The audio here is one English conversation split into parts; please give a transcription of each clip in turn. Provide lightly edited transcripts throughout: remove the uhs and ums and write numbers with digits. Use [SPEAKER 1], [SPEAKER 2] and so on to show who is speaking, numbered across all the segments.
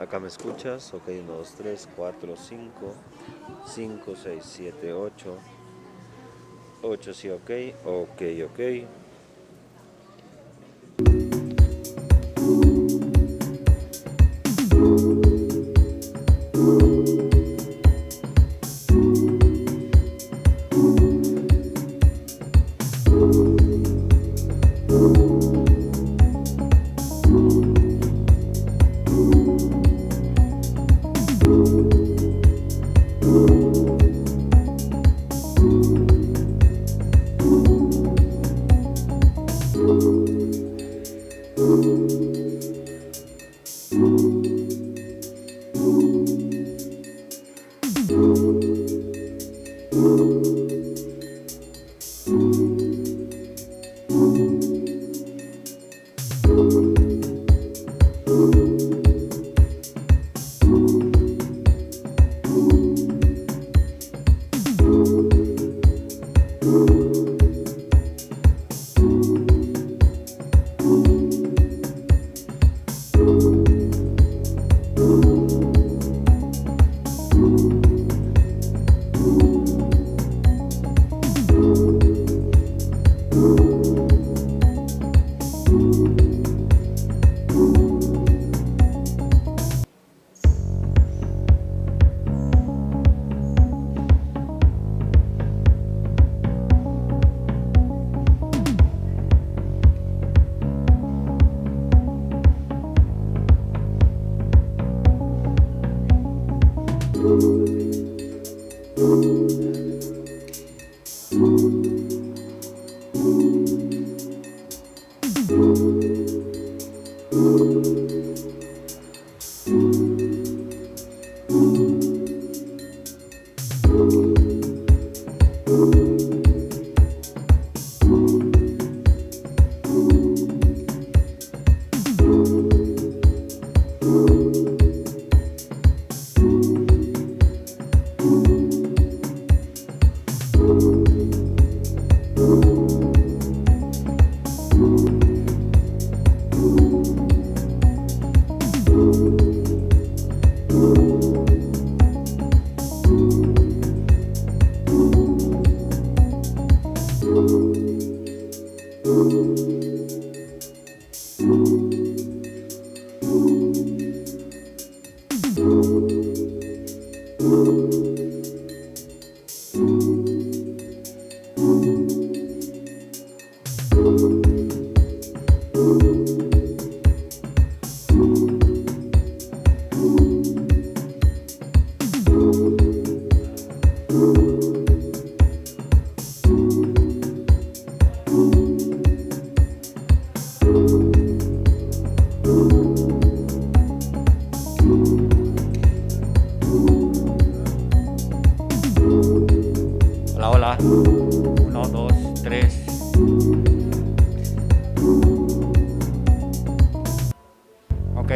[SPEAKER 1] Acá me escuchas, ok, 1, 2, 3, 4, 5, 5, 6, 7, 8, 8 sí, ok, ok, ok. Hola, hola. 1, 2, 3. Ok.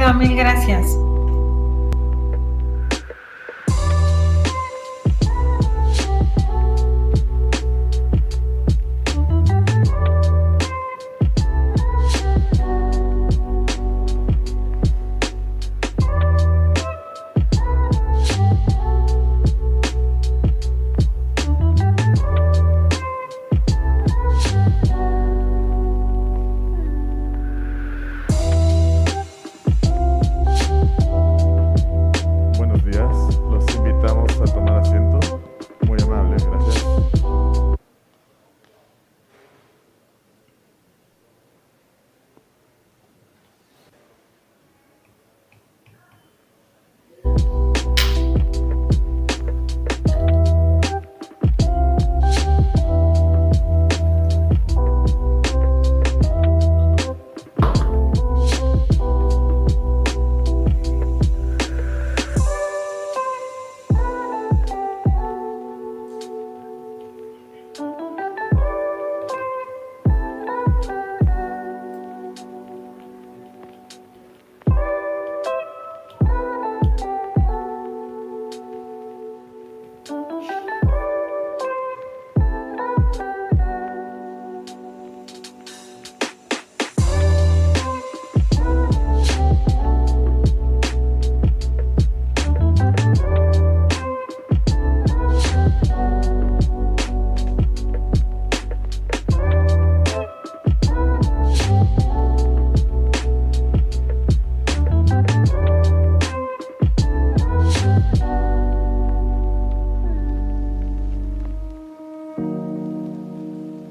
[SPEAKER 2] Bienvenido, mil gracias.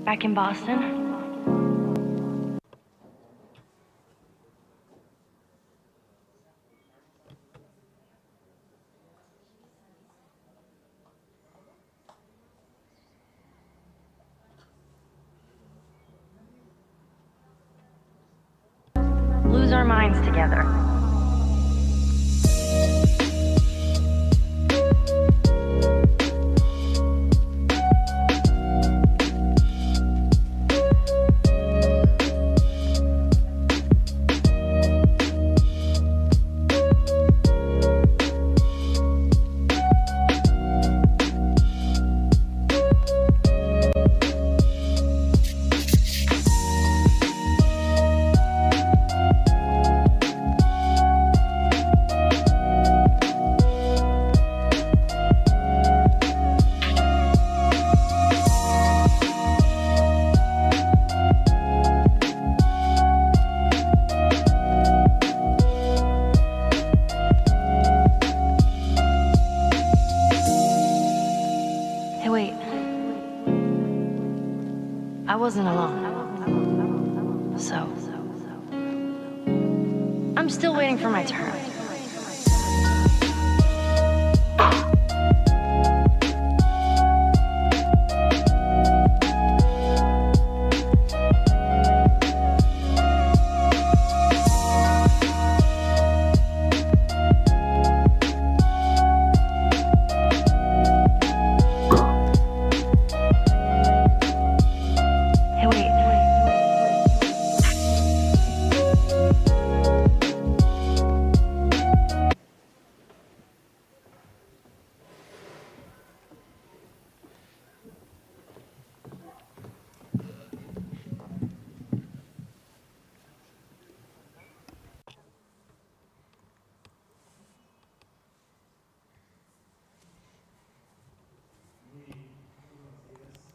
[SPEAKER 3] Back in Boston. Lose our minds together. I wasn't alone. So, I'm still waiting for my turn.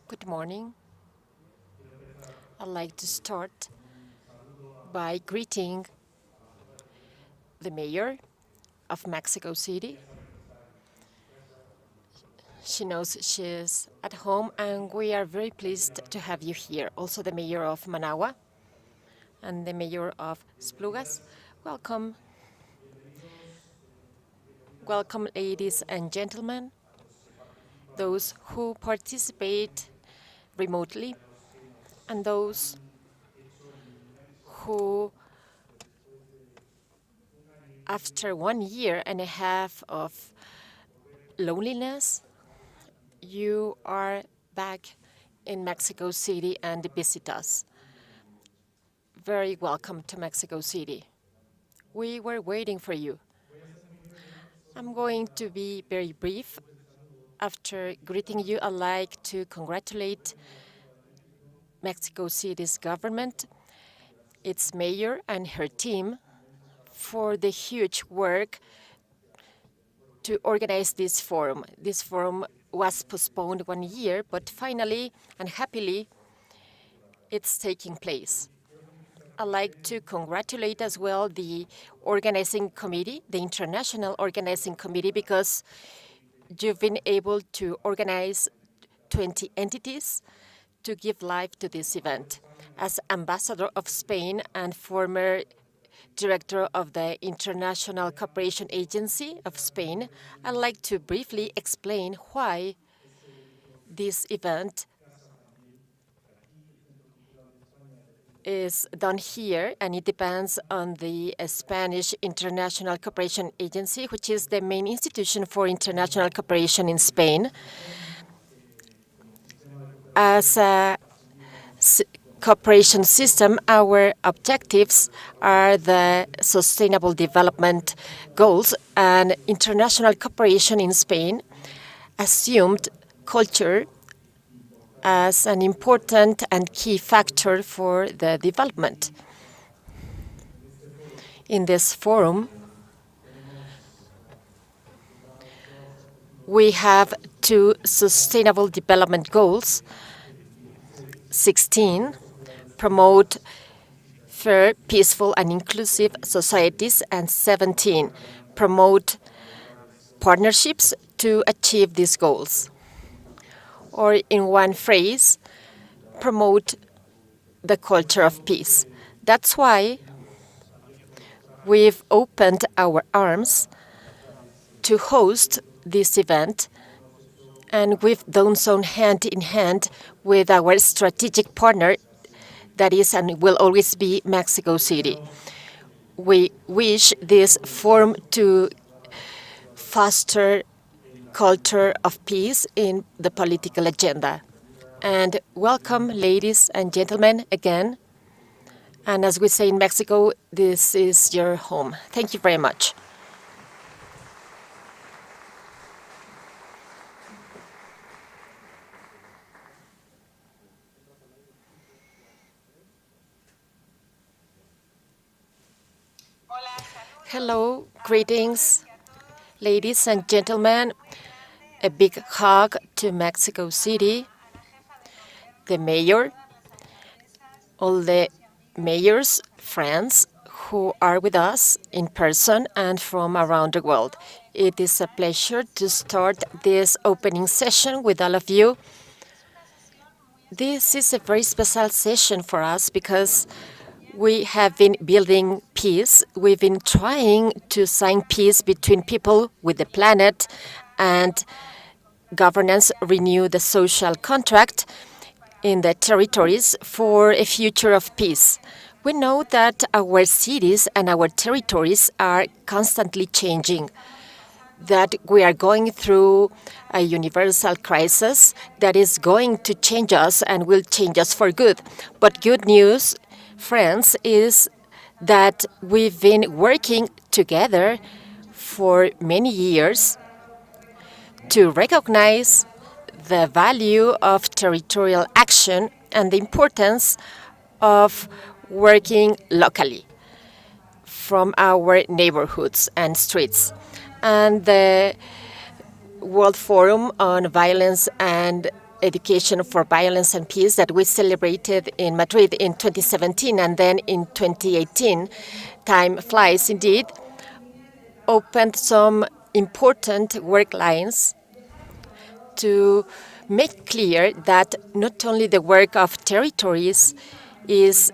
[SPEAKER 4] Good morning. I'd like to start by greeting the mayor of Mexico City. She knows she's at home, and we are very pleased to have you here. Also, the mayor of Managua and the mayor of Esplugas. Welcome. Welcome, ladies and gentlemen, those who participate remotely, and those who, after 1 year and a half of loneliness, you are back in Mexico City and visit us. Very welcome to Mexico City. We were waiting for you. I'm going to be very brief. After greeting you, I'd like to congratulate Mexico City's government, its mayor, and her team for the huge work to organize this forum. This forum was postponed 1 year, but finally and happily, it's taking place. I'd like to congratulate as well the organizing committee, the International Organizing Committee, because you've been able to organize 20 entities to give life to this event. As ambassador of Spain and former director of the International Cooperation Agency of Spain, I'd like to briefly explain why this event is done here, and it depends on the Spanish International Cooperation Agency, which is the main institution for international cooperation in Spain. As a cooperation system, our objectives are the Sustainable Development Goals, and international cooperation in Spain assumed culture as an important and key factor for the development. In this forum, we have 2 Sustainable Development Goals: 16, promote fair, peaceful, and inclusive societies, and 17, promote partnerships to achieve these goals. Or in one phrase, promote the culture of peace. That's why we've opened our arms to host this event, and we've done so hand in hand with our strategic partner, that is and will always be Mexico City. We wish this forum to foster culture of peace in the political agenda. And welcome, ladies and gentlemen, again. And as we say in Mexico, this is your home. Thank you very much. Hello, greetings, ladies and gentlemen. A big hug to Mexico City, the mayor, all the mayors, friends who are with us in person and from around the world. It is a pleasure to start this opening session with all of you. This is a very special session for us because we have been building peace. We've been trying to sign peace between people with the planet and governance, renew the social contract in the territories for a future of peace. We know that our cities and our territories are constantly changing, that we are going through a universal crisis that is going to change us and will change us for good. But good news, friends, is that we've been working together for many years to recognize the value of territorial action and the importance of working locally from our neighborhoods and streets. And the World Forum on Violence and Education for Violence and Peace that we celebrated in Madrid in 2017 and then in 2018, time flies indeed, opened some important work lines to make clear that not only the work of territories is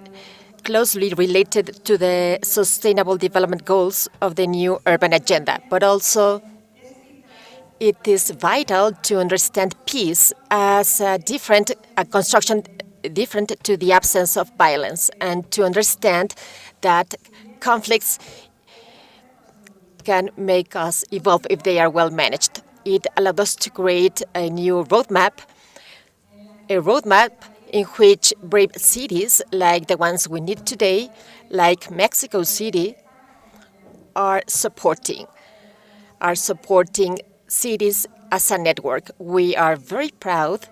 [SPEAKER 4] closely related to the Sustainable Development Goals of the new urban agenda, but also it is vital to understand peace as a construction different to the absence of violence, and to understand that conflicts can make us evolve if they are well managed. It allowed us to create a new roadmap, in which brave cities like the ones we need today, like Mexico City, are supporting cities as a network. We are very proud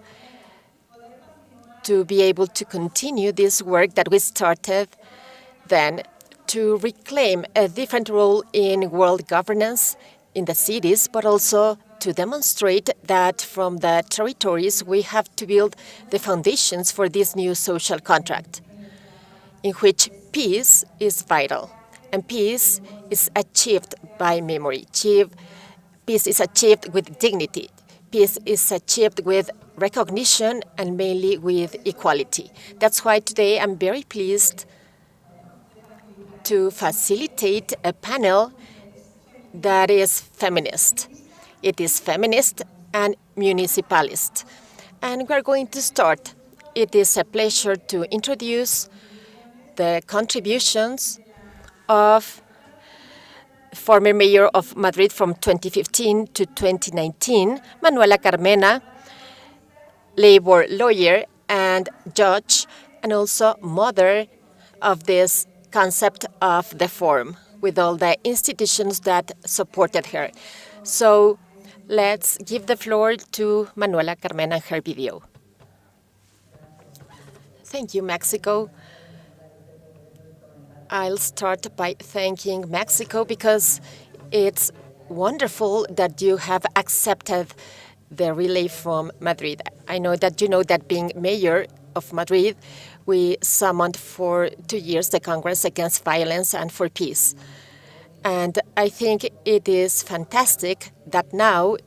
[SPEAKER 4] to be able to continue this work that we started then to reclaim a different role in world governance in the cities, but also to demonstrate that from the territories we have to build the foundations for this new social contract in which peace is vital. And peace is achieved by memory. Peace is achieved with dignity. Peace is achieved with recognition and mainly with equality. That's why today I'm very pleased to facilitate a panel that is feminist. It is feminist and municipalist. And we're going to start. It is a pleasure to introduce the contributions of former mayor of Madrid from 2015 to 2019, Manuela Carmena, labor lawyer and judge, and also mother of this concept of the forum with all the institutions that supported her. So let's give the floor to Manuela Carmena and her video. Thank you, Mexico. I'll start by thanking Mexico because it's wonderful that you have accepted the relay from Madrid. I know that you know that being mayor of Madrid, we summoned for 2 years the Congress Against Violence and for Peace. And I think it is fantastic that now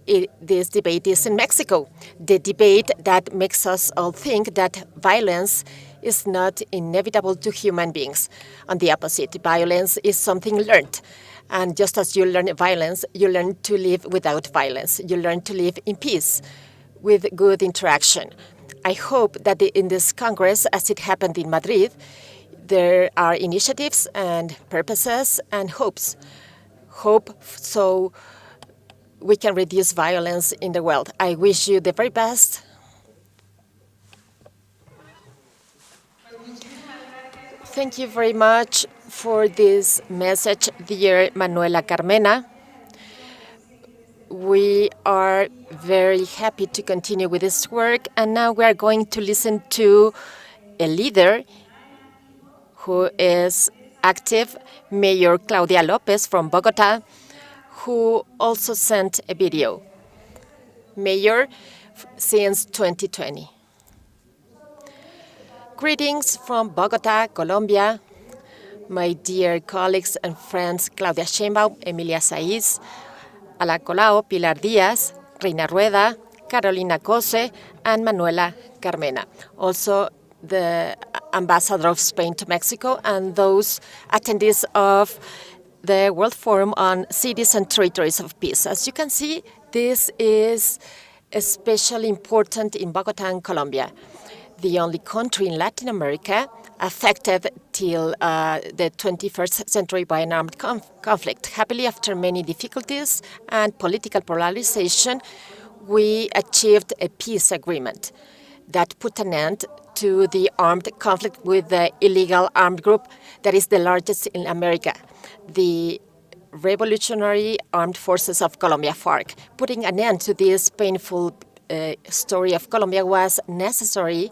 [SPEAKER 4] this debate is in Mexico, the debate that makes us all think that violence is not inevitable to human beings. On the opposite, violence is something learned. And just as you learn violence, you learn to live without violence. You learn to live in peace with good interaction. I hope that in this Congress, as it happened in Madrid, there are initiatives and purposes and hopes. Hope so we can reduce violence in the world. I wish you the very best. Thank you very much for this message, dear Manuela Carmena. We are very happy to continue with this work, and now we are going to listen to a leader who is active, Mayor Claudia Lopez from Bogota, who also sent a video. Mayor since 2020. Greetings from Bogota, Colombia, my dear colleagues and friends Claudia Sheinbaum, Emilia Saiz, Ala Colau, Pilar Díaz, Reina Rueda, Carolina Cose, and Manuela Carmena. Also the Ambassador of Spain to Mexico and those attendees of the World Forum on Cities and Territories of Peace. As you can see, this is especially important in Bogota and Colombia, the only country in Latin America affected till the 21st century by an armed conflict. Happily, after many difficulties and political polarization, we achieved a peace agreement that put an end to the armed conflict with the illegal armed group that is the largest in America, the Revolutionary Armed Forces of Colombia, FARC. Putting an end to this painful story of Colombia was necessary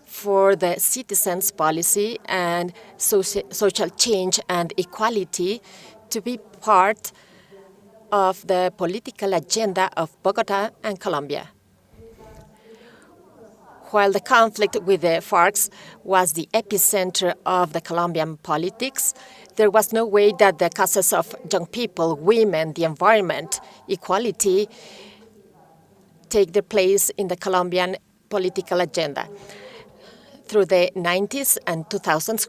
[SPEAKER 4] for the citizens' policy and social change and equality to be part of the political agenda of Bogota and Colombia. While the conflict with the FARC was the epicenter of the Colombian politics, there was no way that the causes of young people, women, the environment, equality take their place in the Colombian political agenda. Through the 90s and 2000s,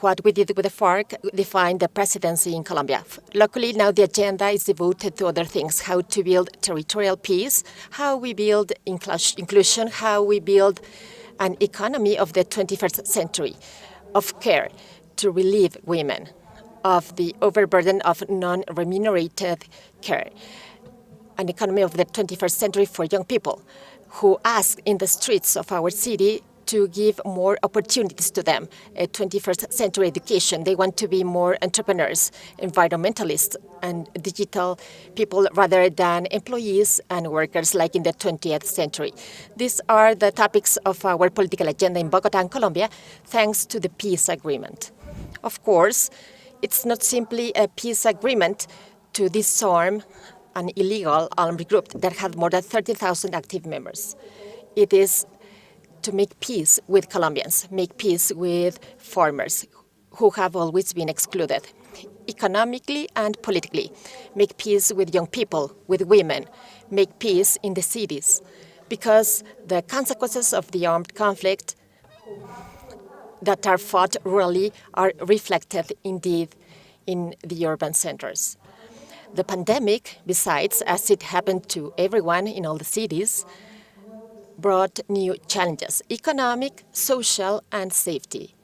[SPEAKER 4] what we did with the FARC defined the presidency in Colombia. Luckily, now the agenda is devoted to other things, how to build territorial peace, how we build inclusion, how we build an economy of the 21st century of care to relieve women of the overburden of non-remunerated care, an economy of the 21st century for young people who ask in the streets of our city to give more opportunities to them, a 21st century education. They want to be more entrepreneurs, environmentalists, and digital people rather than employees and workers like in the 20th century. These are the topics of our political agenda in Bogota and Colombia, thanks to the peace agreement. Of course, it's not simply a peace agreement to disarm an illegal armed group that had more than 30,000 active members. It is to make peace with Colombians, make peace with farmers who have always been excluded, economically and politically, make peace with young people, with women, make peace in the cities, because the consequences of the armed conflict that are fought rurally are reflected indeed in the urban centers. The pandemic, besides, as it happened to everyone in all the cities, brought new challenges, economic, social, and safety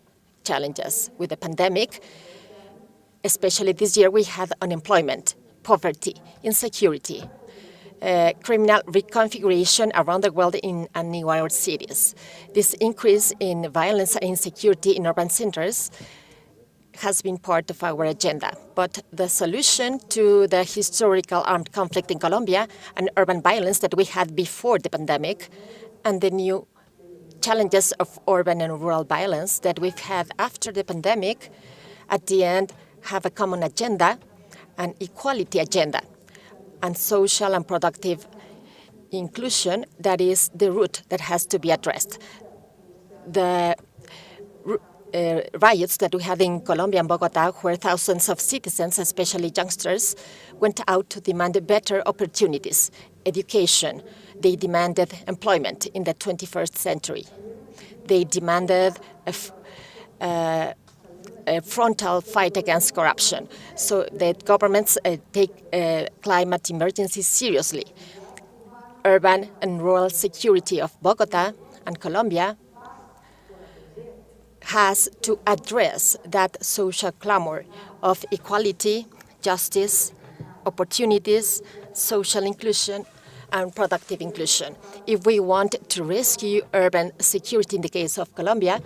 [SPEAKER 4] challenges. With the pandemic, especially this year, we had unemployment, poverty, insecurity, criminal reconfiguration around the world and in our cities. This increase in violence and insecurity in urban centers has been part of our agenda. But the solution to the historical armed conflict in Colombia and urban violence that we had before the pandemic and the new challenges of urban and rural violence that we've had after the pandemic, at the end, have a common agenda, an equality agenda, and social and productive inclusion that is the root that has to be addressed. The riots that we had in Colombia and Bogota, where thousands of citizens, especially youngsters, went out to demand better opportunities, education. They demanded employment in the 21st century. They demanded a frontal fight against corruption, so that governments take climate emergency seriously. Urban and rural security of Bogota and Colombia has to address that social clamor of equality, justice, opportunities, social inclusion, and productive inclusion. If we want to rescue urban security in the case of Colombia,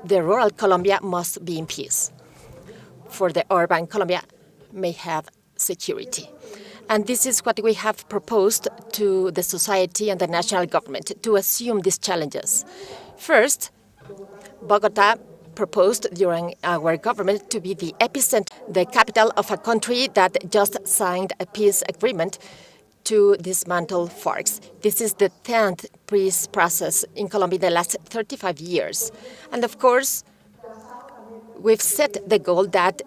[SPEAKER 4] the rural Colombia must be in peace. For the urban Colombia may have security. And this is what we have proposed to the society and the national government to assume these challenges. First, Bogota proposed during our government to be the epicenter, the capital of a country that just signed a peace agreement to dismantle FARC. This is the 10th peace process in Colombia in the last 35 years. And of course, we've set the goal that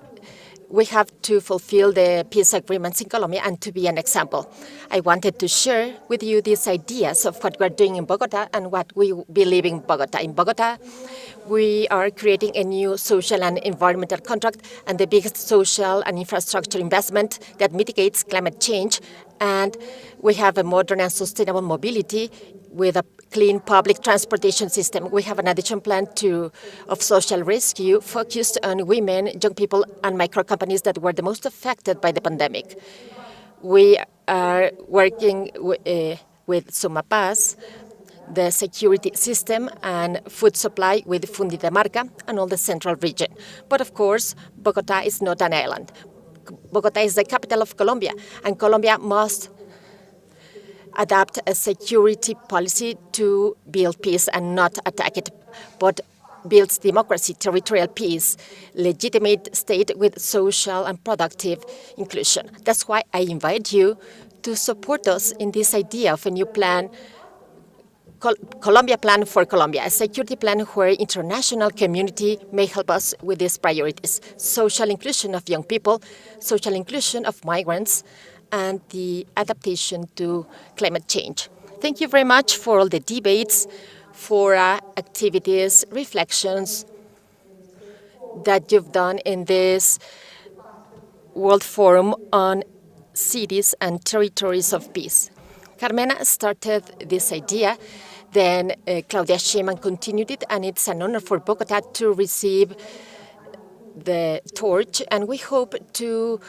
[SPEAKER 4] we have to fulfill the peace agreements in Colombia and to be an example. I wanted to share with you these ideas of what we're doing in Bogota and what we believe in Bogota. In Bogota, we are creating a new social and environmental contract and the biggest social and infrastructure investment that mitigates climate change. And we have a modern and sustainable mobility with a clean public transportation system. We have an addition plan of social rescue focused on women, young people, and micro companies that were the most affected by the pandemic. We are working with Sumapaz, the security system and food supply with Funditamarca and all the central region. But of course, Bogota is not an island. Bogota is the capital of Colombia, and Colombia must adapt a security policy to build peace and not attack it, but builds democracy, territorial peace, legitimate state with social and productive inclusion. That's why I invite you to support us in this idea of a new plan, Colombia Plan for Colombia, a security plan where international community may help us with these priorities: social inclusion of young people, social inclusion of migrants, and the adaptation to climate change. Thank you very much for all the debates, for activities, reflections that you've done in this World Forum on Cities and Territories of Peace. Carmena started this idea, then Claudia Sheinbaum continued it, and it's an honor for Bogota to receive the torch, and we hope to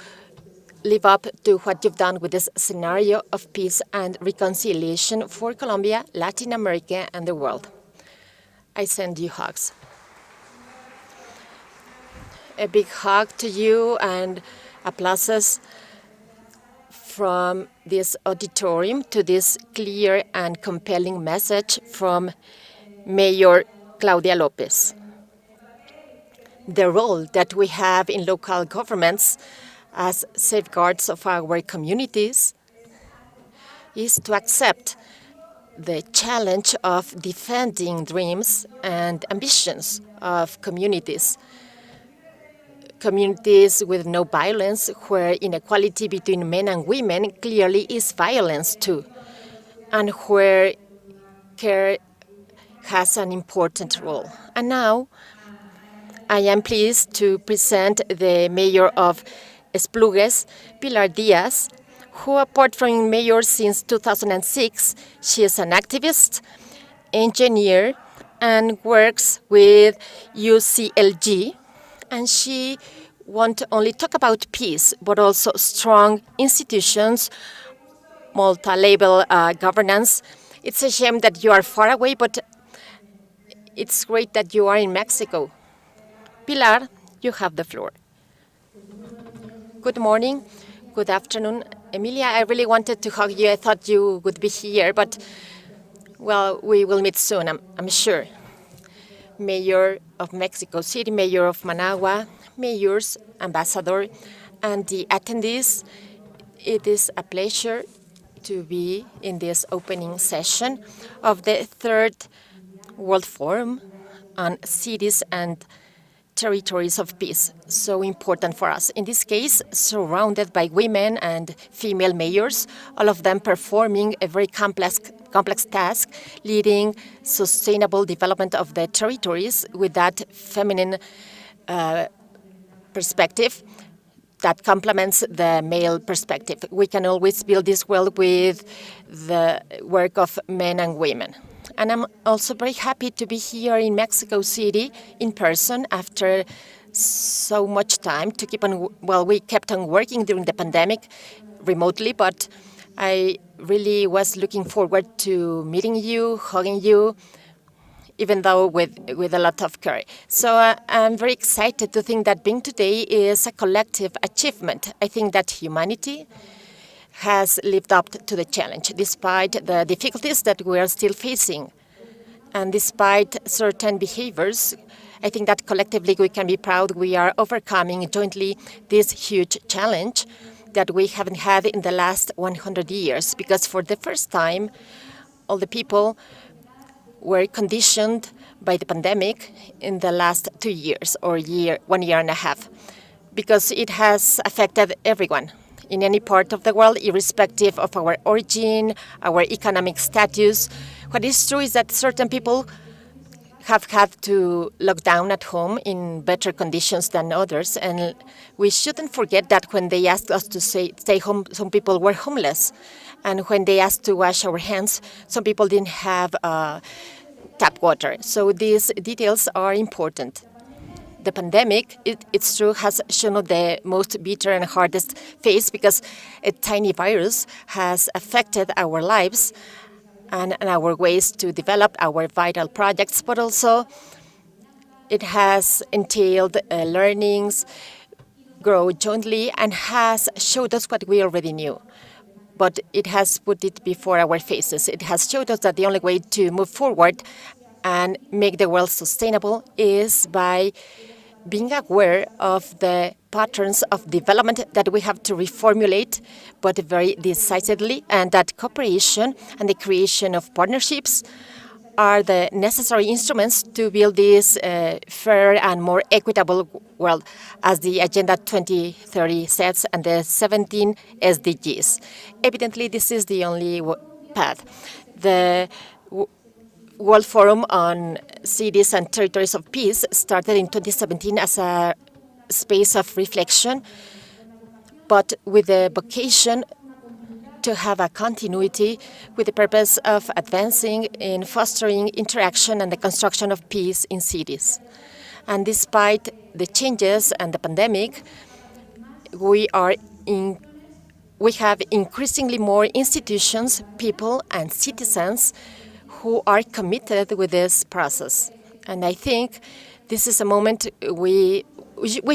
[SPEAKER 4] live up to what you've done with this scenario of peace and reconciliation for Colombia, Latin America, and the world. I send you hugs. A big hug to you and applauses from this auditorium to this clear and compelling message from Mayor Claudia Lopez. The role that we have in local governments as safeguards of our communities is to accept the challenge of defending dreams and ambitions of communities. Communities with no violence, where inequality between men and women clearly is violence too, and where care has an important role. And now, I am pleased to present the mayor of Esplugues, Pilar Diaz, who, apart from mayor since 2006, she is an activist, engineer, and works with UCLG. And she won't only talk about peace, but also strong institutions, multi-level governance. It's a shame that you are far away, but it's great that you are in Mexico. Pilar, you have the floor. Good morning, good afternoon. Emilia, I really wanted to hug you. I thought you would be here, but, well, we will meet soon, I'm sure. Mayor of Mexico City, Mayor of Managua, mayors, ambassador, and the attendees, it is a pleasure to be in this opening session of the third World Forum on Cities and Territories of Peace, so important for us. In this case, surrounded by women and female mayors, all of them performing a very complex task, leading sustainable development of the territories with that feminine perspective that complements the male perspective. We can always build this world with the work of men and women. And I'm also very happy to be here in Mexico City in person after so much time to keep on, well, we kept on working during the pandemic remotely, but I really was looking forward to meeting you, hugging you, even though with a lot of care. So I'm very excited to think that being today is a collective achievement. I think that humanity has lived up to the challenge, despite the difficulties that we are still facing. And despite certain behaviors, I think that collectively we can be proud we are overcoming jointly this huge challenge that we haven't had in the last 100 years, because for the first time, all the people were conditioned by the pandemic in the last 2 years or 1 year and a half, because it has affected everyone in any part of the world, irrespective of our origin, our economic status. What is true is that certain people have had to lock down at home in better conditions than others, and we shouldn't forget that when they asked us to stay home, some people were homeless, and when they asked to wash our hands, some people didn't have tap water. So these details are important. The pandemic, it's true, has shown the most bitter and hardest phase, because a tiny virus has affected our lives and our ways to develop our vital projects, but also it has entailed learnings, grow jointly, and has showed us what we already knew. But it has put it before our faces. It has showed us that the only way to move forward and make the world sustainable is by being aware of the patterns of development that we have to reformulate, but very decisively, and that cooperation and the creation of partnerships are the necessary instruments to build this fair and more equitable world, as the Agenda 2030 says, and the 17 SDGs. Evidently, this is the only path. The World Forum on Cities and Territories of Peace started in 2017 as a space of reflection, but with the vocation to have a continuity with the purpose of advancing in fostering interaction and the construction of peace in cities. And despite the changes and the pandemic, we are we have increasingly more institutions, people, and citizens who are committed with this process. And I think this is a moment we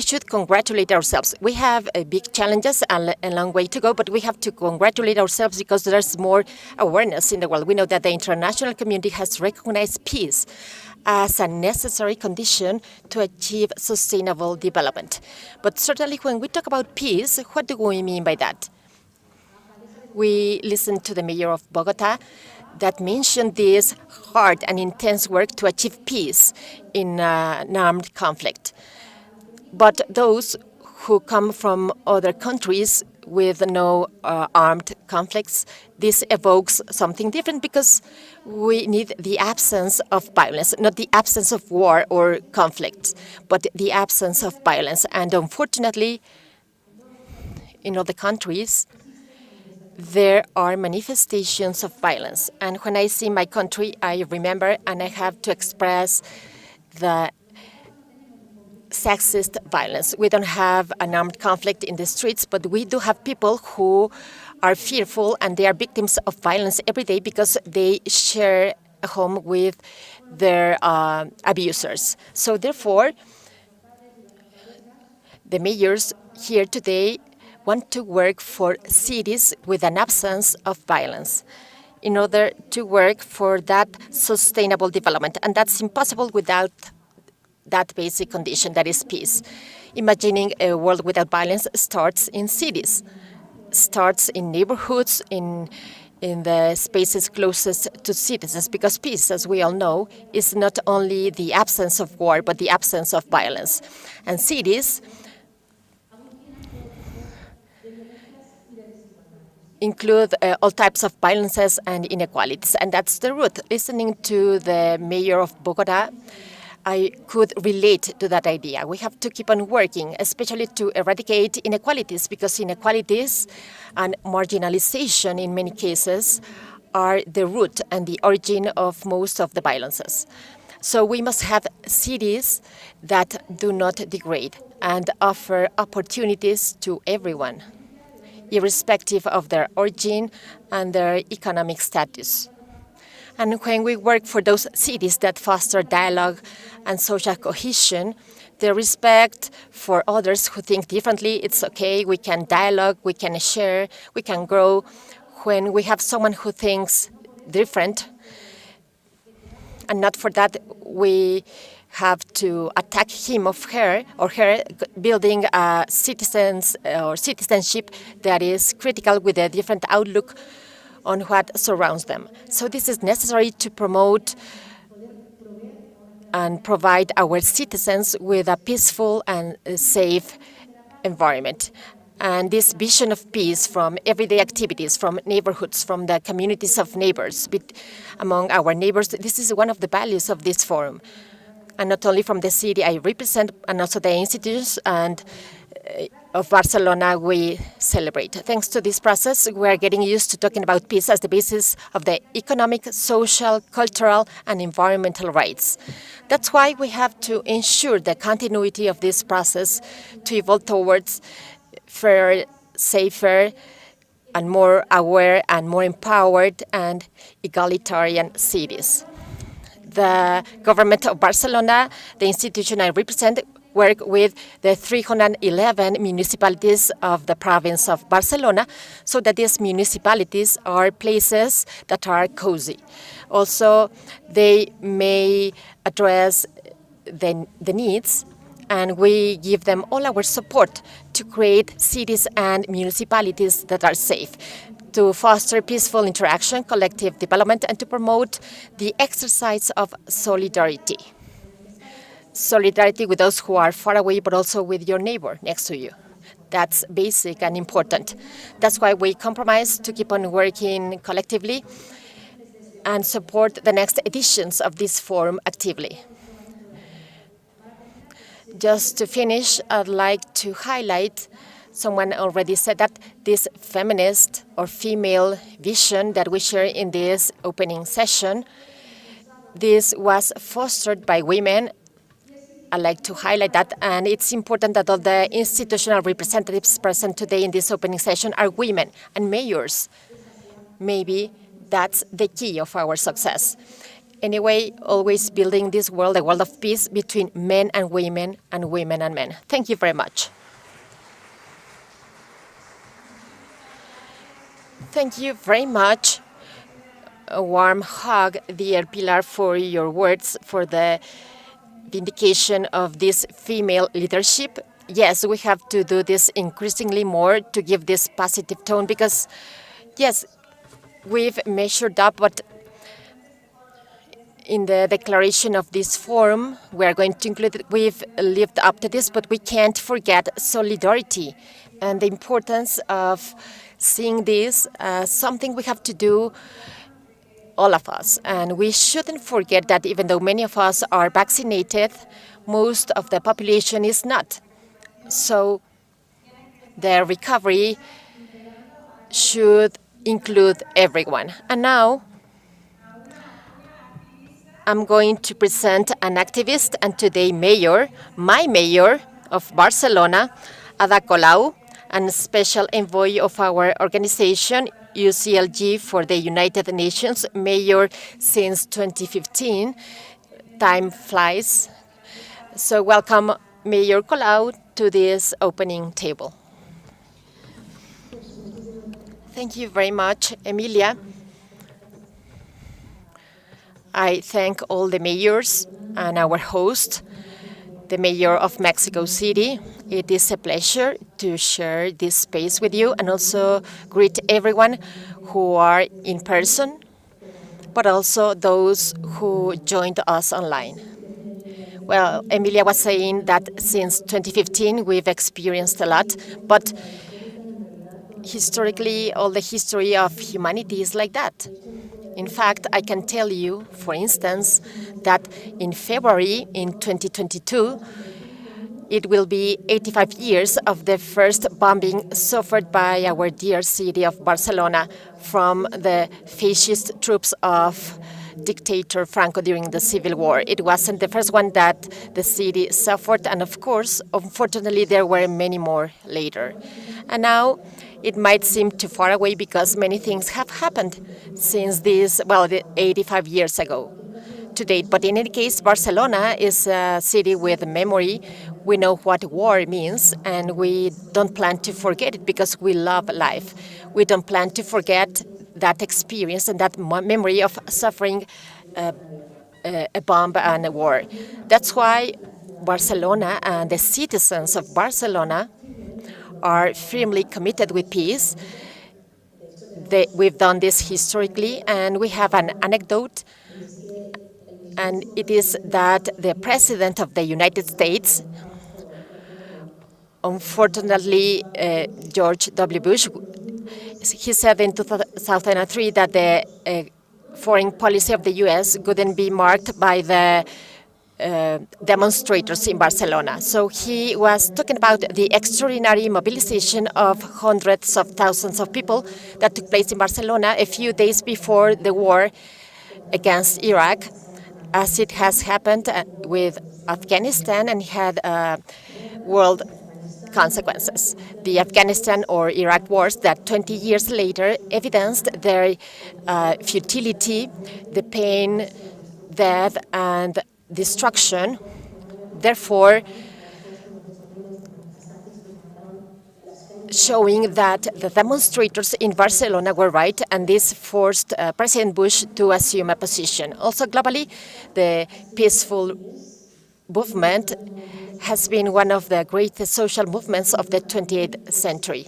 [SPEAKER 4] should congratulate ourselves. We have big challenges and a long way to go, but we have to congratulate ourselves because there's more awareness in the world. We know that the international community has recognized peace as a necessary condition to achieve sustainable development. But certainly when we talk about peace, what do we mean by that? We listened to the mayor of Bogota that mentioned this hard and intense work to achieve peace in an armed conflict. But those who come from other countries with no armed conflicts, this evokes something different because we need the absence of violence, not the absence of war or conflict, but the absence of violence. And unfortunately, in other countries, there are manifestations of violence. And when I see my country, I remember and I have to express the sexist violence. We don't have an armed conflict in the streets, but we do have people who are fearful and they are victims of violence every day because they share a home with their abusers. So therefore, the mayors here today want to work for cities with an absence of violence in order to work for that sustainable development. And that's impossible without that basic condition, that is peace. Imagining a world without violence starts in cities, starts in neighborhoods, in the spaces closest to citizens, because peace, as we all know, is not only the absence of war, but the absence of violence. And cities include all types of violences and inequalities, and that's the root. Listening to the mayor of Bogota, I could relate to that idea. We have to keep on working, especially to eradicate inequalities, because inequalities and marginalization in many cases are the root and the origin of most of the violences. So we must have cities that do not degrade and offer opportunities to everyone, irrespective of their origin and their economic status. And when we work for those cities that foster dialogue and social cohesion, the respect for others who think differently, it's okay, we can dialogue, we can share, we can grow. When we have someone who thinks different, and not for that we have to attack him or her, building a citizenship that is critical with a different outlook on what surrounds them. So this is necessary to promote and provide our citizens with a peaceful and safe environment. And this vision of peace from everyday activities, from neighborhoods, from the communities of neighbors, among our neighbors, this is one of the values of this forum. And not only from the city I represent, and also the institutions and of Barcelona we celebrate. Thanks to this process, we are getting used to talking about peace as the basis of the economic, social, cultural, and environmental rights. That's why we have to ensure the continuity of this process to evolve towards fairer, safer, and more aware and more empowered and egalitarian cities. The government of Barcelona, the institution I represent, work with the 311 municipalities of the province of Barcelona, so that these municipalities are places that are cozy. Also, they may address the needs, and we give them all our support to create cities and municipalities that are safe, to foster peaceful interaction, collective development, and to promote the exercise of solidarity. Solidarity with those who are far away, but also with your neighbor next to you. That's basic and important. That's why we compromise to keep on working collectively and support the next editions of this forum actively. Just to finish, I'd like to highlight, someone already said that, this feminist or female vision that we share in this opening session. This was fostered by women I like to highlight that, and it's important that all the institutional representatives present today in this opening session are women and mayors. Maybe that's the key of our success. Anyway, always building this world, a world of peace between men and women and men. Thank you very much. Thank you very much. A warm hug, dear Pilar, for your words, for the vindication of this female leadership. Yes, we have to do this increasingly more to give this positive tone because, yes, we've measured up, but in the declaration of this forum, we are going to include it. We've lived up to this, but we can't forget solidarity and the importance of seeing this as something we have to do, all of us. And we shouldn't forget that even though many of us are vaccinated, most of the population is not. So the recovery should include everyone. And now I'm going to present an activist and today mayor, my mayor of Barcelona, Ada Colau, and special envoy of our organization, UCLG for the United Nations, mayor since 2015. Time flies. So welcome, Mayor Colau, to this opening table. Thank you very much, Emilia. I thank all the mayors and our host, the mayor of Mexico City. It is a pleasure to share this space with you and also greet everyone who are in person, but also those who joined us online. Well, Emilia was saying that since 2015 we've experienced a lot, but historically all the history of humanity is like that. In fact, I can tell you, for instance, that in February in 2022, it will be 85 years of the first bombing suffered by our dear city of Barcelona from the fascist troops of dictator Franco during the Civil War. It wasn't the first one that the city suffered, and of course, unfortunately, there were many more later. And now, it might seem too far away because many things have happened since this, well, 85 years ago to date. But in any case, Barcelona is a city with memory. We know what war means, and we don't plan to forget it because we love life. We don't plan to forget that experience and that memory of suffering a bomb and a war. That's why Barcelona and the citizens of Barcelona are firmly committed with peace. We've done this historically, and we have an anecdote, and it is that the President of the United States, unfortunately, George W. Bush, he said in 2003 that the foreign policy of the U.S. couldn't be marked by the demonstrators in Barcelona. So he was talking about the extraordinary mobilization of hundreds of thousands of people that took place in Barcelona a few days before the war against Iraq, as it has happened with Afghanistan and had world consequences. The Afghanistan or Iraq wars that 20 years later evidenced their futility, the pain, death, and destruction. Therefore, showing that the demonstrators in Barcelona were right, and this forced President Bush to assume a position. Also globally, the peaceful movement has been one of the greatest social movements of the 28th century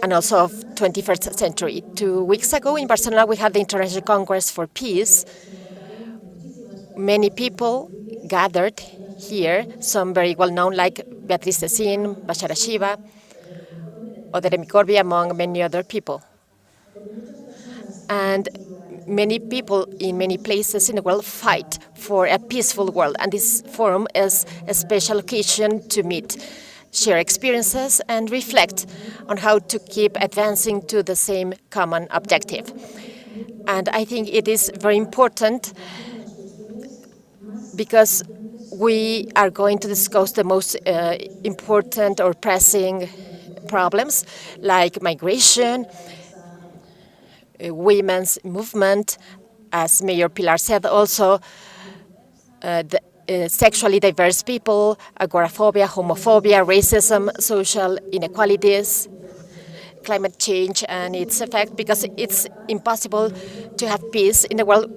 [SPEAKER 4] and also of 21st century. 2 weeks ago in Barcelona, we had the International Congress for Peace. Many people gathered here, some very well-known like Beatriz Cecín, Bashar Shiva, or Jeremy Corbyn, among many other people. And many people in many places in the world fight for a peaceful world. And this forum is a special occasion to meet, share experiences, and reflect on how to keep advancing to the same common objective. And I think it is very important because we are going to discuss the most important or pressing problems like migration, women's movement, as Mayor Pilar said, also sexually diverse people, agoraphobia, homophobia, racism, social inequalities, climate change and its effect, because it's impossible to have peace in the world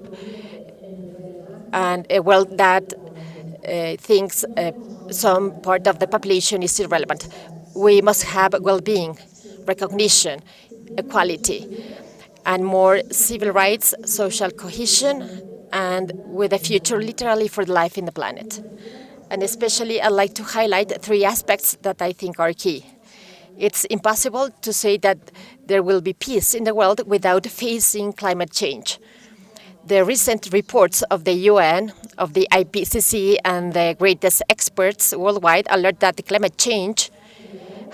[SPEAKER 4] and a world that thinks some part of the population is irrelevant. We must have well-being, recognition, equality, and more civil rights, social cohesion, and with a future literally for life in the planet. And especially, I'd like to highlight three aspects that I think are key. It's impossible to say that there will be peace in the world without facing climate change. The recent reports of the UN, of the IPCC, and the greatest experts worldwide alert that the climate change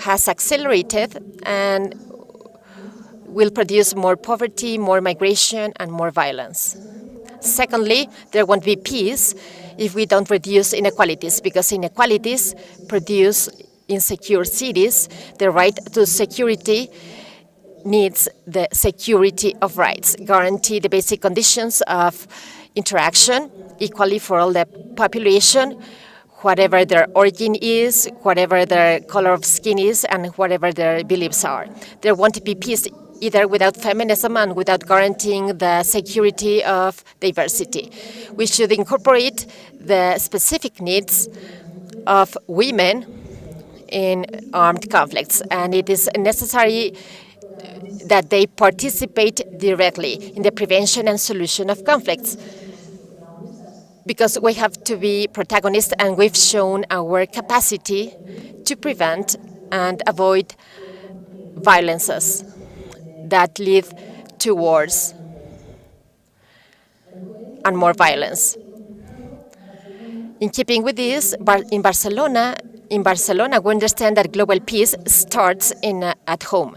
[SPEAKER 4] has accelerated and will produce more poverty, more migration, and more violence. Secondly, there won't be peace if we don't reduce inequalities, because inequalities produce insecure cities. The right to security needs the security of rights, guarantee the basic conditions of interaction equally for all the population, whatever their origin is, whatever their color of skin is, and whatever their beliefs are. There won't be peace either without feminism and without guaranteeing the security of diversity. We should incorporate the specific needs of women in armed conflicts, and it is necessary that they participate directly in the prevention and solution of conflicts, because we have to be protagonists, and we've shown our capacity to prevent and avoid violences that lead to wars and more violence. In keeping with this, in Barcelona, we understand that global peace starts at home.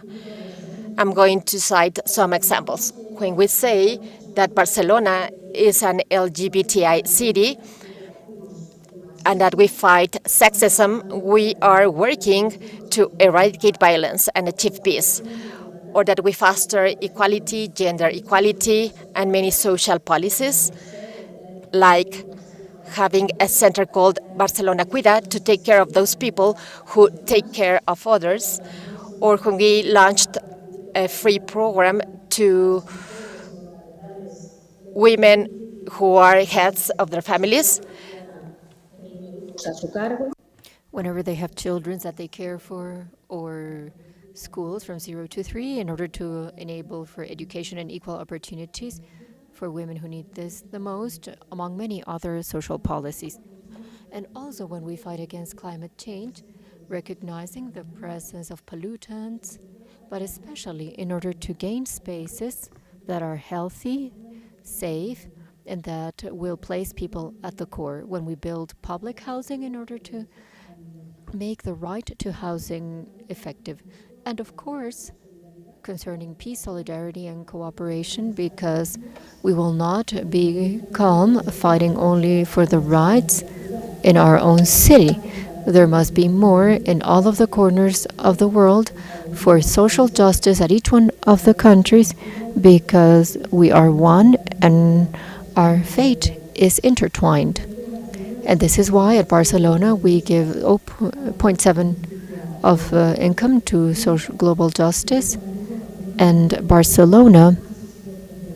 [SPEAKER 4] I'm going to cite some examples. When we say that Barcelona is an LGBTI city and that we fight sexism, we are working to eradicate violence and achieve peace, or that we foster equality, gender equality, and many social policies, like having a center called Barcelona Cuida to take care of those people who take care of others, or when we launched a free program to women who are heads of their families.
[SPEAKER 2] Whenever they have children that they care for, or schools from 0 to 3, in order to enable for education and equal opportunities for women who need this the most, among many other social policies. And also when we fight against climate change, recognizing the presence of pollutants, but especially in order to gain spaces that are healthy, safe, and that will place people at the core. When we build public housing in order to make the right to housing effective. And of course, concerning peace, solidarity, and cooperation, because we will not become fighting only for the rights in our own city. There must be more in all of the corners of the world for social justice at each one of the countries, because we are one and our fate is intertwined. And this is why at Barcelona we give 0.7 of income to social global justice, and Barcelona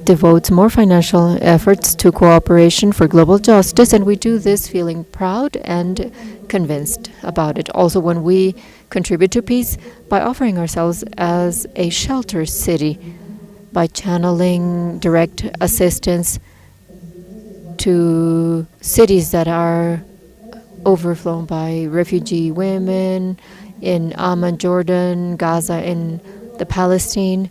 [SPEAKER 2] devotes more financial efforts to cooperation for global justice, and we do this feeling proud and convinced about it. Also, when we contribute to peace by offering ourselves as a shelter city, by channeling direct assistance to cities that are overflown by refugee women in Amman, Jordan, Gaza, in the Palestine,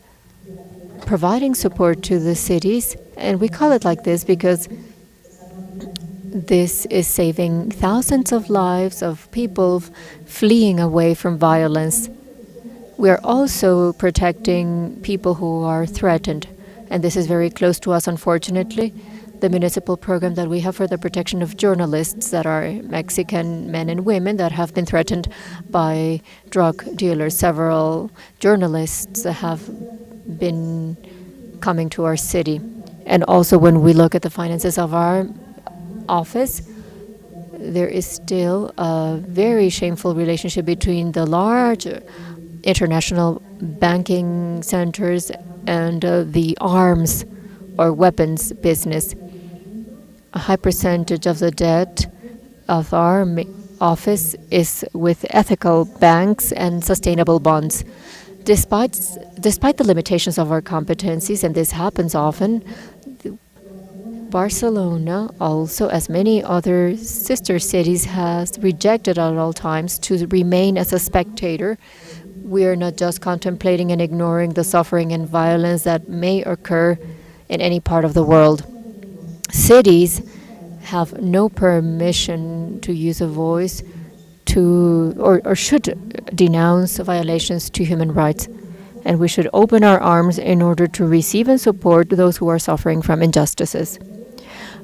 [SPEAKER 2] providing support to the cities. And we call it like this because this is saving thousands of lives of people fleeing away from violence. We are also protecting people who are threatened, and this is very close to us, unfortunately. the municipal program that we have for the protection of journalists that are Mexican men and women that have been threatened by drug dealers. Several journalists have been coming to our city. And also when we look at the finances of our office, there is still a very shameful relationship between the large international banking centers and the arms or weapons business. A high percentage of the debt of our office is with ethical banks and sustainable bonds. Despite the limitations of our competencies, and this happens often, Barcelona, also as many other sister cities, has rejected at all times to remain as a spectator. We are not just contemplating and ignoring the suffering and violence that may occur in any part of the world. Cities have no permission to use a voice to or should denounce violations to human rights. And we should open our arms in order to receive and support those who are suffering from injustices.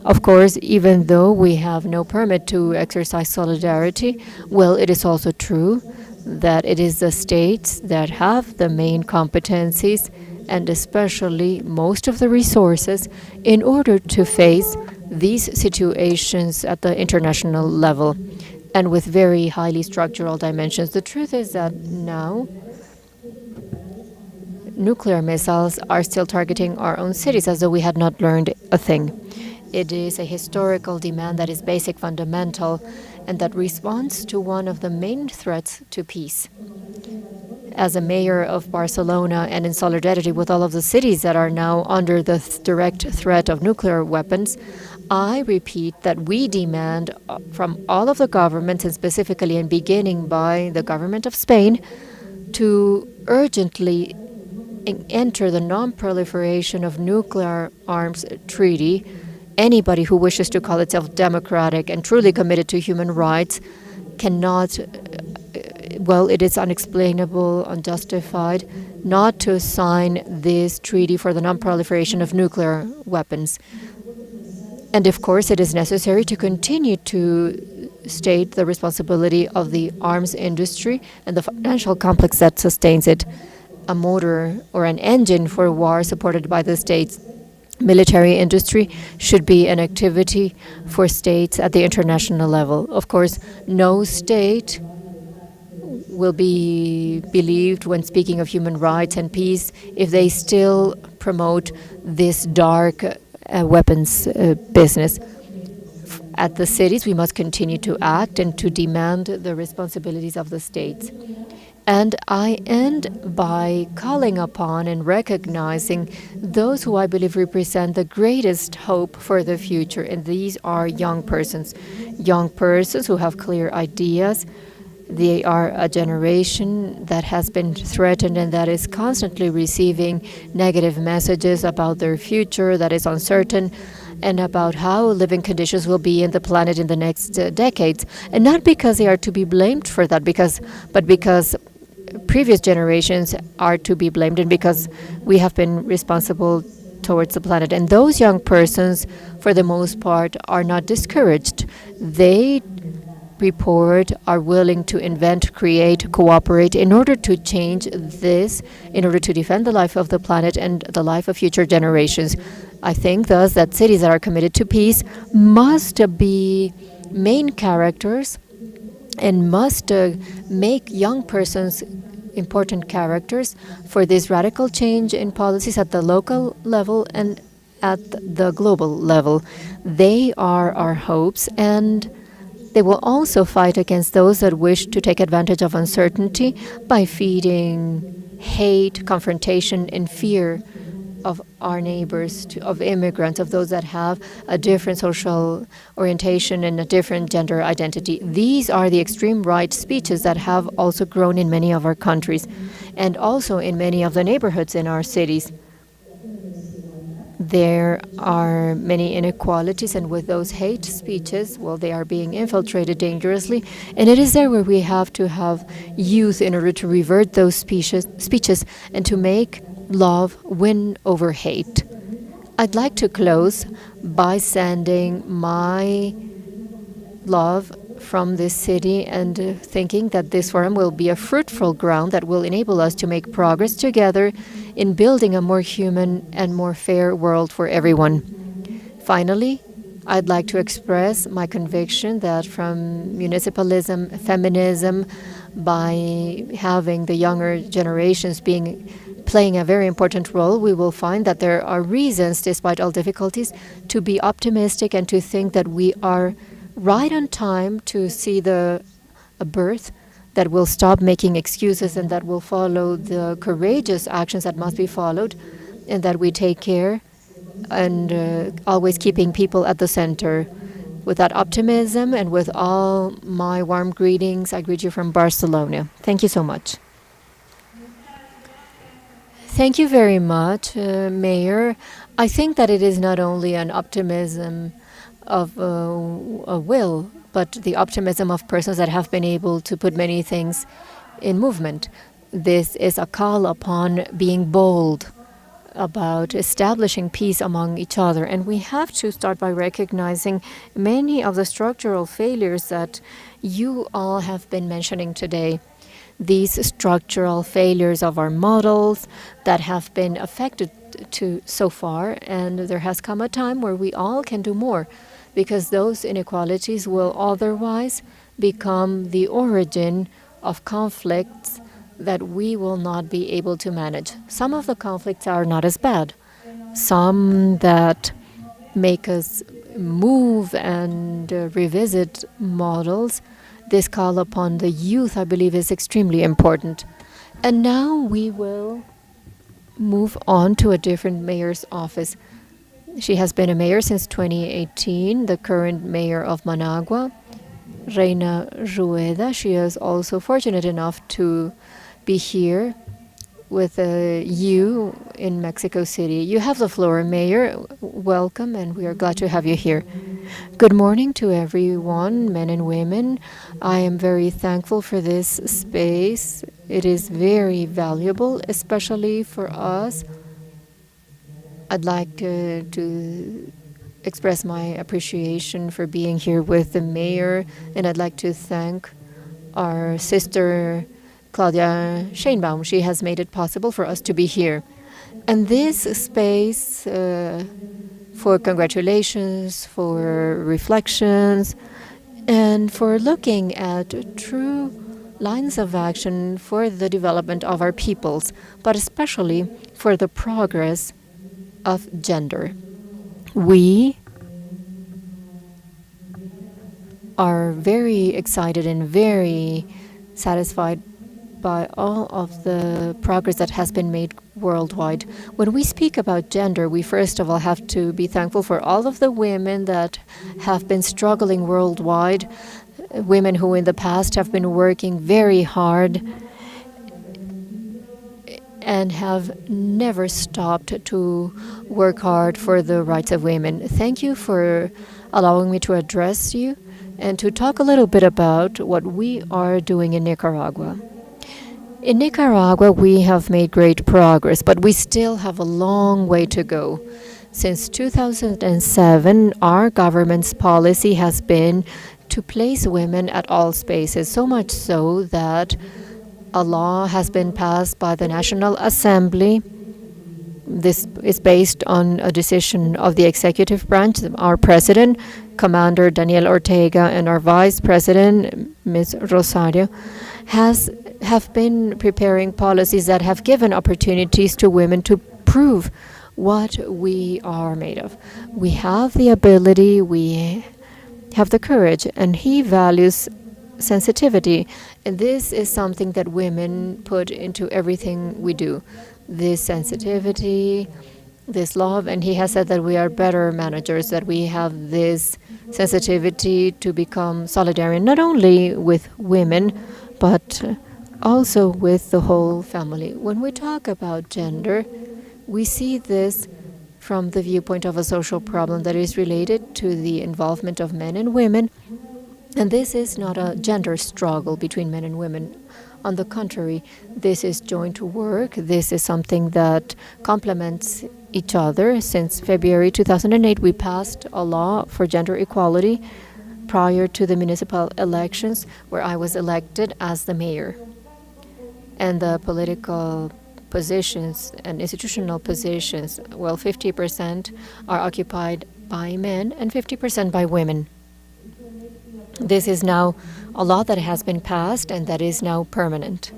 [SPEAKER 2] Of course, even though we have no permit to exercise solidarity, well, it is also true that it is the states that have the main competencies and especially most of the resources in order to face these situations at the international level and with very highly structural dimensions. The truth is that now nuclear missiles are still targeting our own cities as though we had not learned a thing. It is a historical demand that is basic, fundamental, and that responds to one of the main threats to peace. As a mayor of Barcelona and in solidarity with all of the cities that are now under the direct threat of nuclear weapons, I repeat that we demand from all of the governments, and specifically and beginning by the government of Spain, to urgently enter the non-proliferation of nuclear arms treaty. Anybody who wishes to call itself democratic and truly committed to human rights cannot, well, it is unexplainable, unjustified, not to sign this treaty for the non-proliferation of nuclear weapons. And of course, it is necessary to continue to state the responsibility of the arms industry and the financial complex that sustains it. A motor or an engine for war supported by the states. Military industry should be an activity for states at the international level. Of course, no state will be believed when speaking of human rights and peace if they still promote this dark weapons business. At the cities, we must continue to act and to demand the responsibilities of the states. And I end by calling upon and recognizing those who I believe represent the greatest hope for the future. And these are young persons who have clear ideas. They are a generation that has been threatened and that is constantly receiving negative messages about their future, that is uncertain, and about how living conditions will be in the planet in the next decades. And not because they are to be blamed for that, but because previous generations are to be blamed and because we have been responsible towards the planet. And those young persons, for the most part, are not discouraged. They are willing to invent, create, cooperate in order to change this, in order to defend the life of the planet and the life of future generations. I think, thus, that cities that are committed to peace must be main characters and must make young persons important characters for this radical change in policies at the local level and at the global level. They are our hopes, and they will also fight against those that wish to take advantage of uncertainty by feeding hate, confrontation, and fear of our neighbors, of immigrants, of those that have a different social orientation and a different gender identity. These are the extreme right speeches that have also grown in many of our countries and also in many of the neighborhoods in our cities. There are many inequalities, and with those hate speeches, well, they are being infiltrated dangerously. And it is there where we have to have youth in order to revert those speeches and to make love win over hate. I'd like to close by sending my love from this city and thinking that this forum will be a fruitful ground that will enable us to make progress together in building a more human and more fair world for everyone. Finally, I'd like to express my conviction that from municipalism, feminism, by having the younger generations playing a very important role, we will find that there are reasons, despite all difficulties, to be optimistic and to think that we are right on time to see a birth that will stop making excuses and that will follow the courageous actions that must be followed, and that we take care and always keeping people at the center. With that optimism and with all my warm greetings, I greet you from Barcelona. Thank you so much. Thank you very much, Mayor. I think that it is not only an optimism of a will, but the optimism of persons that have been able to put many things in movement. This is a call upon being bold about establishing peace among each other. And we have to start by recognizing many of the structural failures that you all have been mentioning today. These structural failures of our models that have been affected to so far, and there has come a time where we all can do more, because those inequalities will otherwise become the origin of conflicts that we will not be able to manage. Some of the conflicts are not as bad. Some that make us move and revisit models. This call upon the youth, I believe, is extremely important. And now we will move on to a different mayor's office. She has been a mayor since 2018, the current mayor of Managua, Reina Rueda. She is also fortunate enough to be here with you in Mexico City. You have the floor, Mayor. Welcome, and we are glad to have you here. Good morning to everyone, men and women. I am very thankful for this space. It is very valuable, especially for us. I'd like to express my appreciation for being here with the mayor, and I'd like to thank our sister Claudia Sheinbaum. She has made it possible for us to be here. And this space for congratulations, for reflections, and for looking at true lines of action for the development of our peoples, but especially for the progress of gender. We are very excited and very satisfied by all of the progress that has been made worldwide. When we speak about gender, we first of all have to be thankful for all of the women that have been struggling worldwide, women who in the past have been working very hard and have never stopped to work hard for the rights of women. Thank you for allowing me to address you and to talk a little bit about what we are doing in Nicaragua. In Nicaragua, we have made great progress, but we still have a long way to go. Since 2007, our government's policy has been to place women at all spaces, so much so that a law has been passed by the National Assembly. This is based on a decision of the executive branch. Our president, Commander Daniel Ortega, and our vice president, Ms. Rosario, have been preparing policies that have given opportunities to women to prove what we are made of. We have the ability, we have the courage, and he values sensitivity. And this is something that women put into everything we do. This sensitivity, this love, and he has said that we are better managers, that we have this sensitivity to become solidarian, not only with women, but also with the whole family. When we talk about gender, we see this from the viewpoint of a social problem that is related to the involvement of men and women. And this is not a gender struggle between men and women. On the contrary, this is joint work. This is something that complements each other. Since February 2008, we passed a law for gender equality prior to the municipal elections, where I was elected as the mayor. And the political positions and institutional positions, well, 50% are occupied by men and 50% by women. This is now a law that has been passed and that is now permanent.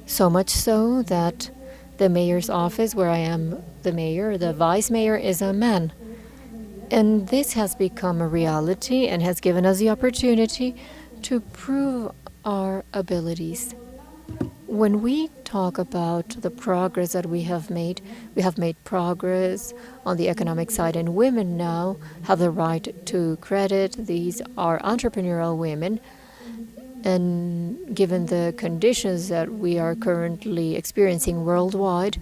[SPEAKER 2] So much so that the mayor's office, where I am the mayor, the vice mayor is a man. And this has become a reality and has given us the opportunity to prove our abilities. When we talk about the progress that we have made progress on the economic side, and women now have the right to credit. These are entrepreneurial women. And given the conditions that we are currently experiencing worldwide,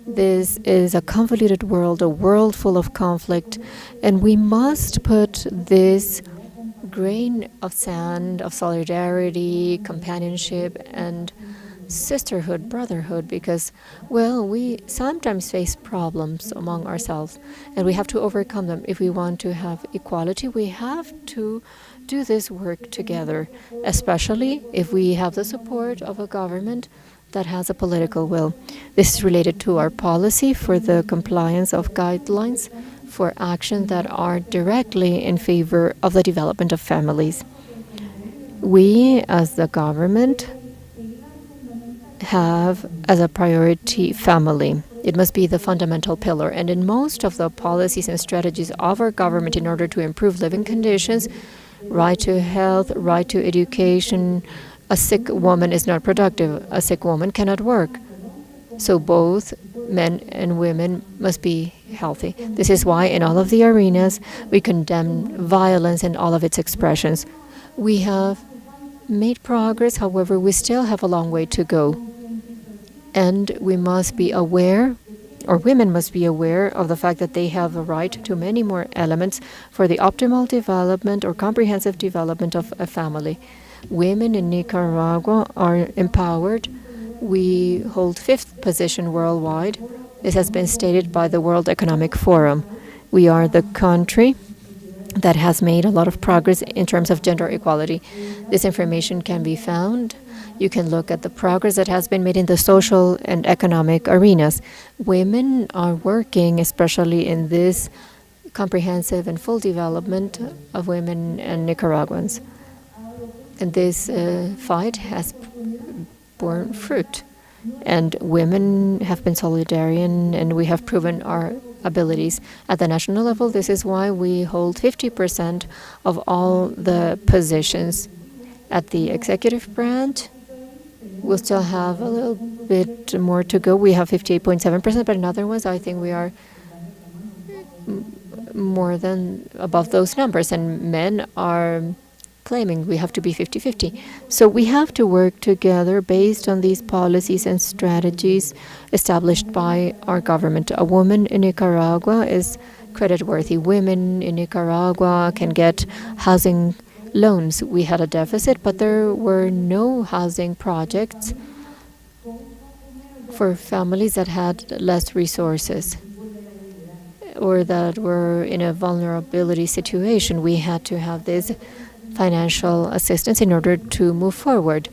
[SPEAKER 2] this is a convoluted world, a world full of conflict, and we must put this grain of sand of solidarity, companionship, and sisterhood, brotherhood, because, well, we sometimes face problems among ourselves, and we have to overcome them. If we want to have equality, we have to do this work together, especially if we have the support of a government that has a political will. This is related to our policy for the compliance of guidelines for action that are directly in favor of the development of families. We, as the government, have as a priority family. It must be the fundamental pillar. And in most of the policies and strategies of our government, in order to improve living conditions, right to health, right to education, a sick woman is not productive. A sick woman cannot work. So both men and women must be healthy. This is why in all of the arenas we condemn violence in all of its expressions. We have made progress, however, we still have a long way to go. And we must be aware, or women must be aware, of the fact that they have a right to many more elements for the optimal development or comprehensive development of a family. Women in Nicaragua are empowered. We hold 5th position worldwide. This has been stated by the World Economic Forum. We are the country that has made a lot of progress in terms of gender equality. This information can be found. You can look at the progress that has been made in the social and economic arenas. Women are working, especially in this comprehensive and full development of women and Nicaraguans. And this fight has borne fruit. And women have been solidarian, and we have proven our abilities. At the national level, this is why we hold 50% of all the positions. At the executive branch, we'll still have a little bit more to go. We have 58.7%, but in other ones, I think we are more than above those numbers, and men are claiming we have to be 50-50. So we have to work together based on these policies and strategies established by our government. A woman in Nicaragua is creditworthy. Women in Nicaragua can get housing loans. We had a deficit, but there were no housing projects for families that had less resources or that were in a vulnerability situation. We had to have this financial assistance in order to move forward.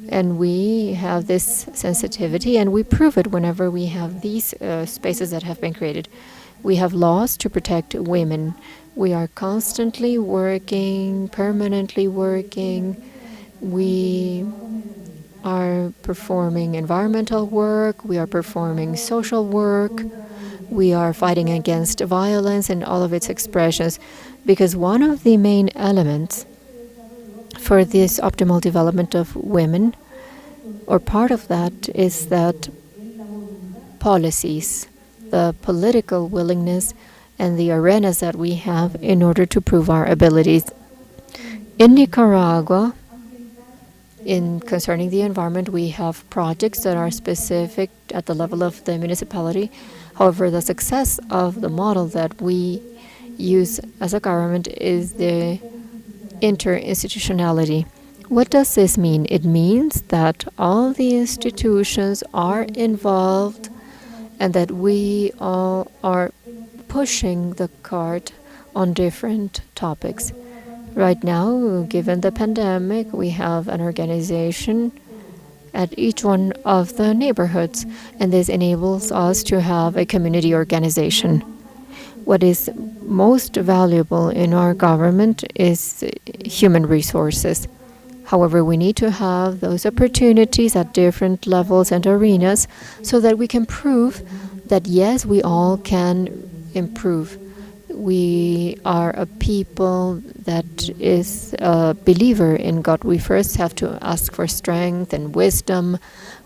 [SPEAKER 2] And we have this sensitivity, and we prove it whenever we have these spaces that have been created. We have laws to protect women. We are constantly working, permanently working. We are performing environmental work. We are performing social work. We are fighting against violence and all of its expressions, because one of the main elements for this optimal development of women, or part of that, is that policies, the political willingness, and the arenas that we have in order to prove our abilities. In Nicaragua, concerning the environment, we have projects that are specific at the level of the municipality. However, the success of the model that we use as a government is the interinstitutionality. What does this mean? It means that all the institutions are involved and that we all are pushing the cart on different topics. Right now, given the pandemic, we have an organization at each one of the neighborhoods, and this enables us to have a community organization. What is most valuable in our government is human resources. However, we need to have those opportunities at different levels and arenas so that we can prove that, yes, we all can improve. We are a people that is a believer in God. We first have to ask for strength and wisdom.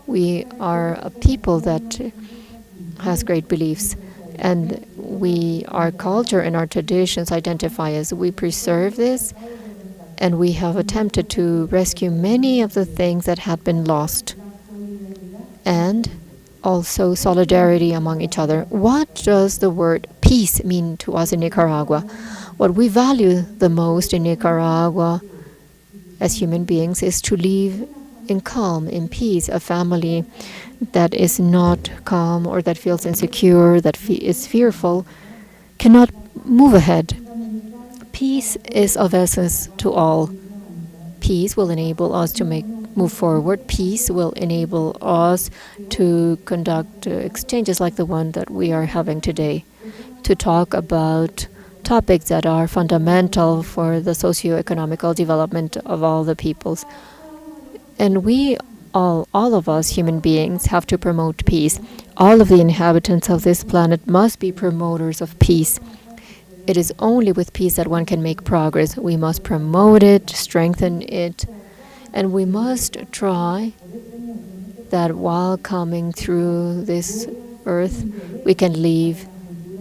[SPEAKER 2] We are a people that has great beliefs, and our culture and our traditions identify us. We preserve this, and we have attempted to rescue many of the things that had been lost. And also solidarity among each other. What does the word peace mean to us in Nicaragua? What we value the most in Nicaragua as human beings is to live in calm, in peace. A family that is not calm or that feels insecure, that is fearful, cannot move ahead. Peace is of essence to all. Peace will enable us to move forward. Peace will enable us to conduct exchanges like the one that we are having today, to talk about topics that are fundamental for the socio-economical development of all the peoples. And we all of us human beings have to promote peace. All of the inhabitants of this planet must be promoters of peace. It is only with peace that one can make progress. We must promote it, strengthen it, and we must try that while coming through this earth, we can leave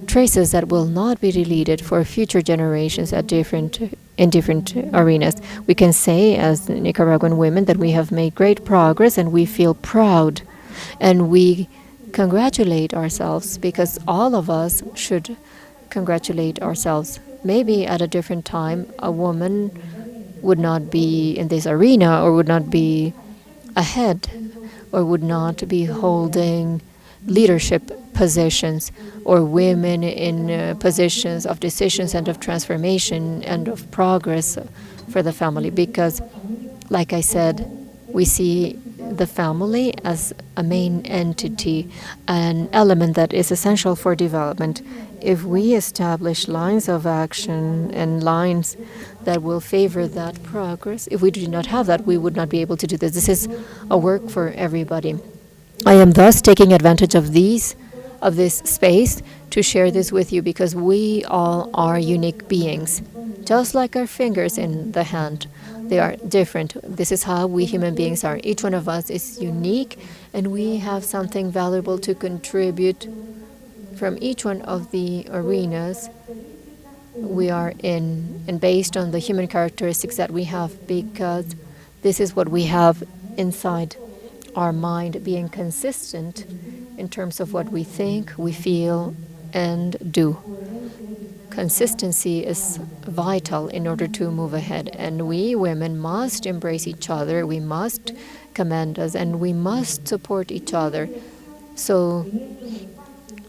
[SPEAKER 2] traces that will not be deleted for future generations in different arenas. We can say, as Nicaraguan women, that we have made great progress, and we feel proud, and we congratulate ourselves, because all of us should congratulate ourselves. Maybe at a different time, a woman would not be in this arena, or would not be ahead, or would not be holding leadership positions, or women in positions of decisions and of transformation and of progress for the family. Because, like I said, we see the family as a main entity, an element that is essential for development. If we establish lines of action and lines that will favor that progress, if we do not have that, we would not be able to do this. This is a work for everybody. I am thus taking advantage of this space to share this with you, because we all are unique beings, just like our fingers in the hand. They are different. This is how we human beings are. Each one of us is unique, and we have something valuable to contribute from each one of the arenas we are in, and based on the human characteristics that we have, because this is what we have inside our mind, being consistent in terms of what we think, we feel, and do. Consistency is vital in order to move ahead, and we women must embrace each other, we must commend us, and we must support each other. So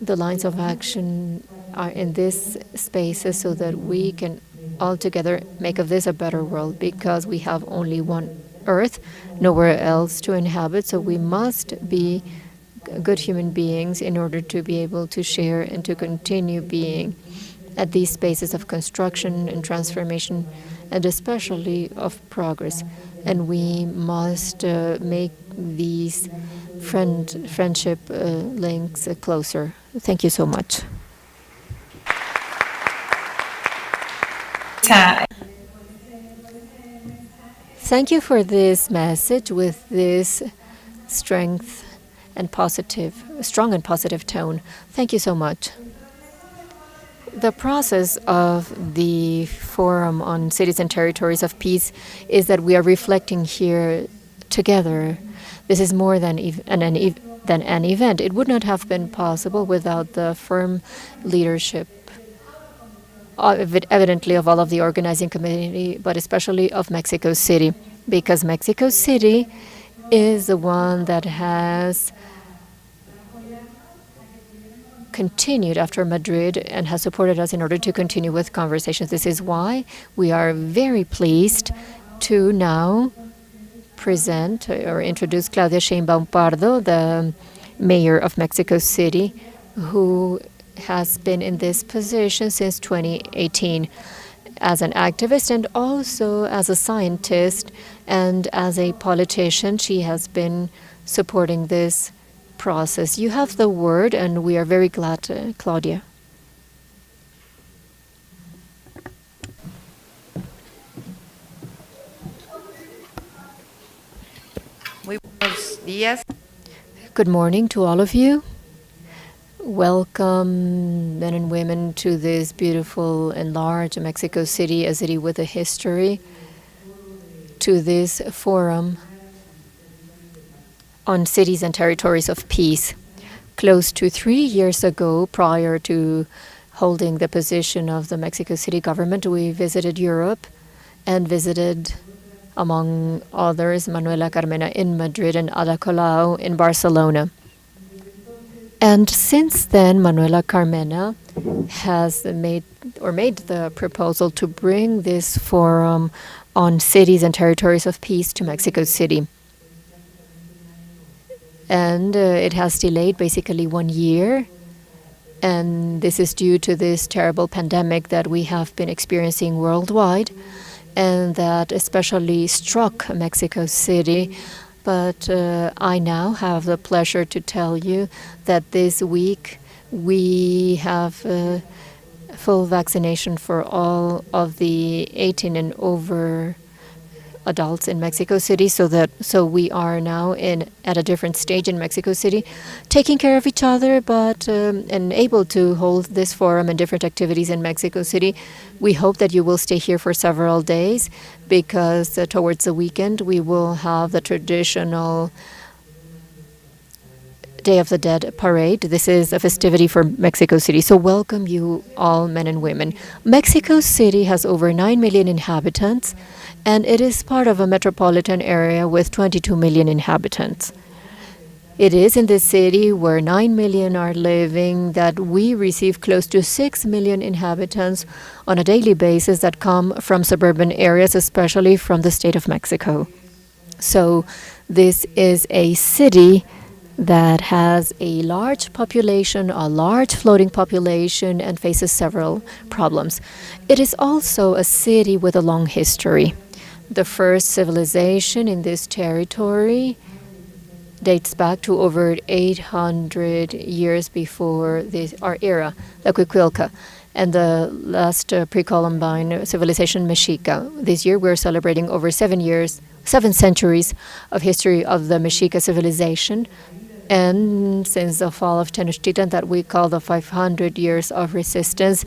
[SPEAKER 2] the lines of action are in these spaces so that we can all together make of this a better world, because we have only one earth, nowhere else to inhabit. So we must be good human beings in order to be able to share and to continue being at these spaces of construction and transformation, and especially of progress. And we must make these friendship links closer. Thank you so much. Thank you for this message with this strong and positive tone. Thank you so much. The process of the Forum on Cities and Territories of Peace is that we are reflecting here together. This is more than an event. It would not have been possible without the firm leadership, evidently of all of the organizing community, but especially of Mexico City, because Mexico City is the one that has continued after Madrid and has supported us in order to continue with conversations. This is why we are very pleased to now present or introduce Claudia Sheinbaum Pardo, the mayor of Mexico City, who has been in this position since 2018 as an activist and also as a scientist and as a politician. She has been supporting this process. You have the word, and we are very glad, Claudia.
[SPEAKER 5] Muy buenos días.
[SPEAKER 2] Good morning to all of you. Welcome, men and women, to this beautiful and large Mexico City, a city with a history, to this forum on cities and territories of peace. Close to 3 years ago, prior to holding the position of the Mexico City government, we visited Europe and visited, among others, Manuela Carmena in Madrid and Ada Colau in Barcelona. And since then, Manuela Carmena has made the proposal to bring this forum on cities and territories of peace to Mexico City. And it has delayed basically 1 year. And this is due to this terrible pandemic that we have been experiencing worldwide and that especially struck Mexico City. But I now have the pleasure to tell you that this week we have full vaccination for all of the 18 and over adults in Mexico City, so we are now at a different stage in Mexico City, taking care of each other, but and able to hold this forum and different activities in Mexico City. We hope that you will stay here for several days, because towards the weekend we will have the traditional Day of the Dead parade. This is a festivity for Mexico City, so welcome you all, men and women. Mexico City has over 9 million inhabitants, and it is part of a metropolitan area with 22 million inhabitants. It is in this city where 9 million are living that we receive close to 6 million inhabitants on a daily basis that come from suburban areas, especially from the state of Mexico. So this is a city that has a large population, a large floating population, and faces several problems. It is also a city with a long history. The first civilization in this territory dates back to over 800 years before our era, the Cuicuilca, and the last pre-Columbine civilization, Mexica. This year we're celebrating over 7 centuries of history of the Mexica civilization, and since the fall of Tenochtitlan, that we call the 500 years of resistance.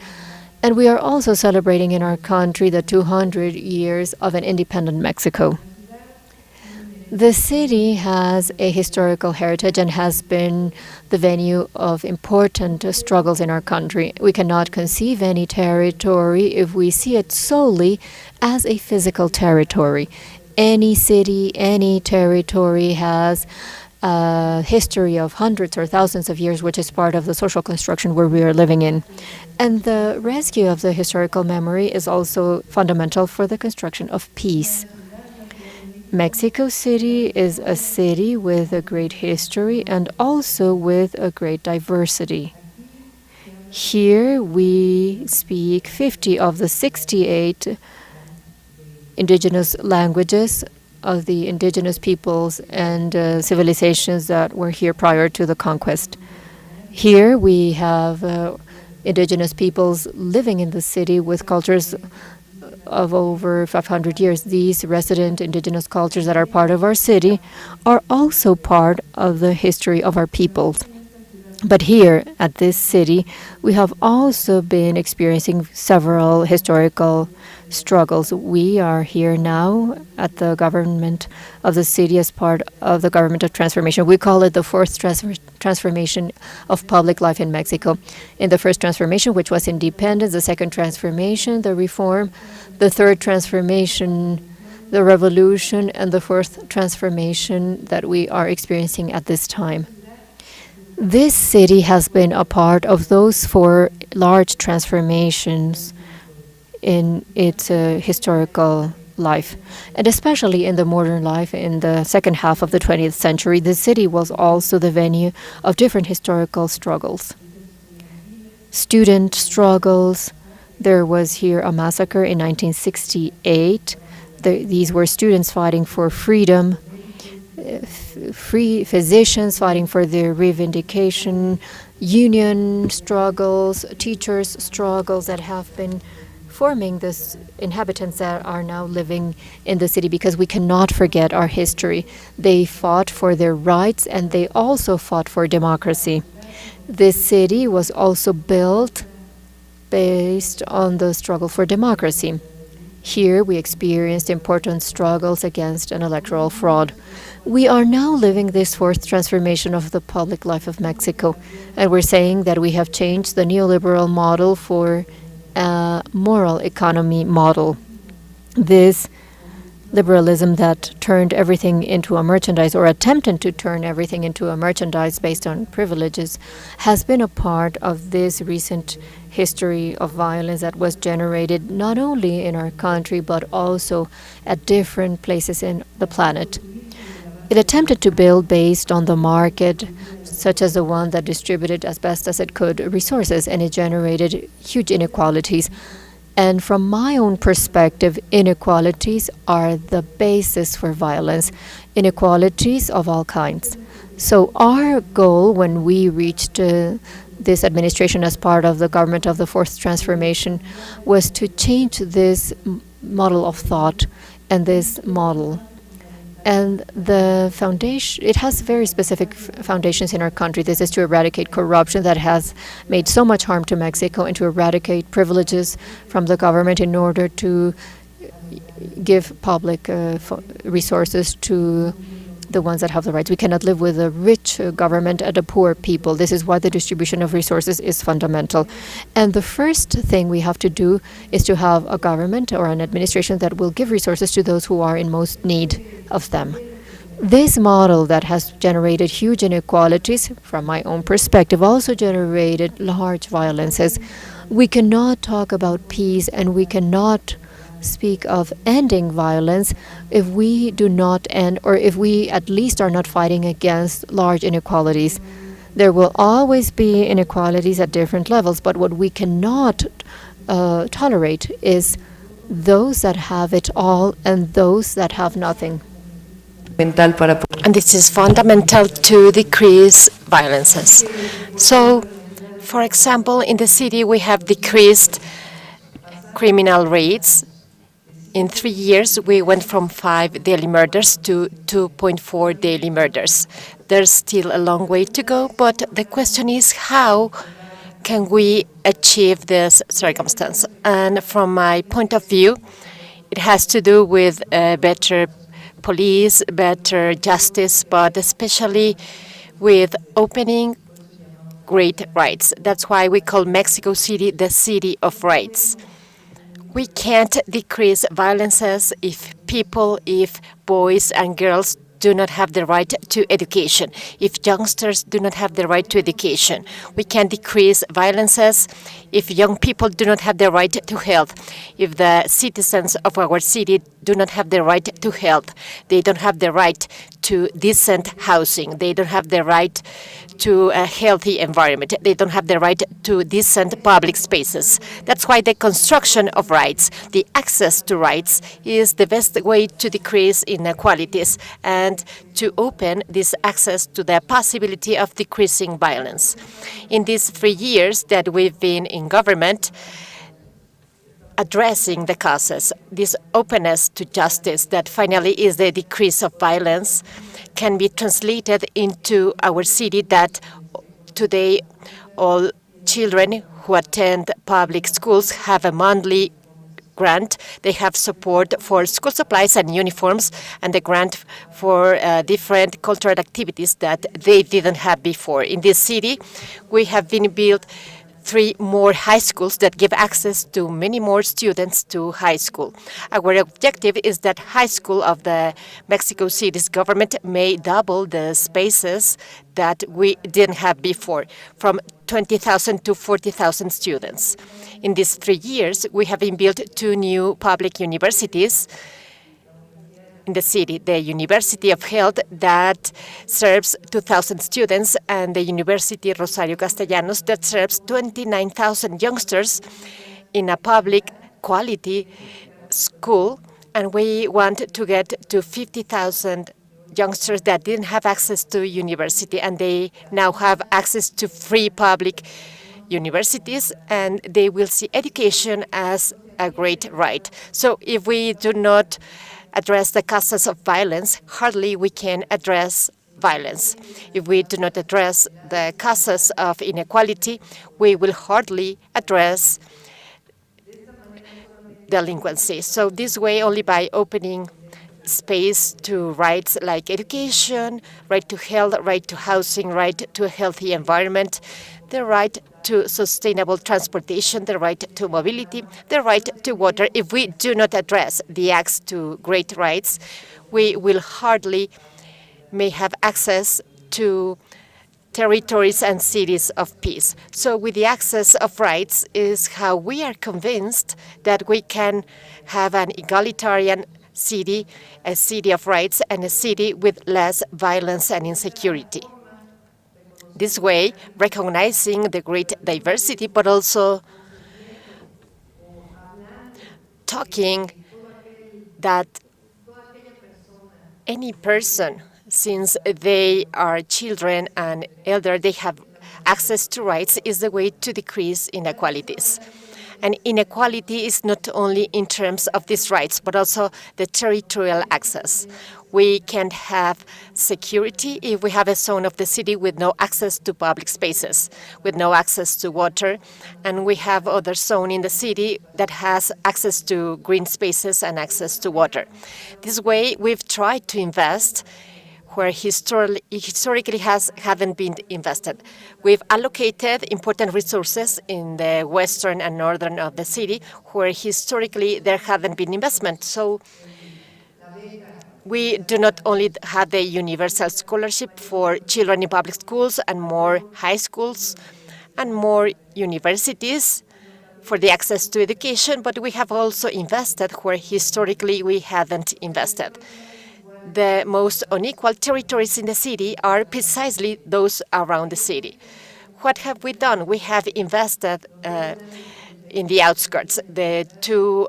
[SPEAKER 2] And we are also celebrating in our country the 200 years of an independent Mexico. The city has a historical heritage and has been the venue of important struggles in our country. We cannot conceive any territory if we see it solely as a physical territory. Any city, any territory has a history of hundreds or thousands of years, which is part of the social construction where we are living in. And the rescue of the historical memory is also fundamental for the construction of peace. Mexico City is a city with a great history and also with a great diversity. Here we speak 50 of the 68 indigenous languages of the indigenous peoples and civilizations that were here prior to the conquest. Here we have indigenous peoples living in the city with cultures of over 500 years. These resident indigenous cultures that are part of our city are also part of the history of our peoples. But here at this city, we have also been experiencing several historical struggles. We are here now at the government of the city as part of the government of transformation. We call it the fourth transformation of public life in Mexico. In the first transformation, which was independence, the second transformation, the reform, the third transformation, the revolution, and the fourth transformation that we are experiencing at this time. This city has been a part of those 4 large transformations in its historical life. And especially in the modern life in the second half of the 20th century, the city was also the venue of different historical struggles. Student struggles. There was here a massacre in 1968. These were students fighting for freedom, free physicians fighting for their reivindication, union struggles, teachers' struggles that have been forming the inhabitants that are now living in the city, because we cannot forget our history. They fought for their rights and they also fought for democracy. This city was also built based on the struggle for democracy. Here we experienced important struggles against an electoral fraud. We are now living this 4th transformation of the public life of Mexico, and we're saying that we have changed the neoliberal model for a moral economy model. This liberalism that turned everything into a merchandise, or attempted to turn everything into a merchandise based on privileges, has been a part of this recent history of violence that was generated not only in our country but also at different places in the planet. It attempted to build based on the market, such as the one that distributed as best as it could resources, and it generated huge inequalities. And from my own perspective, inequalities are the basis for violence, inequalities of all kinds. So our goal when we reached this administration as part of the government of the 4th transformation was to change this model of thought and this model. And the foundation, it has very specific foundations in our country. This is to eradicate corruption that has made so much harm to Mexico, and to eradicate privileges from the government in order to give public resources to the ones that have the rights. We cannot live with a rich government and a poor people. This is why the distribution of resources is fundamental. And the first thing we have to do is to have a government or an administration that will give resources to those who are in most need of them. This model that has generated huge inequalities, from my own perspective, also generated large violences. We cannot talk about peace and we cannot speak of ending violence if we do not end, or if we at least are not fighting against large inequalities. There will always be inequalities at different levels, but what we cannot tolerate is those that have it all and those that have nothing.
[SPEAKER 4] And this is fundamental to decrease violences. So, for example, in the city we have decreased criminal rates. In 3 years, we went from 5 daily murders to 2.4 daily murders. There's still a long way to go, but the question is how can we achieve this circumstance? And from my point of view, it has to do with better police, better justice, but especially with opening great rights. That's why we call Mexico City the city of rights. We can't decrease violences if boys and girls do not have the right to education, if youngsters do not have the right to education. We can decrease violences if young people do not have the right to health, if the citizens of our city do not have the right to health, they don't have the right to decent housing, they don't have the right to a healthy environment, they don't have the right to decent public spaces. That's why the construction of rights, the access to rights, is the best way to decrease inequalities and to open this access to the possibility of decreasing violence. In these 3 years that we've been in government, addressing the causes, this openness to justice that finally is the decrease of violence, can be translated into our city that today all children who attend public schools have a monthly grant. They have support for school supplies and uniforms, and the grant for different cultural activities that they didn't have before. In this city, we have been built 3 more high schools that give access to many more students to high school. Our objective is that high school of the Mexico City's government may double the spaces that we didn't have before, from 20,000 to 40,000 students. In these 3 years, we have been built 2 new public universities in the city, the University of Health that serves 2,000 students and the University Rosario Castellanos that serves 29,000 youngsters in a public quality school. And we want to get to 50,000 youngsters that didn't have access to university, and they now have access to free public universities, and they will see education as a great right. So if we do not address the causes of violence, hardly we can address violence. If we do not address the causes of inequality, we will hardly address delinquency. So this way, only by opening space to rights like education, right to health, right to housing, right to a healthy environment, the right to sustainable transportation, the right to mobility, the right to water. If we do not address the acts to great rights, we will hardly may have access to territories and cities of peace. So with the access of rights is how we are convinced that we can have an egalitarian city, a city of rights, and a city with less violence and insecurity. This way, recognizing the great diversity, but also talking that any person, since they are children and elder, they have access to rights, is the way to decrease inequalities. And inequality is not only in terms of these rights, but also the territorial access. We can't have security if we have a zone of the city with no access to public spaces, with no access to water, and we have other zone in the city that has access to green spaces and access to water. This way, we've tried to invest where historically haven't been invested. We've allocated important resources in the western and northern of the city where historically there haven't been investment. So we do not only have the universal scholarship for children in public schools and more high schools and more universities for the access to education, but we have also invested where historically we haven't invested. The most unequal territories in the city are precisely those around the city. What have we done? We have invested in the outskirts. The 2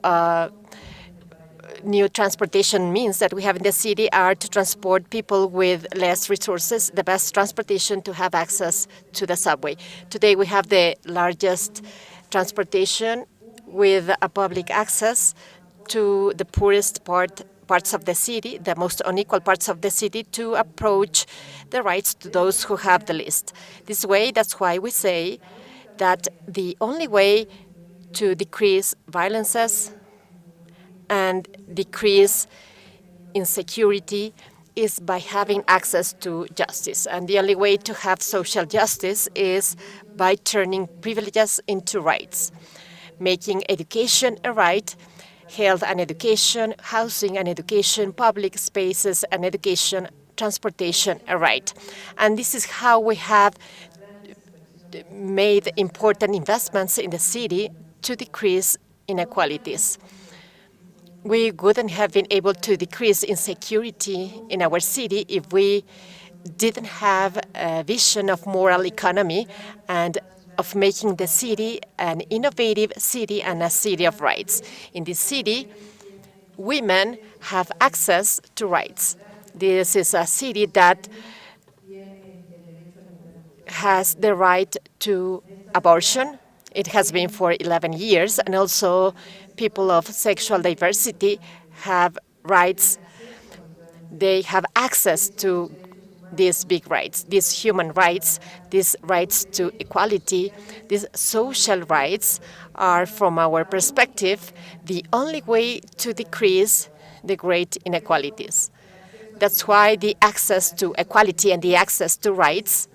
[SPEAKER 4] new transportation means that we have in the city are to transport people with less resources, the best transportation to have access to the subway. Today we have the largest transportation with a public access to the poorest parts of the city, the most unequal parts of the city, to approach the rights to those who have the least. This way, that's why we say that the only way to decrease violences and decrease insecurity is by having access to justice. And the only way to have social justice is by turning privileges into rights, making education a right, health and education, housing and education, public spaces and education, transportation a right. And this is how we have made important investments in the city to decrease inequalities. We wouldn't have been able to decrease insecurity in our city if we didn't have a vision of moral economy and of making the city an innovative city and a city of rights. In this city, women have access to rights. This is a city that has the right to abortion. It has been for 11 years, and also people of sexual diversity have rights. They have access to these big rights, these human rights, these rights to equality, these social rights are, from our perspective, the only way to decrease the great inequalities. That's why the access to equality and the access to rights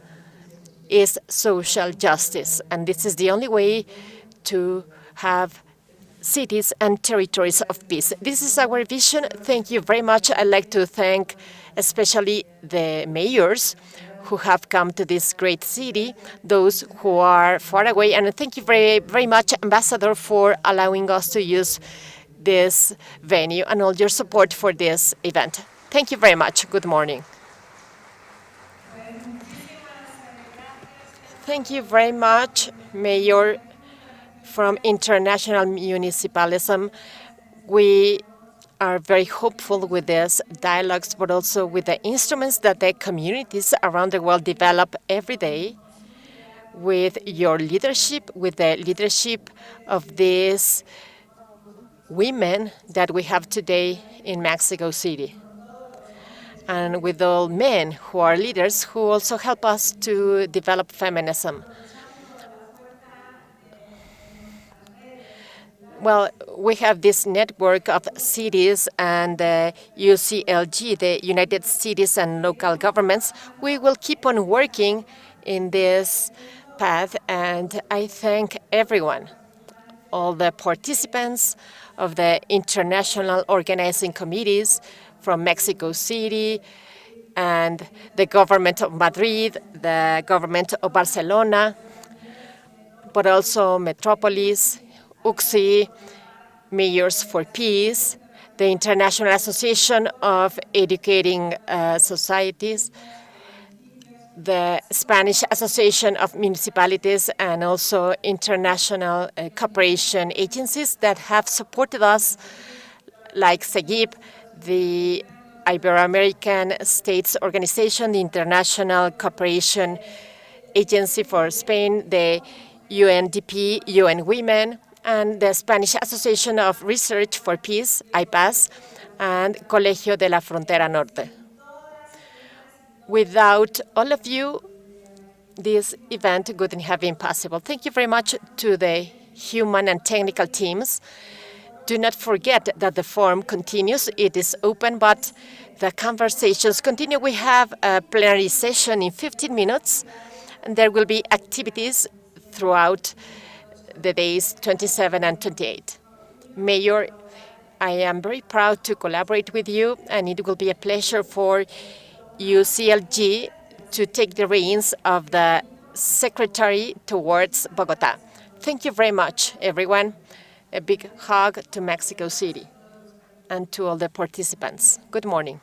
[SPEAKER 4] is social justice, and this is the only way to have cities and territories of peace. This is our vision. Thank you very much. I'd like to thank especially the mayors who have come to this great city, those who are far away, and thank you very, very much, Ambassador, for allowing us to use this venue and all your support for this event. Thank you very much. Good morning. Thank you very much, Mayor from International Municipalism. We are very hopeful with these dialogues, but also with the instruments that the communities around the world develop every day, with your leadership, with the leadership of these women that we have today in Mexico City, and with all men who are leaders who also help us to develop feminism. Well, we have this network of cities and UCLG, the United Cities and Local Governments. We will keep on working in this path, and I thank everyone, all the participants of the international organizing committees from Mexico City and the government of Madrid, the government of Barcelona, but also Metropolis, UCSI, Mayors for Peace, the International Association of Educating Societies, the Spanish Association of Municipalities, and also international cooperation agencies that have supported us, like SEGIP, the Ibero-American States Organization, the International Cooperation Agency for Spain, the UNDP, UN Women, and the Spanish Association of Research for Peace, IPAS, and Colegio de la Frontera Norte. Without all of you, this event wouldn't have been possible. Thank you very much to the human and technical teams. Do not forget that the forum continues. It is open, but the conversations continue. We have a plenary session in 15 minutes, and there will be activities throughout the days 27 and 28. Mayor, I am very proud to collaborate with you, and it will be a pleasure for UCLG to take the reins of the secretary towards Bogota. Thank you very much, everyone. A big hug to Mexico City and to all the participants. Good morning.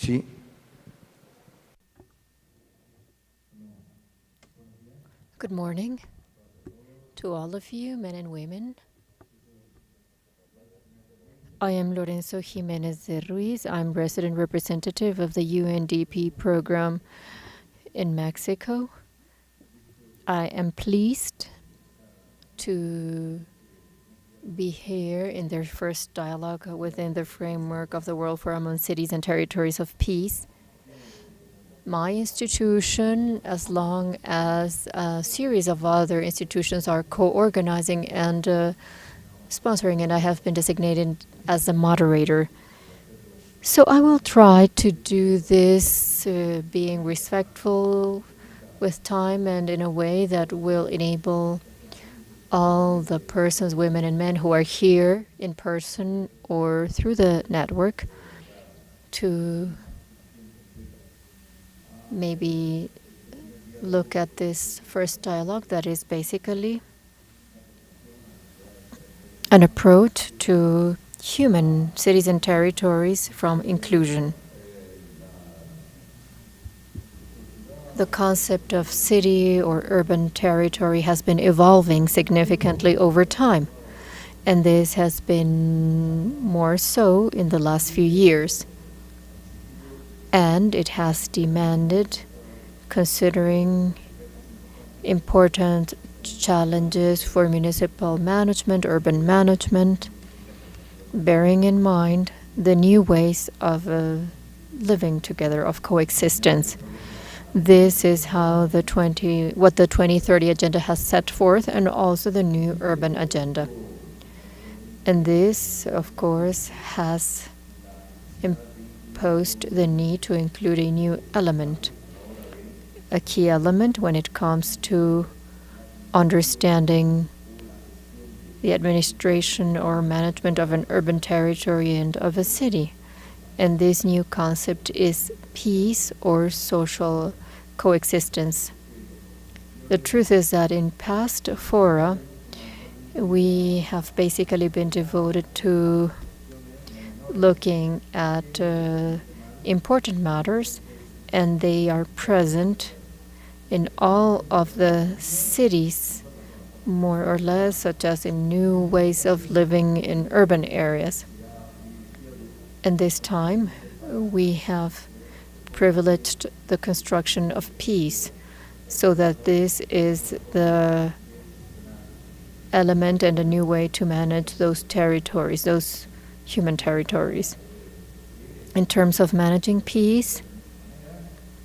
[SPEAKER 6] Sí.
[SPEAKER 2] Good morning to all of you, men and women. I am Lorenzo Jimenez de Ruiz. I'm resident representative of the UNDP program in Mexico. I am pleased to be here in their first dialogue within the framework of the World Forum on Cities and Territories of Peace. My institution, as long as a series of other institutions are co-organizing and sponsoring, and I have been designated as the moderator. So I will try to do this being respectful with time and in a way that will enable all the persons, women and men who are here in person or through the network to maybe look at this first dialogue that is basically an approach to human cities and territories from inclusion. The concept of city or urban territory has been evolving significantly over time, and this has been more so in the last few years. And it has demanded considering important challenges for municipal management, urban management, bearing in mind the new ways of living together, of coexistence. This is how what the 2030 Agenda has set forth, and also the new urban agenda. And this, of course, has imposed the need to include a new element, a key element when it comes to understanding the administration or management of an urban territory and of a city. And this new concept is peace or social coexistence. The truth is that in past fora, we have basically been devoted to looking at important matters, and they are present in all of the cities, more or less, such as in new ways of living in urban areas. And this time, we have privileged the construction of peace, so that this is the element and a new way to manage those territories, those human territories. In terms of managing peace,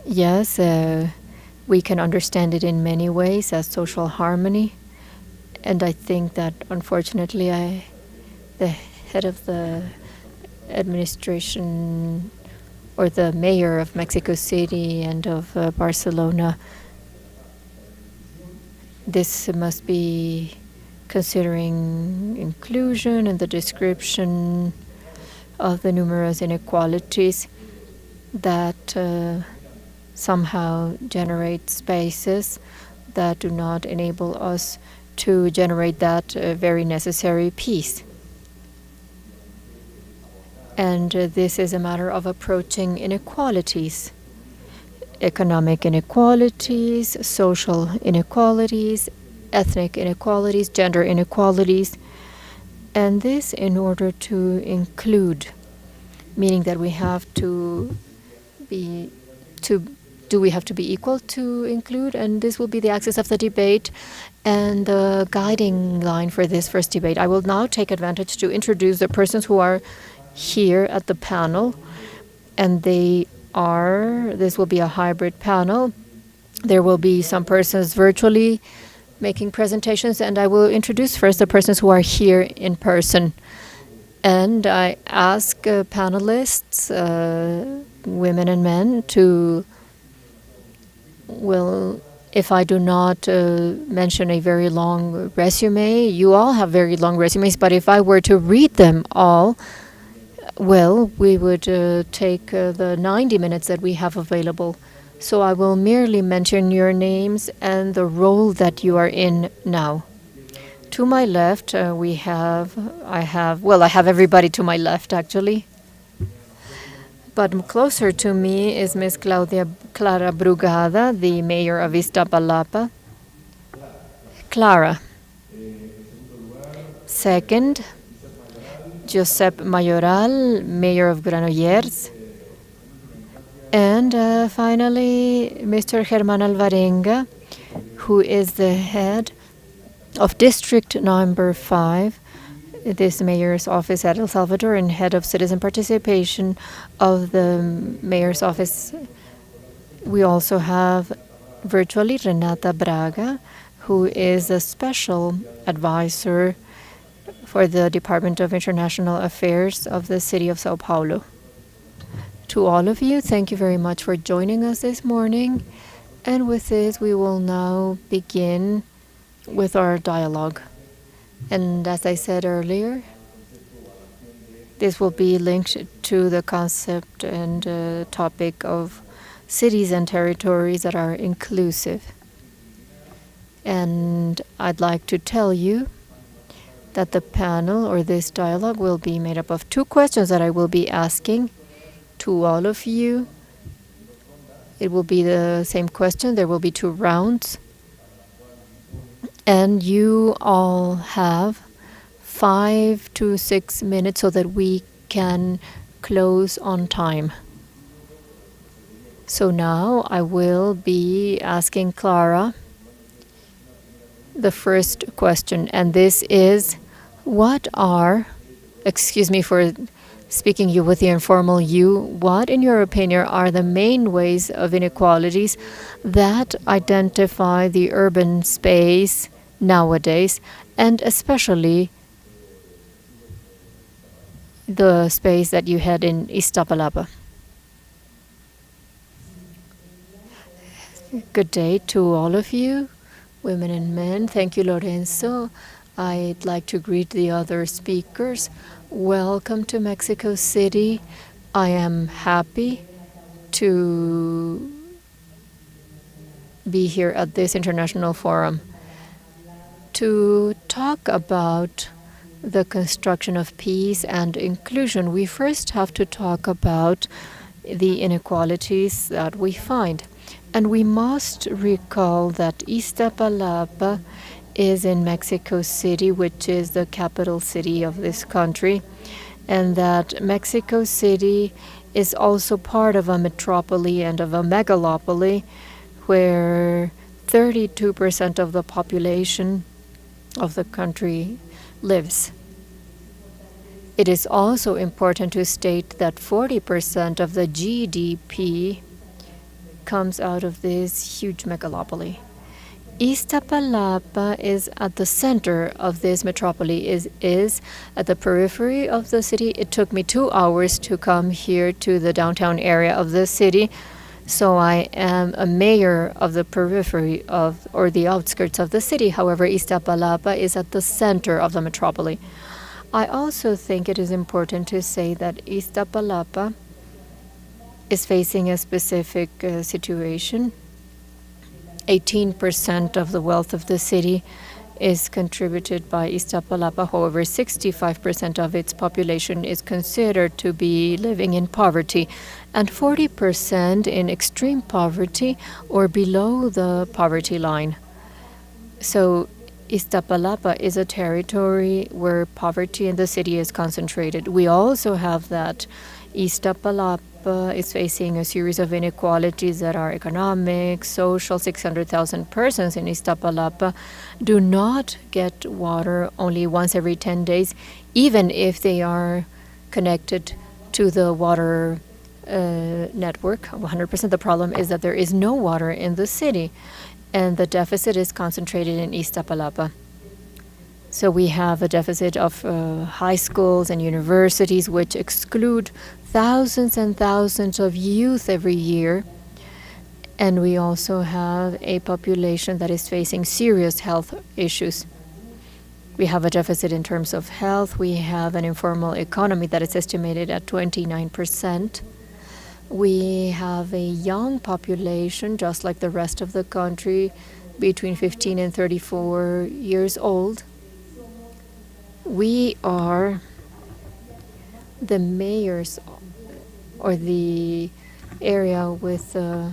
[SPEAKER 2] yes, we can understand it in many ways as social harmony. And I think that, unfortunately, the head of the administration or the mayor of Mexico City and of Barcelona, this must be considering inclusion and the description of the numerous inequalities that somehow generate spaces that do not enable us to generate that very necessary peace. And this is a matter of approaching inequalities, economic inequalities, social inequalities, ethnic inequalities, gender inequalities, and this in order to include, meaning that we have to be equal to include, and this will be the axis of the debate and the guiding line for this first debate. I will now take advantage to introduce the persons who are here at the panel, and this will be a hybrid panel. There will be some persons virtually making presentations, and I will introduce first the persons who are here in person. And I ask panelists, women and men, if I do not mention a very long resume, you all have very long resumes, but if I were to read them all, well, we would take the 90 minutes that we have available. So I will merely mention your names and the role that you are in now. To my left, I have everybody to my left, actually. But closer to me is Ms. Clara Brugada, the mayor of Iztapalapa. Clara. Second, Josep Mayoral, mayor of Granollers. And finally, Mr. Germán Alvarenga, who is the head of District Number 5, this mayor's office at El Salvador, and head of citizen participation of the mayor's office. We also have virtually Renata Braga, who is a special advisor for the Department of International Affairs of the city of Sao Paulo. To all of you, thank you very much for joining us this morning. And with this, we will now begin with our dialogue. And as I said earlier, this will be linked to the concept and topic of cities and territories that are inclusive. And I'd like to tell you that the panel or this dialogue will be made up of 2 questions that I will be asking to all of you. It will be the same question. There will be 2 rounds. And you all have 5 to 6 minutes so that we can close on time. So now I will be asking Clara the first question, and this is, what are, excuse me for speaking you with the informal you, what in your opinion are the main ways of inequalities that identify the urban space nowadays, and especially the space that you had in Iztapalapa? Good day to all of you, women and men. Thank you, Lorenzo. I'd like to greet the other speakers. Welcome to Mexico City. I am happy to be here at this international forum to talk about the construction of peace and inclusion. We first have to talk about the inequalities that we find. And we must recall that Iztapalapa is in Mexico City, which is the capital city of this country, and that Mexico City is also part of a metropole and of a megalopoly where 32% of the population of the country lives. It is also important to state that 40% of the GDP comes out of this huge megalopoly. Iztapalapa is at the center of this metropole, is at the periphery of the city. It took me 2 hours to come here to the downtown area of the city, so I am a mayor of the periphery of, or the outskirts of the city. However, Iztapalapa is at the center of the metropole. I also think it is important to say that Iztapalapa is facing a specific situation. 18% of the wealth of the city is contributed by Iztapalapa. However, 65% of its population is considered to be living in poverty, and 40% in extreme poverty or below the poverty line. So Iztapalapa is a territory where poverty in the city is concentrated. We also have that Iztapalapa is facing a series of inequalities that are economic, social. 600,000 persons in Iztapalapa do not get water only once every 10 days, even if they are connected to the water network. 100%. The problem is that there is no water in the city, and the deficit is concentrated in Iztapalapa. So we have a deficit of high schools and universities, which exclude thousands and thousands of youth every year. And we also have a population that is facing serious health issues. We have a deficit in terms of health. We have an informal economy that is estimated at 29%. We have a young population, just like the rest of the country, between 15 and 34 years old. We are the mayor's or the area with the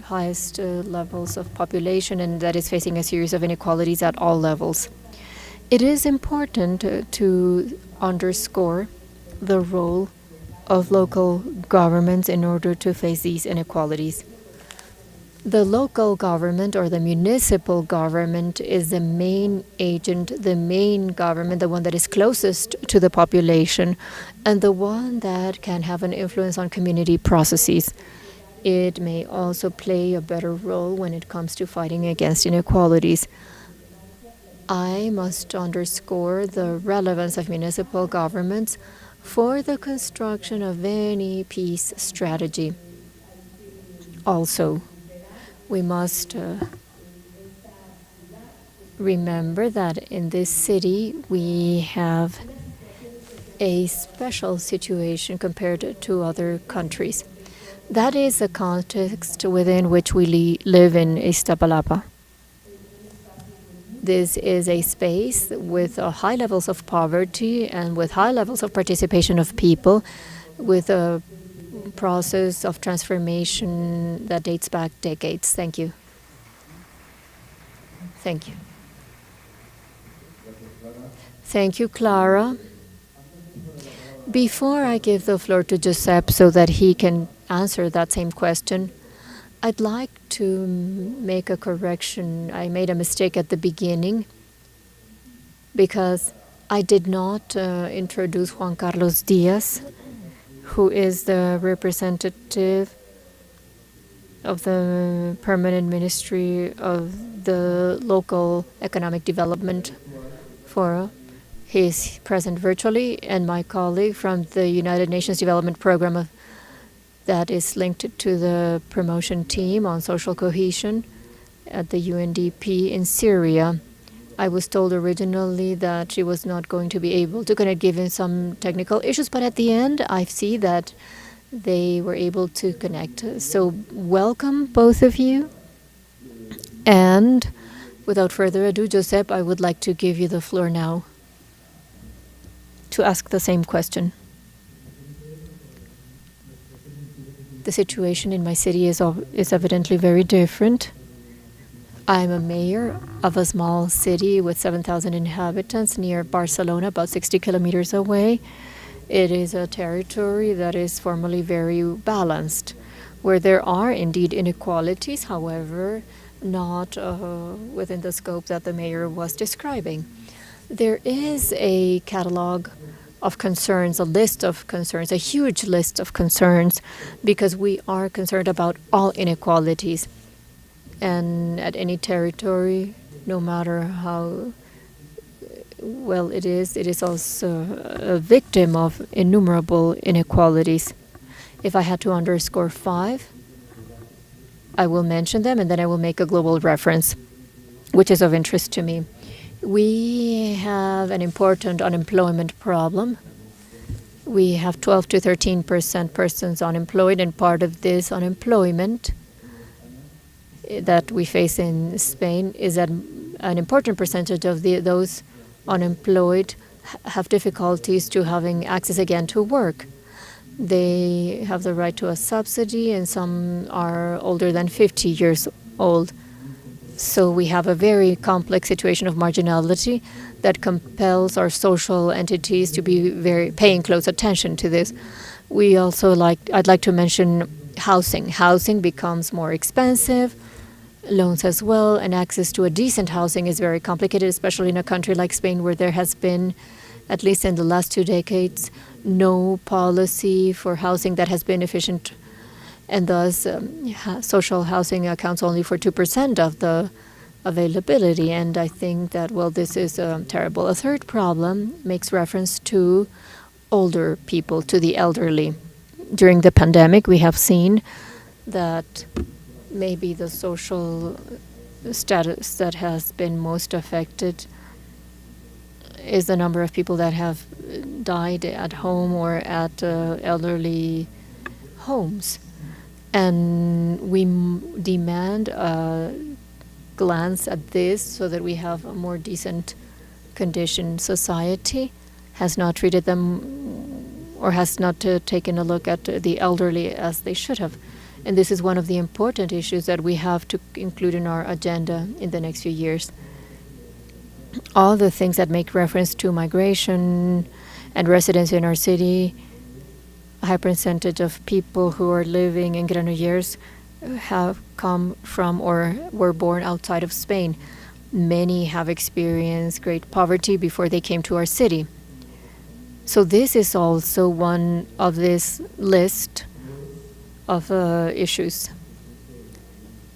[SPEAKER 2] highest levels of population, and that is facing a series of inequalities at all levels. It is important to underscore the role of local governments in order to face these inequalities. The local government or the municipal government is the main agent, the main government, the one that is closest to the population, and the one that can have an influence on community processes. It may also play a better role when it comes to fighting against inequalities. I must underscore the relevance of municipal governments for the construction of any peace strategy. Also, we must remember that in this city we have a special situation compared to other countries. That is the context within which we live in Iztapalapa. This is a space with high levels of poverty and with high levels of participation of people, with a process of transformation that dates back decades. Thank you. Thank you. Thank you, Clara. Before I give the floor to Giuseppe so that he can answer that same question, I'd like to make a correction. I made a mistake at the beginning because I did not introduce Juan Carlos Diaz, who is the representative of the Permanent Ministry of the Local Economic Development Forum. He is present virtually, and my colleague from the United Nations Development Program that is linked to the promotion team on social cohesion at the UNDP in Syria. I was told originally that she was not going to be able to connect given some technical issues, but at the end I see that they were able to connect. So welcome, both of you. And without further ado, Giuseppe, I would like to give you the floor now to ask the same question. The situation in my city is evidently very different. I'm a mayor of a small city with 7,000 inhabitants near Barcelona, about 60 kilometers away. It is a territory that is formally very balanced, where there are indeed inequalities, however, not within the scope that the mayor was describing. There is a catalog of concerns, a list of concerns, a huge list of concerns, because we are concerned about all inequalities. And at any territory, no matter how well it is also a victim of innumerable inequalities. If I had to underscore 5, I will mention them, and then I will make a global reference, which is of interest to me. We have an important unemployment problem. We have 12 to 13% persons unemployed, and part of this unemployment that we face in Spain is that an important percentage of those unemployed have difficulties to having access again to work. They have the right to a subsidy, and some are older than 50 years old. So we have a very complex situation of marginality that compels our social entities to be paying close attention to this. We also I'd like to mention housing. Housing becomes more expensive, loans as well, and access to a decent housing is very complicated, especially in a country like Spain, where there has been, at least in the last 2 decades, no policy for housing that has been efficient, and thus social housing accounts only for 2% of the availability. And I think that, well, this is terrible. A third problem makes reference to older people, to the elderly. During the pandemic, we have seen that maybe the social status that has been most affected is the number of people that have died at home or at elderly homes. And we demand a glance at this so that we have a more decent condition. Society has not treated them or has not taken a look at the elderly as they should have. And this is one of the important issues that we have to include in our agenda in the next few years. All the things that make reference to migration and residence in our city, a high percentage of people who are living in Granollers have come from or were born outside of Spain. Many have experienced great poverty before they came to our city. So this is also one of this list of issues.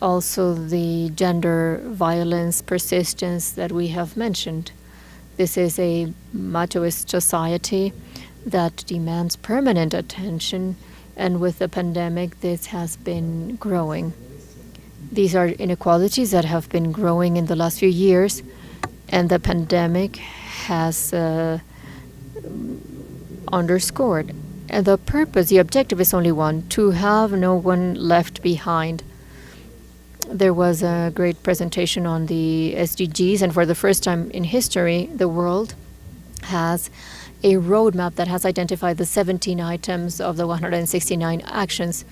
[SPEAKER 2] Also the gender violence persistence that we have mentioned. This is a machoist society that demands permanent attention, and with the pandemic this has been growing. These are inequalities that have been growing in the last few years, and the pandemic has underscored. And the purpose, the objective is only one: to have no one left behind. There was a great presentation on the SDGs, and for the first time in history, the world has a roadmap that has identified the 17 items of the 169 actions.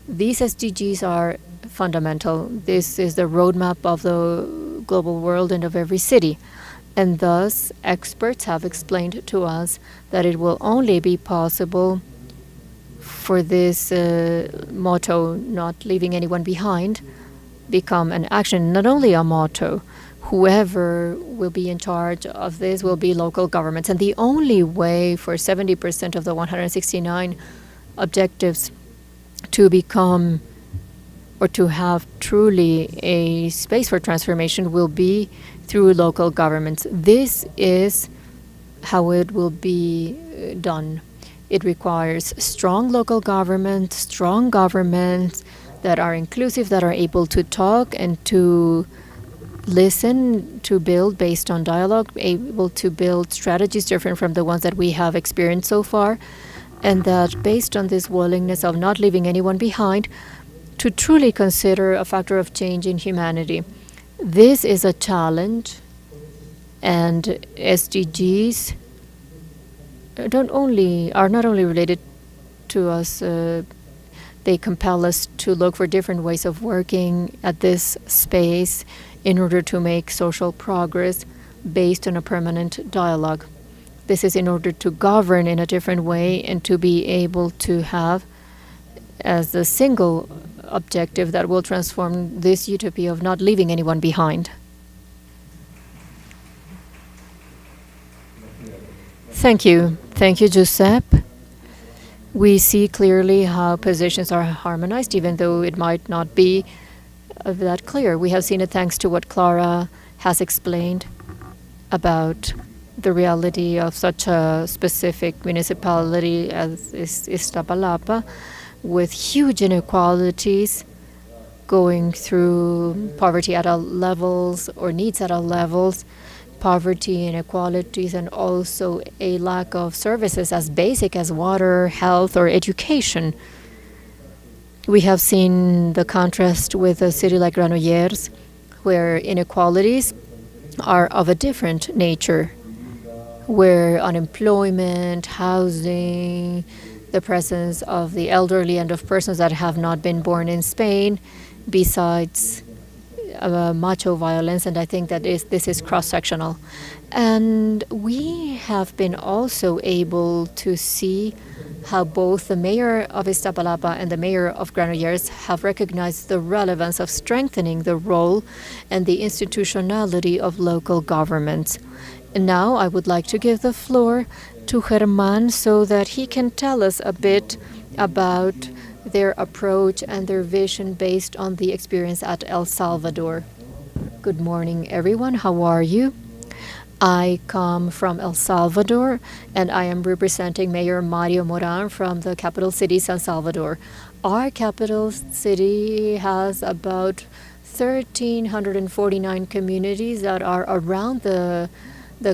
[SPEAKER 2] These SDGs are fundamental. This is the roadmap of the global world and of every city. And thus, experts have explained to us that it will only be possible for this motto, not leaving anyone behind, become an action, not only a motto. Whoever will be in charge of this will be local governments. And the only way for 70% of the 169 objectives to become or to have truly a space for transformation will be through local governments. This is how it will be done. It requires strong local government, strong governments that are inclusive, that are able to talk and to listen, to build based on dialogue, able to build strategies different from the ones that we have experienced so far, and that based on this willingness of not leaving anyone behind, to truly consider a factor of change in humanity. This is a challenge, and SDGs are not only related to us, they compel us to look for different ways of working at this space in order to make social progress based on a permanent dialogue. This is in order to govern in a different way and to be able to have as the single objective that will transform this utopia of not leaving anyone behind. Thank you. Thank you, Giuseppe. We see clearly how positions are harmonized, even though it might not be that clear. We have seen it thanks to what Clara has explained about the reality of such a specific municipality as Iztapalapa, with huge inequalities going through poverty at all levels or needs at all levels, poverty, inequalities, and also a lack of services as basic as water, health, or education. We have seen the contrast with a city like Granollers, where inequalities are of a different nature, where unemployment, housing, the presence of the elderly and of persons that have not been born in Spain, besides macho violence, and I think that this is cross-sectional. And we have been also able to see how both the mayor of Iztapalapa and the mayor of Granollers have recognized the relevance of strengthening the role and the institutionality of local governments. And now I would like to give the floor to Germán so that he can tell us a bit about their approach and their vision based on the experience at El Salvador. Good morning, everyone. How are you? I come from El Salvador, and I am representing Mayor Mario Moran from the capital city, San Salvador. Our capital city has about 1,349 communities that are around the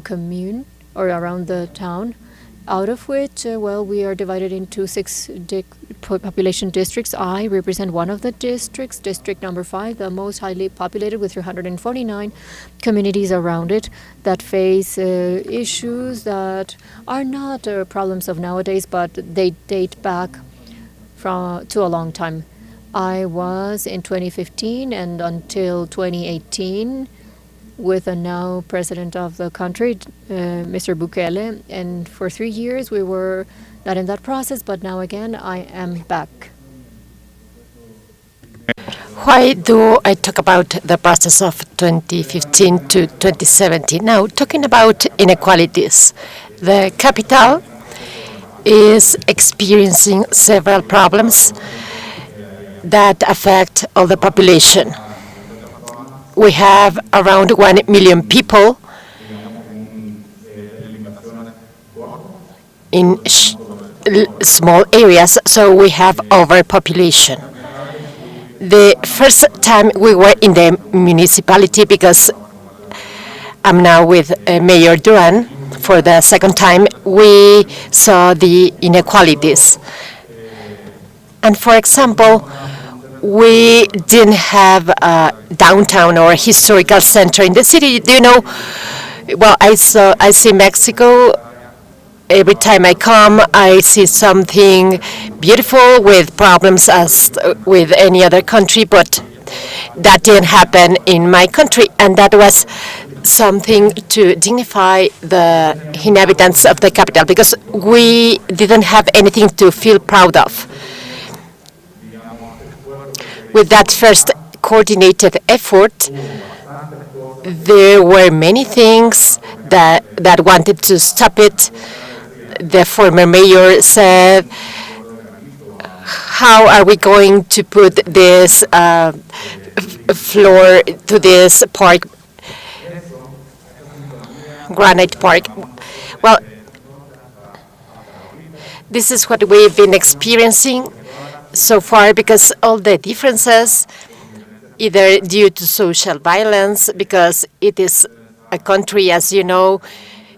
[SPEAKER 2] commune or around the town, out of which, well, we are divided into 6 population districts. I represent one of the districts, district number 5, the most highly populated, with 349 communities around it that face issues that are not problems of nowadays, but they date back to a long time. I was in 2015 and until 2018 with the now president of the country, Mr. Bukele, and for 3 years we were not in that process, but now again I am back.
[SPEAKER 4] Why do I talk about the process of 2015 to 2017? Now, talking about inequalities, the capital is experiencing several problems that affect all the population. We have around 1 million people in small areas, so we have overpopulation. The first time we were in the municipality, because I'm now with Mayor Duran, for the second time, we saw the inequalities. And for example, we didn't have a downtown or a historical center in the city. Do you know? Well, I see Mexico. Every time I come, I see something beautiful with problems as with any other country, but that didn't happen in my country, and that was something to dignify the inhabitants of the capital, because we didn't have anything to feel proud of. With that first coordinated effort, there were many things that wanted to stop it. The former mayor said, how are we going to put this floor to this park, Granite Park? Well, this is what we've been experiencing so far, because all the differences, either due to social violence, because it is a country, as you know,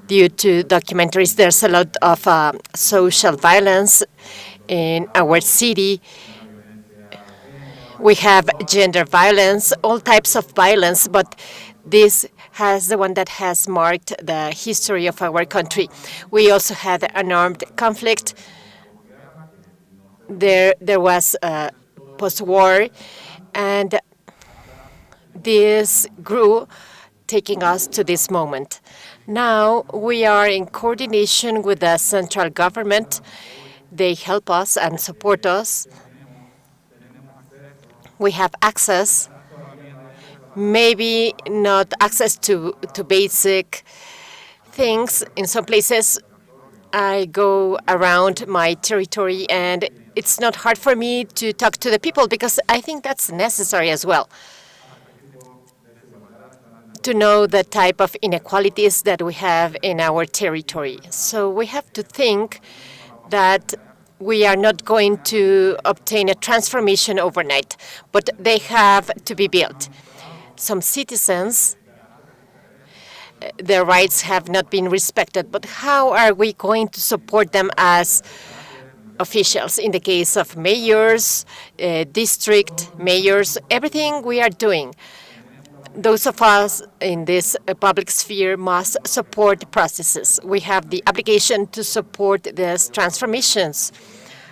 [SPEAKER 4] due to documentaries, there's a lot of social violence in our city. We have gender violence, all types of violence, but this has the one that has marked the history of our country. We also had an armed conflict. There was post-war, and this grew, taking us to this moment. Now we are in coordination with the central government. They help us and support us. We have access, maybe not access to basic things. In some places, I go around my territory, and it's not hard for me to talk to the people, because I think that's necessary as well, to know the type of inequalities that we have in our territory. So we have to think that we are not going to obtain a transformation overnight, but they have to be built. Some citizens, their rights have not been respected, but how are we going to support them as officials? In the case of mayors, district mayors, everything we are doing, those of us in this public sphere must support processes. We have the obligation to support these transformations.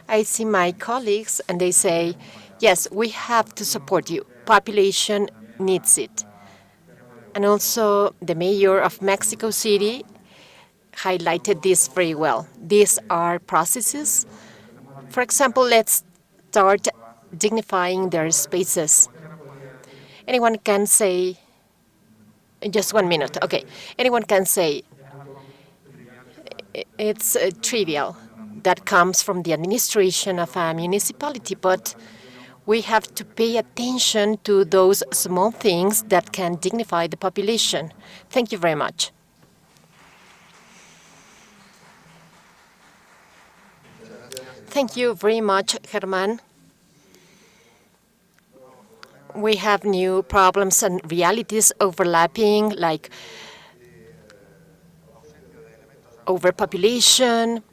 [SPEAKER 4] I see my colleagues, and they say, yes, we have to support you. Population needs it. And also the mayor of Mexico City highlighted this very well. These are processes. For example, let's start dignifying their spaces. Anyone can say, just 1 minute, okay. Anyone can say, it's trivial. That comes from the administration of a municipality, but we have to pay attention to those small things that can dignify the population. Thank you very much. Thank you very much, Germán. We have new problems and realities overlapping, like overpopulation,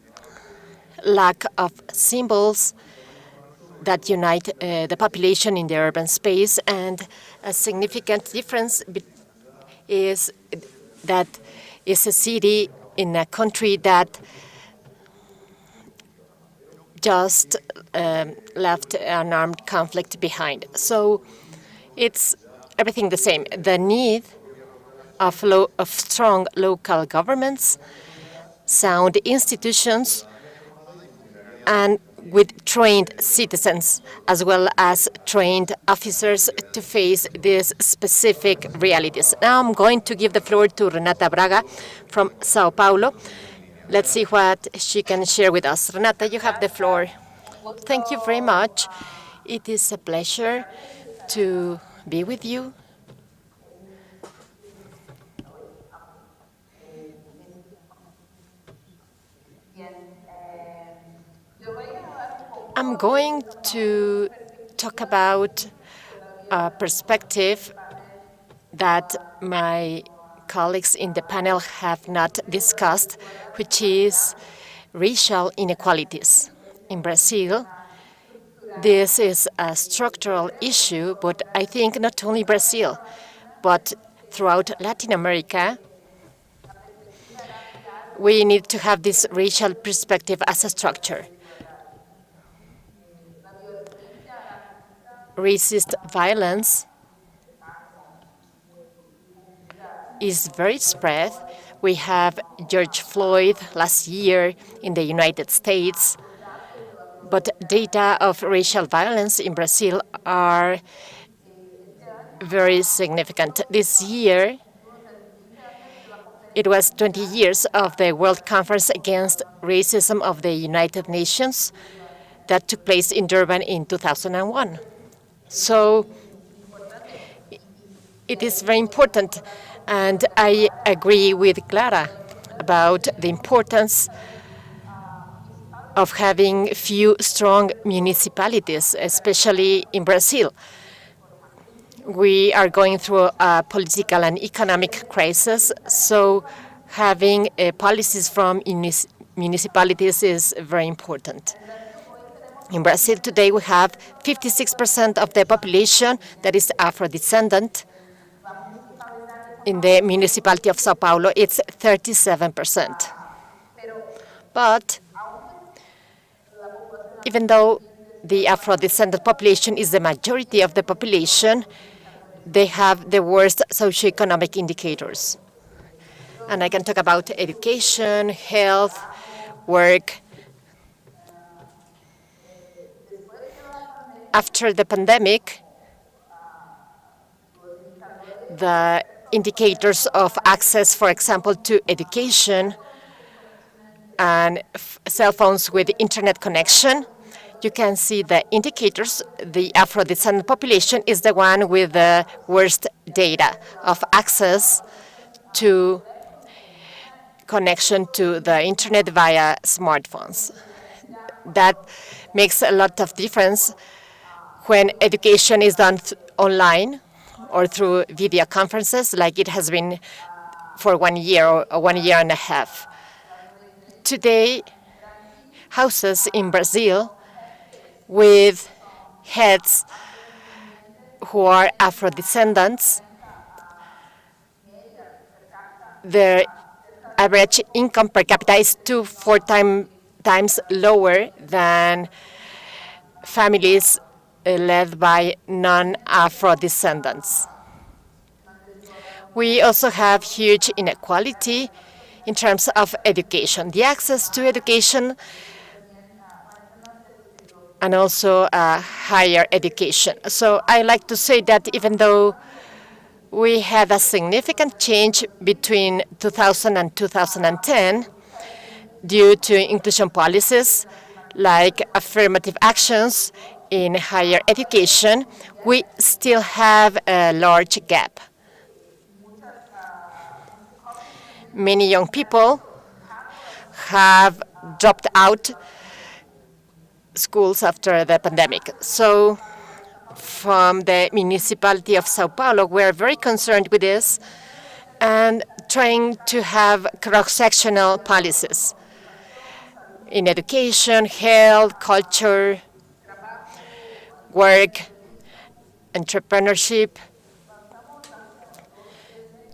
[SPEAKER 4] lack of symbols that unite the population in the urban space, and a significant difference is that it's a city in a country that just left an armed conflict behind. So it's everything the same. The need of strong local governments, sound institutions, and with trained citizens, as well as trained officers to face these specific realities. Now I'm going to give the floor to Renata Braga from Sao Paulo. Let's see what she can share with us. Renata, you have the floor. Thank you very much. It is a pleasure to be with you. I'm going to talk about a perspective that my colleagues in the panel have not discussed, which is racial inequalities. In Brazil, this is a structural issue, but I think not only Brazil, but throughout Latin America, we need to have this racial perspective as a structure. Racist violence is very spread. We have George Floyd last year in the United States, but data of racial violence in Brazil are very significant. This year, it was 20 years of the World Conference Against Racism of the United Nations that took place in Durban in 2001. So it is very important, and I agree with Clara about the importance of having few strong municipalities, especially in Brazil. We are going through a political and economic crisis, so having policies from municipalities is very important. In Brazil today, we have 56% of the population that is Afro-descendant. In the municipality of Sao Paulo, it's 37%. But even though the Afro-descendant population is the majority of the population, they have the worst socioeconomic indicators. And I can talk about education, health, work. After the pandemic, the indicators of access, for example, to education and cell phones with internet connection, you can see the indicators. The Afro-descendant population is the one with the worst data of access to connection to the internet via smartphones. That makes a lot of difference when education is done online or through video conferences, like it has been for 1 year or 1 year and a half. Today, houses in Brazil with heads who are Afro-descendants, their average income per capita is 4 times lower than families led by non-Afro-descendants. We also have huge inequality in terms of education, the access to education, and also higher education. So I like to say that even though we had a significant change between 2000 and 2010 due to inclusion policies like affirmative actions in higher education, we still have a large gap. Many young people have dropped out schools after the pandemic. So from the municipality of Sao Paulo, we're very concerned with this and trying to have cross-sectional policies in education, health, culture, work, entrepreneurship.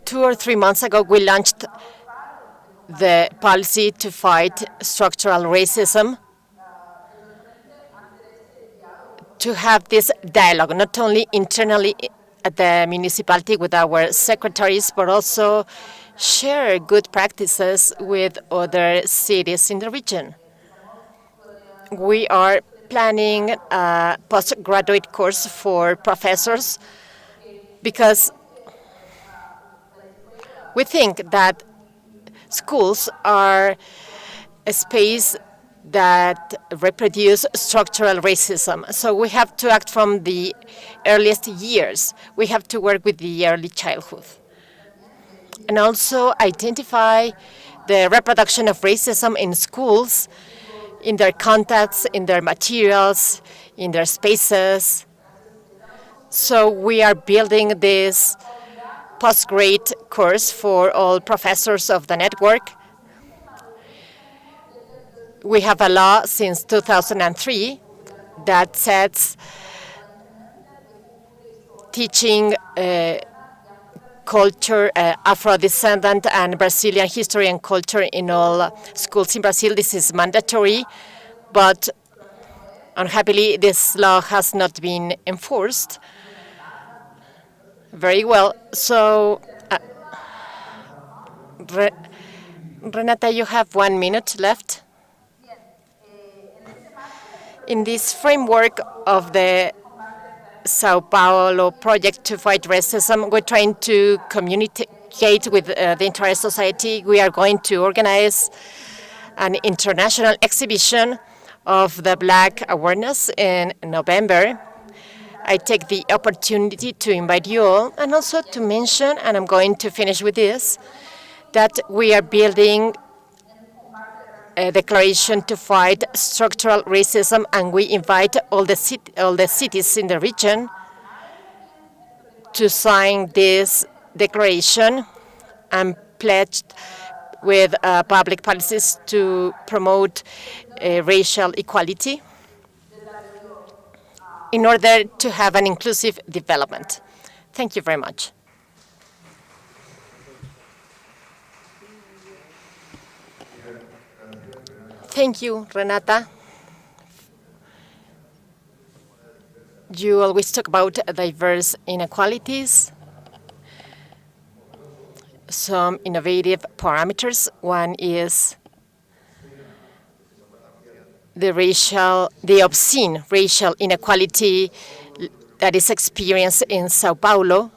[SPEAKER 4] 2 or 3 months ago, we launched the policy to fight structural racism, to have this dialogue, not only internally at the municipality with our secretaries, but also share good practices with other cities in the region. We are planning a postgraduate course for professors because we think that schools are a space that reproduce structural racism. So we have to act from the earliest years. We have to work with the early childhood. And also identify the reproduction of racism in schools, in their contacts, in their materials, in their spaces. So we are building this postgrad course for all professors of the network. We have a law since 2003 that sets teaching culture, Afro-descendant and Brazilian history and culture in all schools in Brazil. This is mandatory, but unhappily this law has not been enforced very well. So, Renata, you have 1 minute left. In this framework of the Sao Paulo project to fight racism, we're trying to communicate with the entire society. We are going to organize an international exhibition of the Black awareness in November. I take the opportunity to invite you all and also to mention, and I'm going to finish with this, that we are building a declaration to fight structural racism, and we invite all the cities in the region to sign this declaration and pledge with public policies to promote racial equality in order to have an inclusive development. Thank you very much. Thank you, Renata. You always talk about diverse inequalities, some innovative parameters. One is the obscene racial inequality that is experienced in Sao Paulo.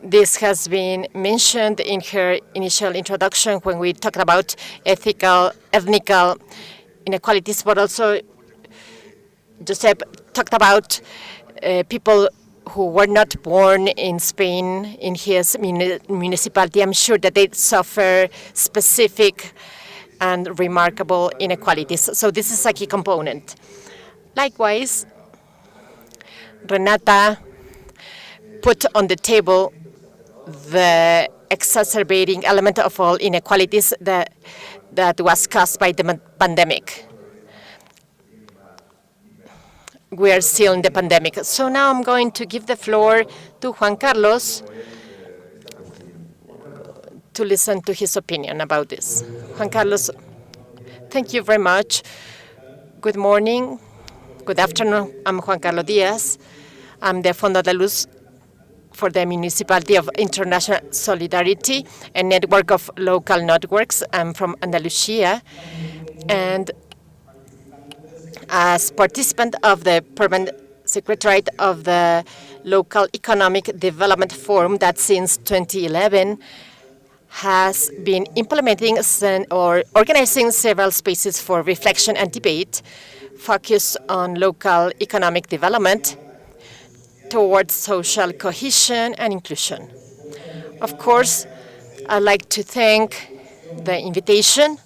[SPEAKER 4] This has been mentioned in her initial introduction when we talked about ethnic inequalities, but also Josep talked about people who were not born in Spain in his municipality. I'm sure that they suffer specific and remarkable inequalities. So this is a key component. Likewise, Renata put on the table the exacerbating element of all inequalities that was caused by the pandemic. We are still in the pandemic. So now I'm going to give the floor to Juan Carlos to listen to his opinion about this. Juan Carlos, thank you very much. Good morning, good afternoon. I'm Juan Carlos Diaz. I'm the Fondo de Luz for the Municipality of International Solidarity, a network of local networks. I'm from Andalusia, and as participant of the permanent secretariat of the Local Economic Development Forum that since 2011 has been implementing or organizing several spaces for reflection and debate focused on local economic development towards social cohesion and inclusion. Of course, I'd like to thank the invitation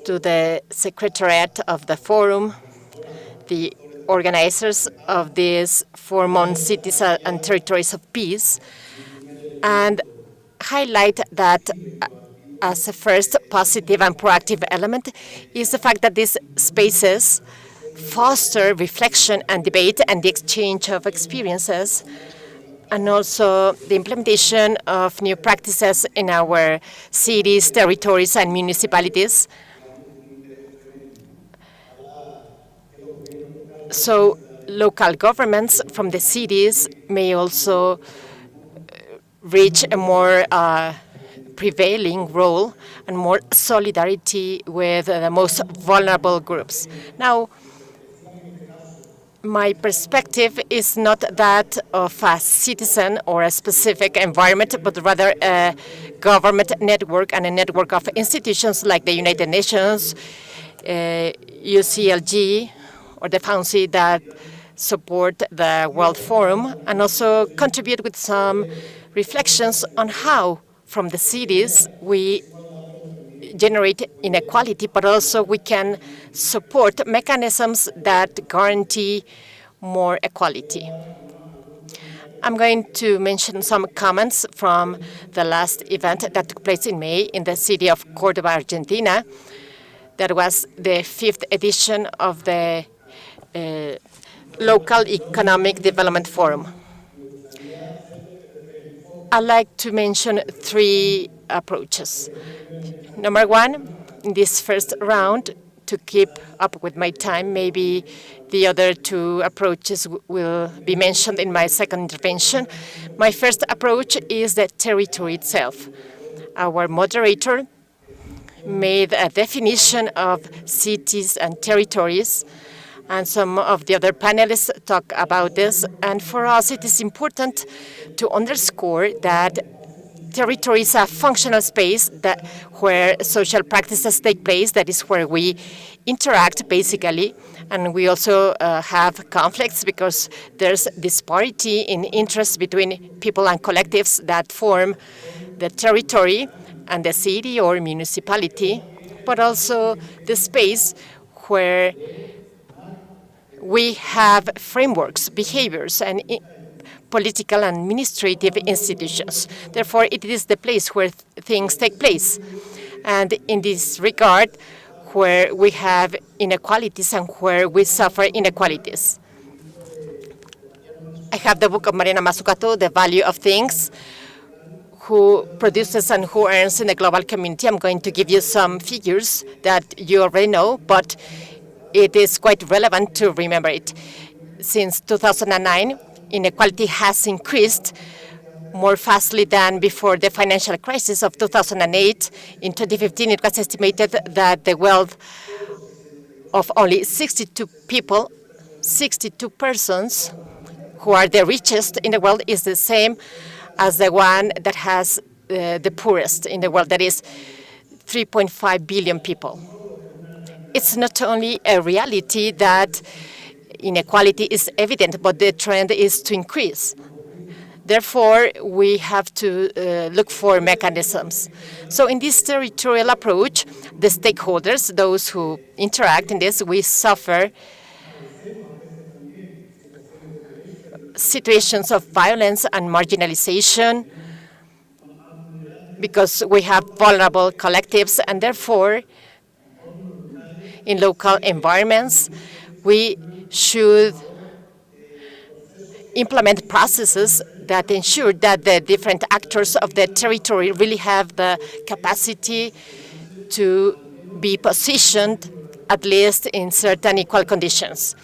[SPEAKER 4] to the Secretariat of the Forum, the organizers of these 4-month cities and territories of peace, and highlight that as a first positive and proactive element is the fact that these spaces foster reflection and debate and the exchange of experiences, and also the implementation of new practices in our cities, territories, and municipalities. So local governments from the cities may also reach a more prevailing role and more solidarity with the most vulnerable groups. Now, my perspective is not that of a citizen or a specific environment, but rather a government network and a network of institutions like the United Nations, UCLG, or the FAUNCI that support the World Forum, and also contribute with some reflections on how, from the cities, we generate inequality, but also we can support mechanisms that guarantee more equality. I'm going to mention some comments from the last event that took place in May in the city of Cordoba, Argentina. That was the 5th edition of the Local Economic Development Forum. I'd like to mention 3 approaches. Number 1, in this first round, to keep up with my time, maybe the other 2 approaches will be mentioned in my second intervention. My first approach is the territory itself. Our moderator made a definition of cities and territories, and some of the other panelists talk about this. And for us, it is important to underscore that territory is a functional space where social practices take place. That is where we interact, basically. And we also have conflicts because there's disparity in interests between people and collectives that form the territory and the city or municipality, but also the space where we have frameworks, behaviors, and political and administrative institutions. Therefore, it is the place where things take place. And in this regard, where we have inequalities and where we suffer inequalities. I have the book of Mariana Mazzucato, The Value of Things, who produces and who earns in the global community. I'm going to give you some figures that you already know, but it is quite relevant to remember it. Since 2009, inequality has increased more fastly than before the financial crisis of 2008. In 2015, it was estimated that the wealth of only 62 people, 62 persons, who are the richest in the world, is the same as the one that has the poorest in the world, that is 3.5 billion people. It's not only a reality that inequality is evident, but the trend is to increase. Therefore, we have to look for mechanisms. So in this territorial approach, the stakeholders, those who interact in this, we suffer situations of violence and marginalization because we have vulnerable collectives, and therefore, in local environments, we should implement processes that ensure that the different actors of the territory really have the capacity to be positioned, at least in certain equal conditions.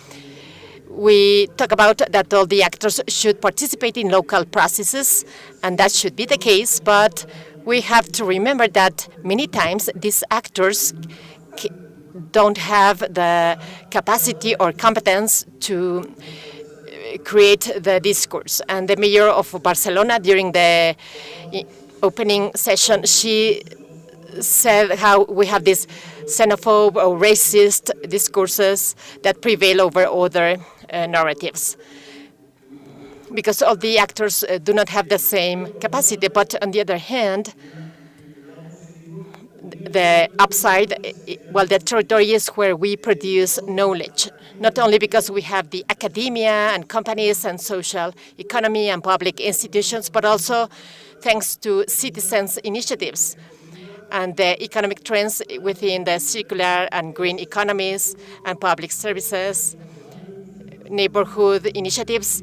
[SPEAKER 4] We talk about that all the actors should participate in local processes, and that should be the case, but we have to remember that many times these actors don't have the capacity or competence to create the discourse. And the mayor of Barcelona, during the opening session, she said how we have these xenophobe or racist discourses that prevail over other narratives, because all the actors do not have the same capacity. But on the other hand, the upside, well, the territory is where we produce knowledge, not only because we have the academia and companies and social economy and public institutions, but also thanks to citizens' initiatives and the economic trends within the circular and green economies and public services, neighborhood initiatives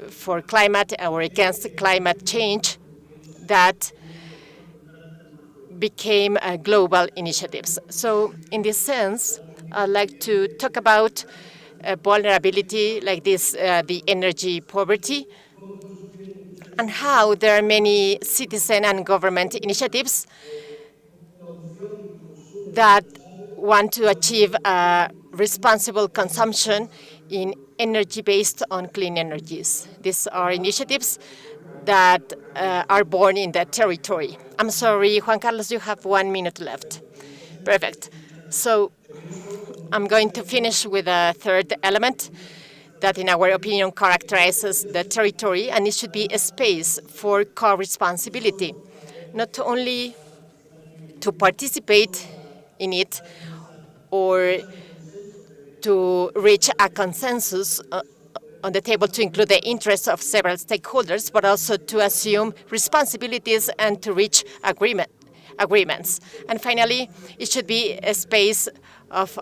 [SPEAKER 4] for climate or against climate change that became global initiatives. So in this sense, I'd like to talk about vulnerability like this, the energy poverty, and how there are many citizen and government initiatives that want to achieve responsible consumption in energy based on clean energies. These are initiatives that are born in the territory. I'm sorry, Juan Carlos, you have 1 minute left. Perfect. So I'm going to finish with a third element that, in our opinion, characterizes the territory, and it should be a space for co-responsibility, not only to participate in it or to reach a consensus on the table to include the interests of several stakeholders, but also to assume responsibilities and to reach agreements. And finally, it should be a space of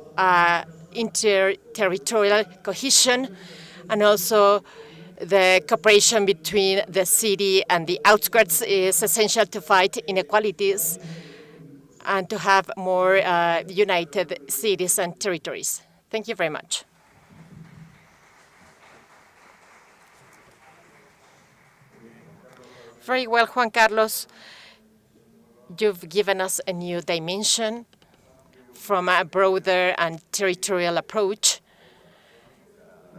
[SPEAKER 4] inter-territorial cohesion, and also the cooperation between the city and the outskirts is essential to fight inequalities and to have more united cities and territories. Thank you very much. Very well, Juan Carlos. You've given us a new dimension from a broader and territorial approach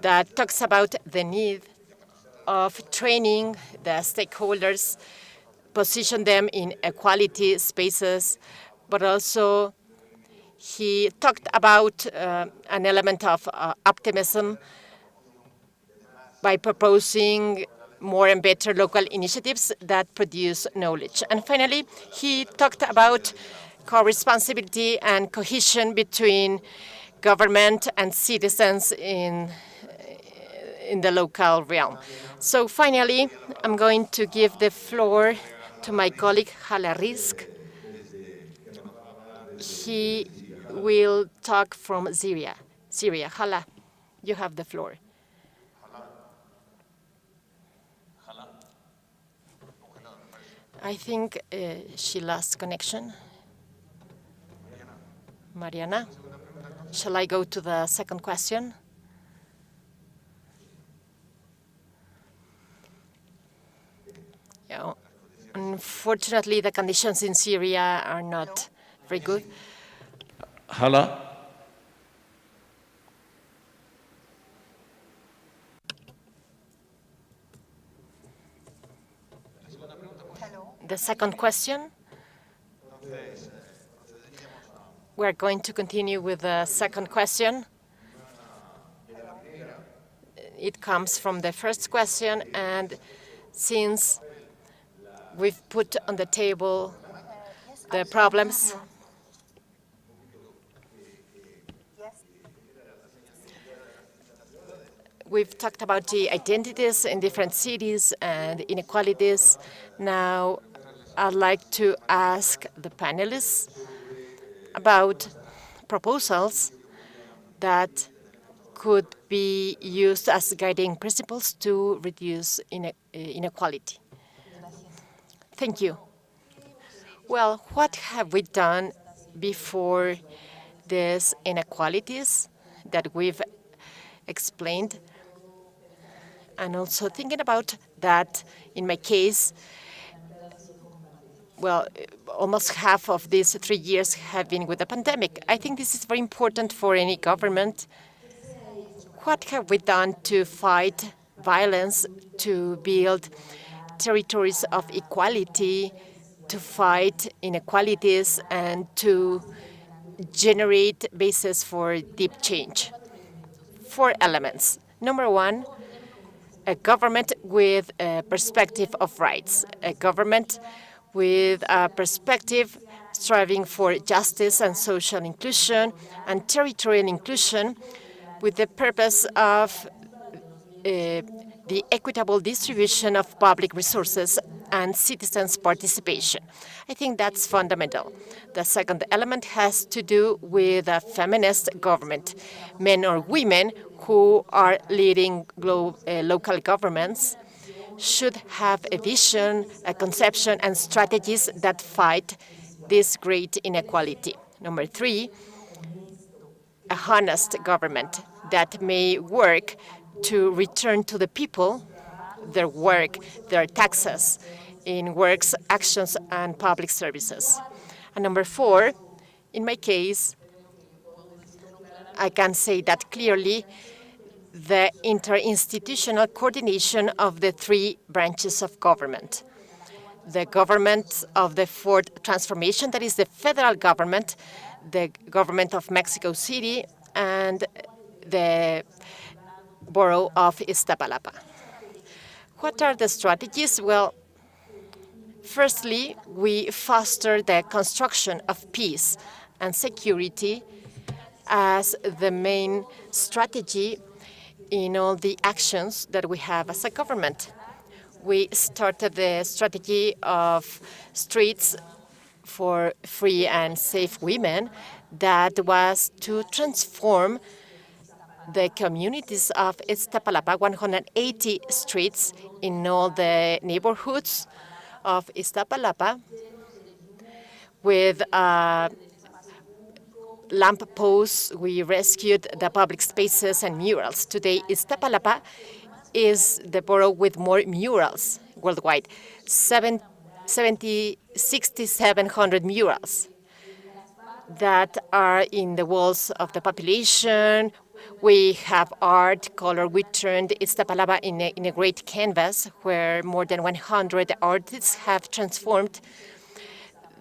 [SPEAKER 4] that talks about the need of training the stakeholders, position them in equality spaces, but also he talked about an element of optimism by proposing more and better local initiatives that produce knowledge. And finally, he talked about co-responsibility and cohesion between government and citizens in the local realm. So finally, I'm going to give the floor to my colleague, Hala Rizk. He will talk from Syria. Hala, you have the floor. I think she lost connection. Mariana, shall I go to the second question? Yeah, unfortunately, the conditions in Syria are not very good.
[SPEAKER 6] Hala?
[SPEAKER 4] The second question. We're going to continue with the second question. It comes from the first question, and since we've put on the table the problems, we've talked about the identities in different cities and inequalities. Now, I'd like to ask the panelists about proposals that could be used as guiding principles to reduce inequality. Thank you. Well, what have we done before these inequalities that we've explained? And also thinking about that, in my case, well, almost half of these 3 years have been with the pandemic. I think this is very important for any government. What have we done to fight violence, to build territories of equality, to fight inequalities, and to generate bases for deep change? 4 elements. Number 1, a government with a perspective of rights, a government with a perspective striving for justice and social inclusion and territorial inclusion with the purpose of the equitable distribution of public resources and citizens' participation. I think that's fundamental. The second element has to do with a feminist government. Men or women who are leading local governments should have a vision, a conception, and strategies that fight this great inequality. Number three, a honest government that may work to return to the people their work, their taxes in works, actions, and public services. And number four, in my case, I can say that clearly, the interinstitutional coordination of the three branches of government. The government of the fourth transformation, that is the federal government, the government of Mexico City, and the borough of Iztapalapa. What are the strategies? Well, firstly, we foster the construction of peace and security as the main strategy in all the actions that we have as a government. We started the strategy of streets for free and safe women that was to transform the communities of Iztapalapa, 180 streets in all the neighborhoods of Iztapalapa with lamp posts. We rescued the public spaces and murals. Today, Iztapalapa is the borough with more murals worldwide, 6,700 murals that are in the walls of the population. We have art, color. We turned Iztapalapa in a great canvas where more than 100 artists have transformed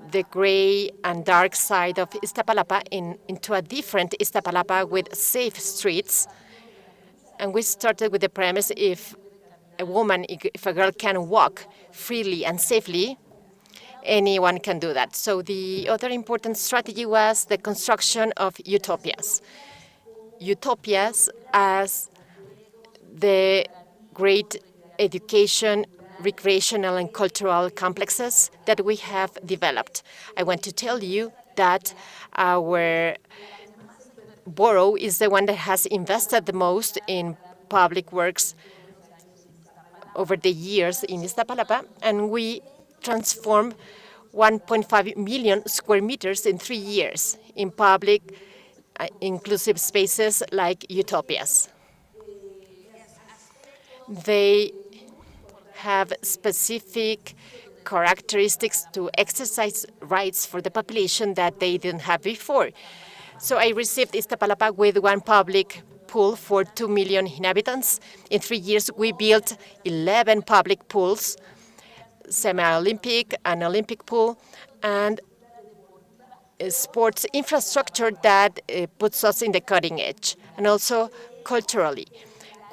[SPEAKER 4] the gray and dark side of Iztapalapa into a different Iztapalapa with safe streets. And we started with the premise, if a girl can walk freely and safely, anyone can do that. So the other important strategy was the construction of utopias. Utopias as the great education, recreational, and cultural complexes that we have developed. I want to tell you that our borough is the one that has invested the most in public works over the years in Iztapalapa, and we transformed 1.5 million square meters in 3 years in public inclusive spaces like utopias. They have specific characteristics to exercise rights for the population that they didn't have before. So I received Iztapalapa with one public pool for 2 million inhabitants. In 3 years, we built 11 public pools, semi-Olympic, an Olympic pool, and sports infrastructure that puts us in the cutting edge, and also culturally.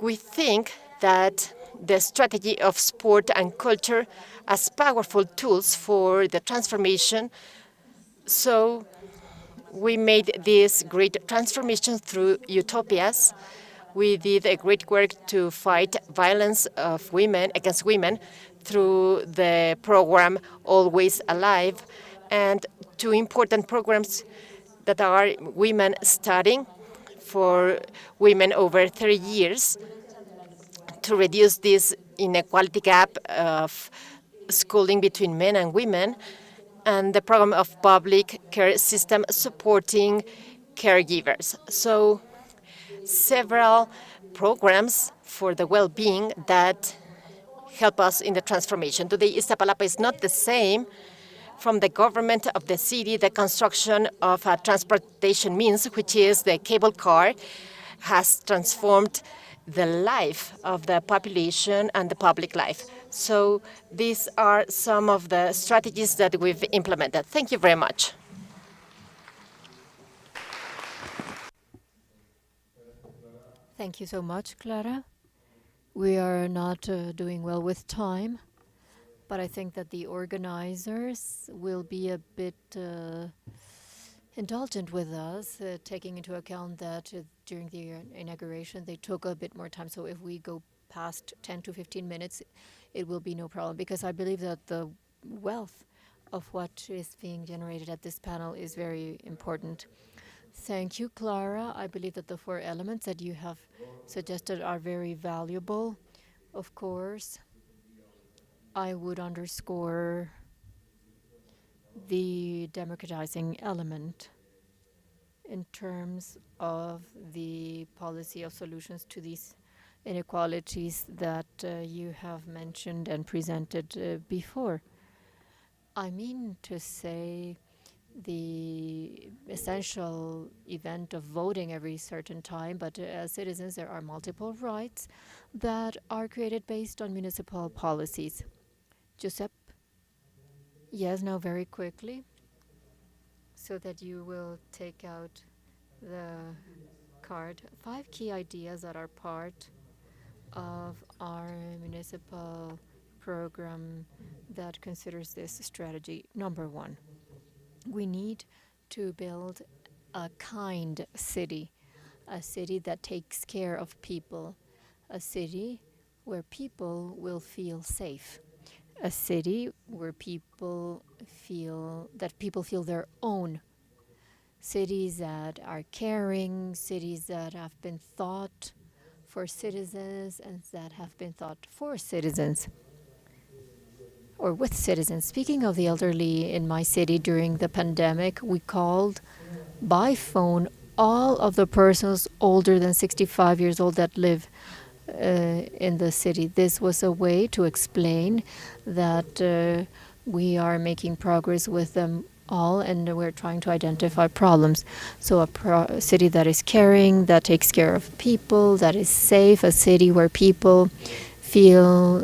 [SPEAKER 4] We think that the strategy of sport and culture as powerful tools for the transformation. So we made this great transformation through utopias. We did a great work to fight violence of women against women through the program Always Alive, and 2 important programs that are women studying for women over 30 years to reduce this inequality gap of schooling between men and women, and the program of public care system supporting caregivers. So several programs for the well-being that help us in the transformation. Today, Iztapalapa is not the same. From the government of the city, the construction of a transportation means, which is the cable car, has transformed the life of the population and the public life. So these are some of the strategies that we've implemented. Thank you very much.
[SPEAKER 2] Thank you so much, Clara. We are not doing well with time, But I think that the organizers will be a bit indulgent with us, taking into account that during the inauguration they took a bit more time. So if we go past 10 to 15 minutes, it will be no problem, because I believe that the wealth of what is being generated at this panel is very important. Thank you, Clara. I believe that the 4 elements that you have suggested are very valuable. Of course, I would underscore the democratizing element in terms of the policy of solutions to these inequalities that you have mentioned and presented before. I mean to say the essential event of voting every certain time, but as citizens there are multiple rights that are created based on municipal policies. Giuseppe? Yes, now very quickly, so that you will take out the card. 5 key ideas that are part of our municipal program that considers this strategy. Number 1, we need to build a kind city, a city that takes care of people, a city where people will feel safe, a city where people feel their own, cities that are caring, cities that have been thought for citizens and that have been thought for citizens or with citizens. Speaking of the elderly, in my city during the pandemic, we called by phone all of the persons older than 65 years old that live in the city. This was a way to explain that we are making progress with them all, and we're trying to identify problems. So a city that is caring, that takes care of people, that is safe, a city where people feel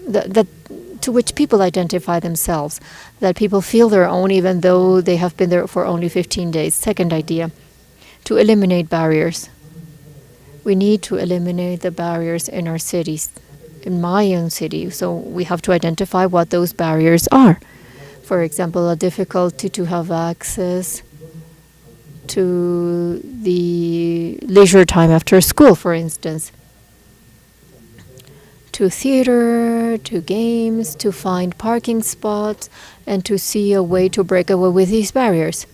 [SPEAKER 2] that to which people identify themselves, that people feel their own even though they have been there for only 15 days. Second idea, to eliminate barriers. We need to eliminate the barriers in our cities, in my own city. So we have to identify what those barriers are. For example, a difficulty to have access to the leisure time after school, for instance, to theater, to games, to find parking spots, and to see a way to break away with these barriers.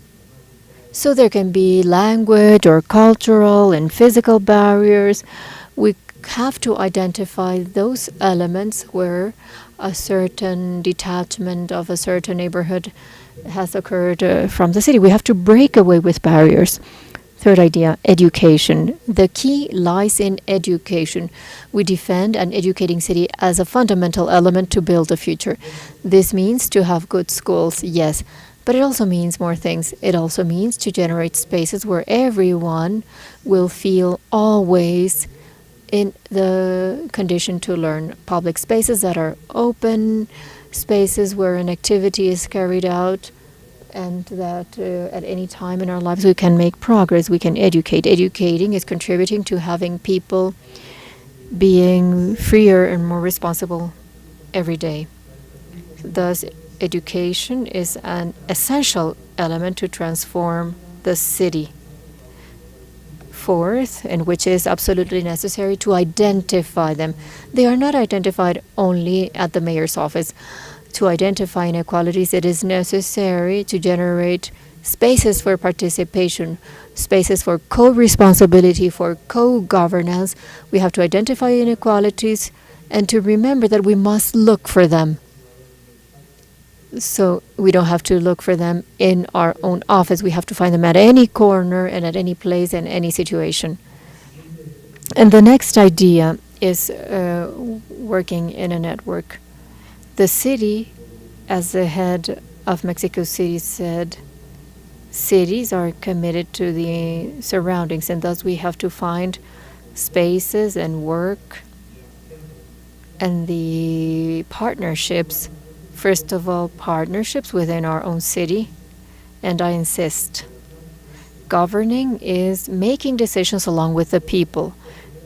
[SPEAKER 2] So there can be language or cultural and physical barriers. We have to identify those elements where a certain detachment of a certain neighborhood has occurred from the city. We have to break away with barriers. Third idea, education. The key lies in education. We defend an educating city as a fundamental element to build a future. This means to have good schools, yes, but it also means more things. It also means to generate spaces where everyone will feel always in the condition to learn. Public spaces that are open, spaces where an activity is carried out, and that at any time in our lives we can make progress, we can educate. Educating is contributing to having people being freer and more responsible every day. Thus, education is an essential element to transform the city. Fourth, and which is absolutely necessary, to identify them. They are not identified only at the mayor's office. To identify inequalities, it is necessary to generate spaces for participation, spaces for co-responsibility, for co-governance. We have to identify inequalities and to remember that we must look for them. So we don't have to look for them in our own office. We have to find them at any corner and at any place and any situation. And the next idea is working in a network. The city, as the head of Mexico City said, cities are committed to the surroundings, and thus we have to find spaces and work and the partnerships. First of all, partnerships within our own city, and I insist, governing is making decisions along with the people,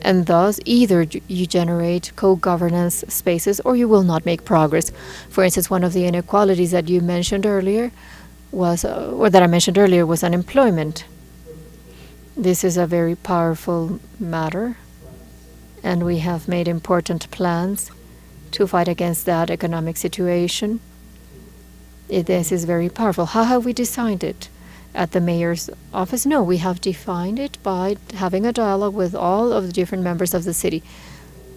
[SPEAKER 2] And thus, either you generate co-governance spaces or you will not make progress. For instance, one of the inequalities that you mentioned earlier was, or that I mentioned earlier, was unemployment. This is a very powerful matter, and we have made important plans to fight against that economic situation. This is very powerful. How have we designed it? At the mayor's office? No, we have defined it by having a dialogue with all of the different members of the city.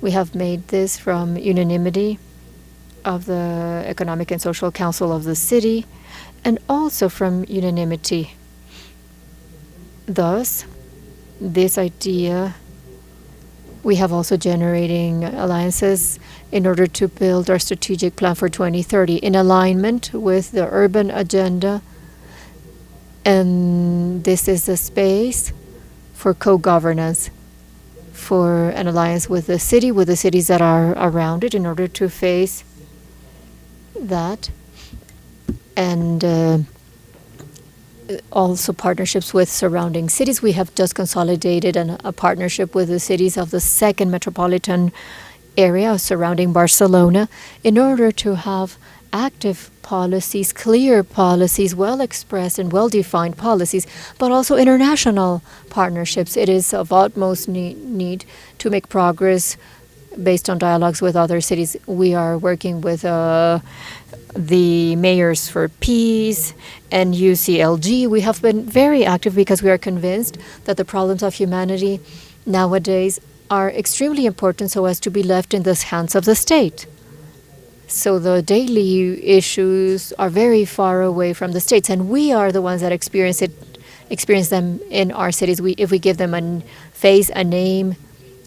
[SPEAKER 2] We have made this from unanimity of the Economic and Social Council of the city, and also from unanimity. Thus, this idea, we have also generating alliances in order to build our strategic plan for 2030 in alignment with the urban agenda. And this is a space for co-governance, for an alliance with the city, with the cities that are around it, in order to face that. And also partnerships with surrounding cities. We have just consolidated a partnership with the cities of the second metropolitan area surrounding Barcelona in order to have active policies, clear policies, well-expressed and well-defined policies, but also international partnerships. It is of utmost need to make progress based on dialogues with other cities. We are working with the Mayors for Peace and UCLG. We have been very active because we are convinced that the problems of humanity nowadays are extremely important so as to be left in the hands of the state. So the daily issues are very far away from the states, and we are the ones that experience them in our cities. If we give them a face, a name,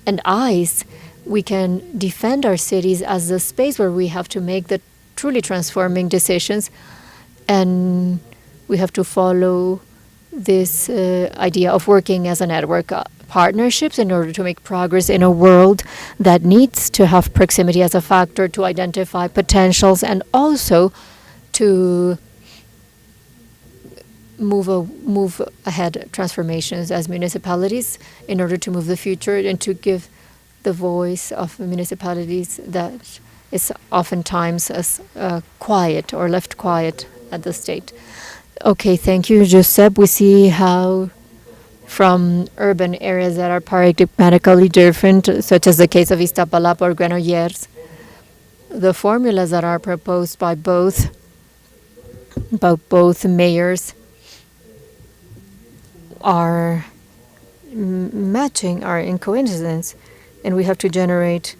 [SPEAKER 2] and eyes, we can defend our cities as the space where we have to make the truly transforming decisions, and we have to follow this idea of working as a network. Partnerships in order to make progress in a world that needs to have proximity as a factor to identify potentials and also to move ahead transformations as municipalities in order to move the future and to give the voice of municipalities that is oftentimes as quiet or left quiet at the state. Okay, thank you, Josep. We see how from urban areas that are paradigmatically different, such as the case of Iztapalapa or Granollers, the formulas that are proposed by both mayors are matching, are in coincidence, and we have to generate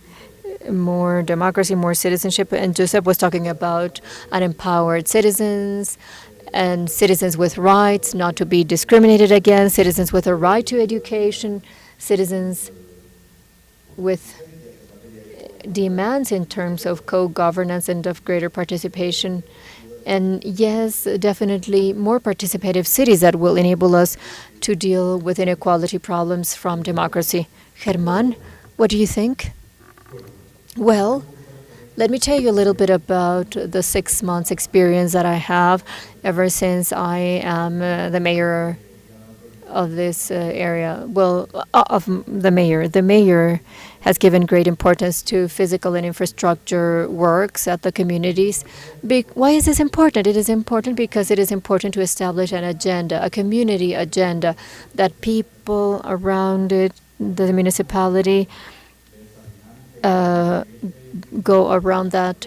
[SPEAKER 2] more democracy, more citizenship. And Josep was talking about unempowered citizens, and citizens with rights not to be discriminated against, citizens with a right to education, citizens with demands in terms of co-governance and of greater participation. And yes, definitely more participative cities that will enable us to deal with inequality problems from democracy. Germán, what do you think? Well, let me tell you a little bit about the 6 months experience that I have ever since I am the mayor of this area. Well, of the mayor. The mayor has given great importance to physical and infrastructure works at the communities. Why is this important? It is important because it is important to establish an agenda, a community agenda, that people around it, the municipality, go around that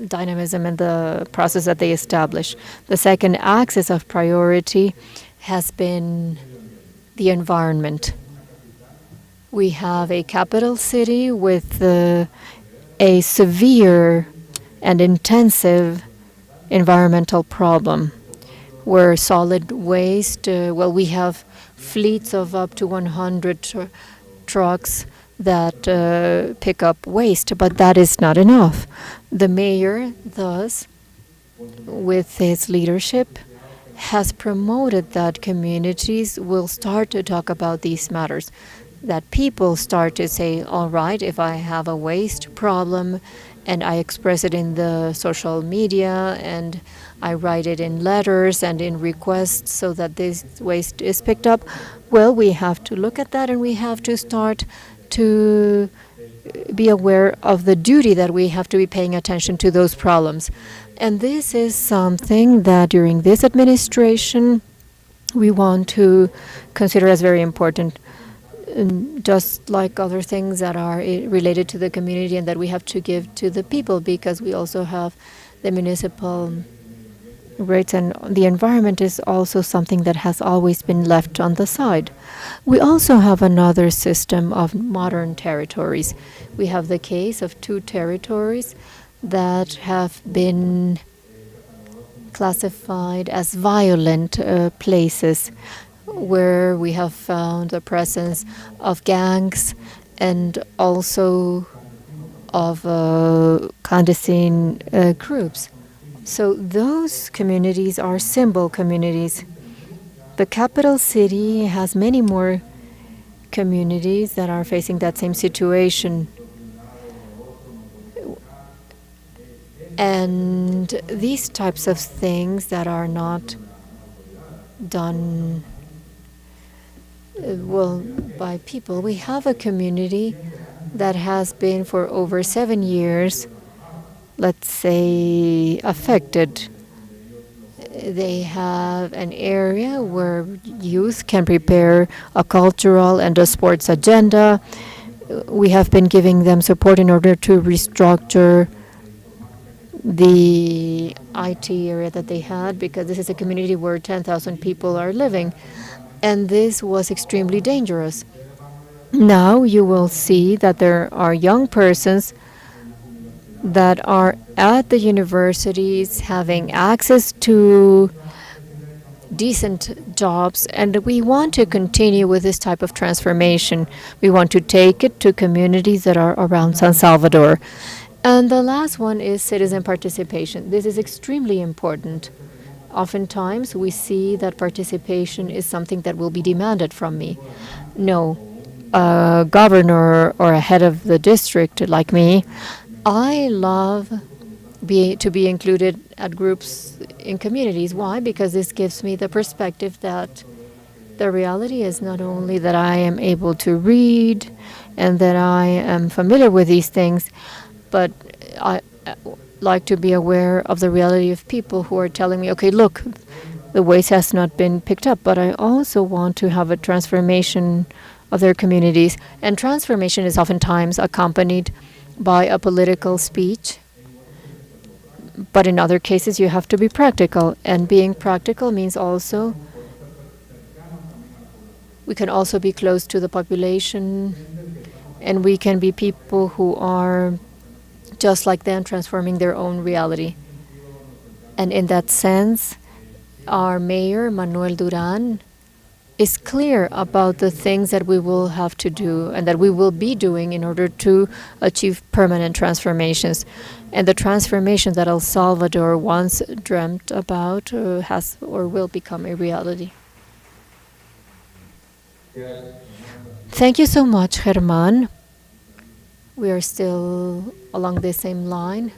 [SPEAKER 2] dynamism and the process that they establish. The second axis of priority has been the environment. We have a capital city with a severe and intensive environmental problem where solid waste, well, we have fleets of up to 100 trucks that pick up waste, but that is not enough. The mayor, thus, with his leadership, has promoted that communities will start to talk about these matters, that people start to say, all right, if I have a waste problem and I express it in the social media and I write it in letters and in requests so that this waste is picked up, well, we have to look at that and we have to start to be aware of the duty that we have to be paying attention to those problems. And this is something that during this administration we want to consider as very important, just like other things that are related to the community and that we have to give to the people, because we also have the municipal rates, and the environment is also something that has always been left on the side. We also have another system of modern territories. We have the case of 2 territories that have been classified as violent places, where we have found the presence of gangs and also of clandestine groups. So those communities are symbol communities. The capital city has many more communities that are facing that same situation. And these types of things that are not done well by people. We have a community that has been for over 7 years, let's say, affected. They have an area where youth can prepare a cultural and a sports agenda. We have been giving them support in order to restructure the IT area that they had, because this is a community where 10,000 people are living, and this was extremely dangerous. Now you will see that there are young persons that are at the universities having access to decent jobs, and we want to continue with this type of transformation. We want to take it to communities that are around San Salvador. And the last one is citizen participation. This is extremely important. Oftentimes we see that participation is something that will be demanded from me. No, a governor or a head of the district like me, I love to be included at groups in communities. Why? Because this gives me the perspective that the reality is not only that I am able to read and that I am familiar with these things, but I like to be aware of the reality of people who are telling me, okay, look, the waste has not been picked up, but I also want to have a transformation of their communities. And transformation is oftentimes accompanied by a political speech, but in other cases you have to be practical, and being practical means also we can also be close to the population, and we can be people who are just like them, transforming their own reality. And in that sense, our mayor, Manuel Duran, is clear about the things that we will have to do and that we will be doing in order to achieve permanent transformations. And the transformation that El Salvador once dreamt about has or will become a reality. Thank you so much, Germán. We are still along the same line.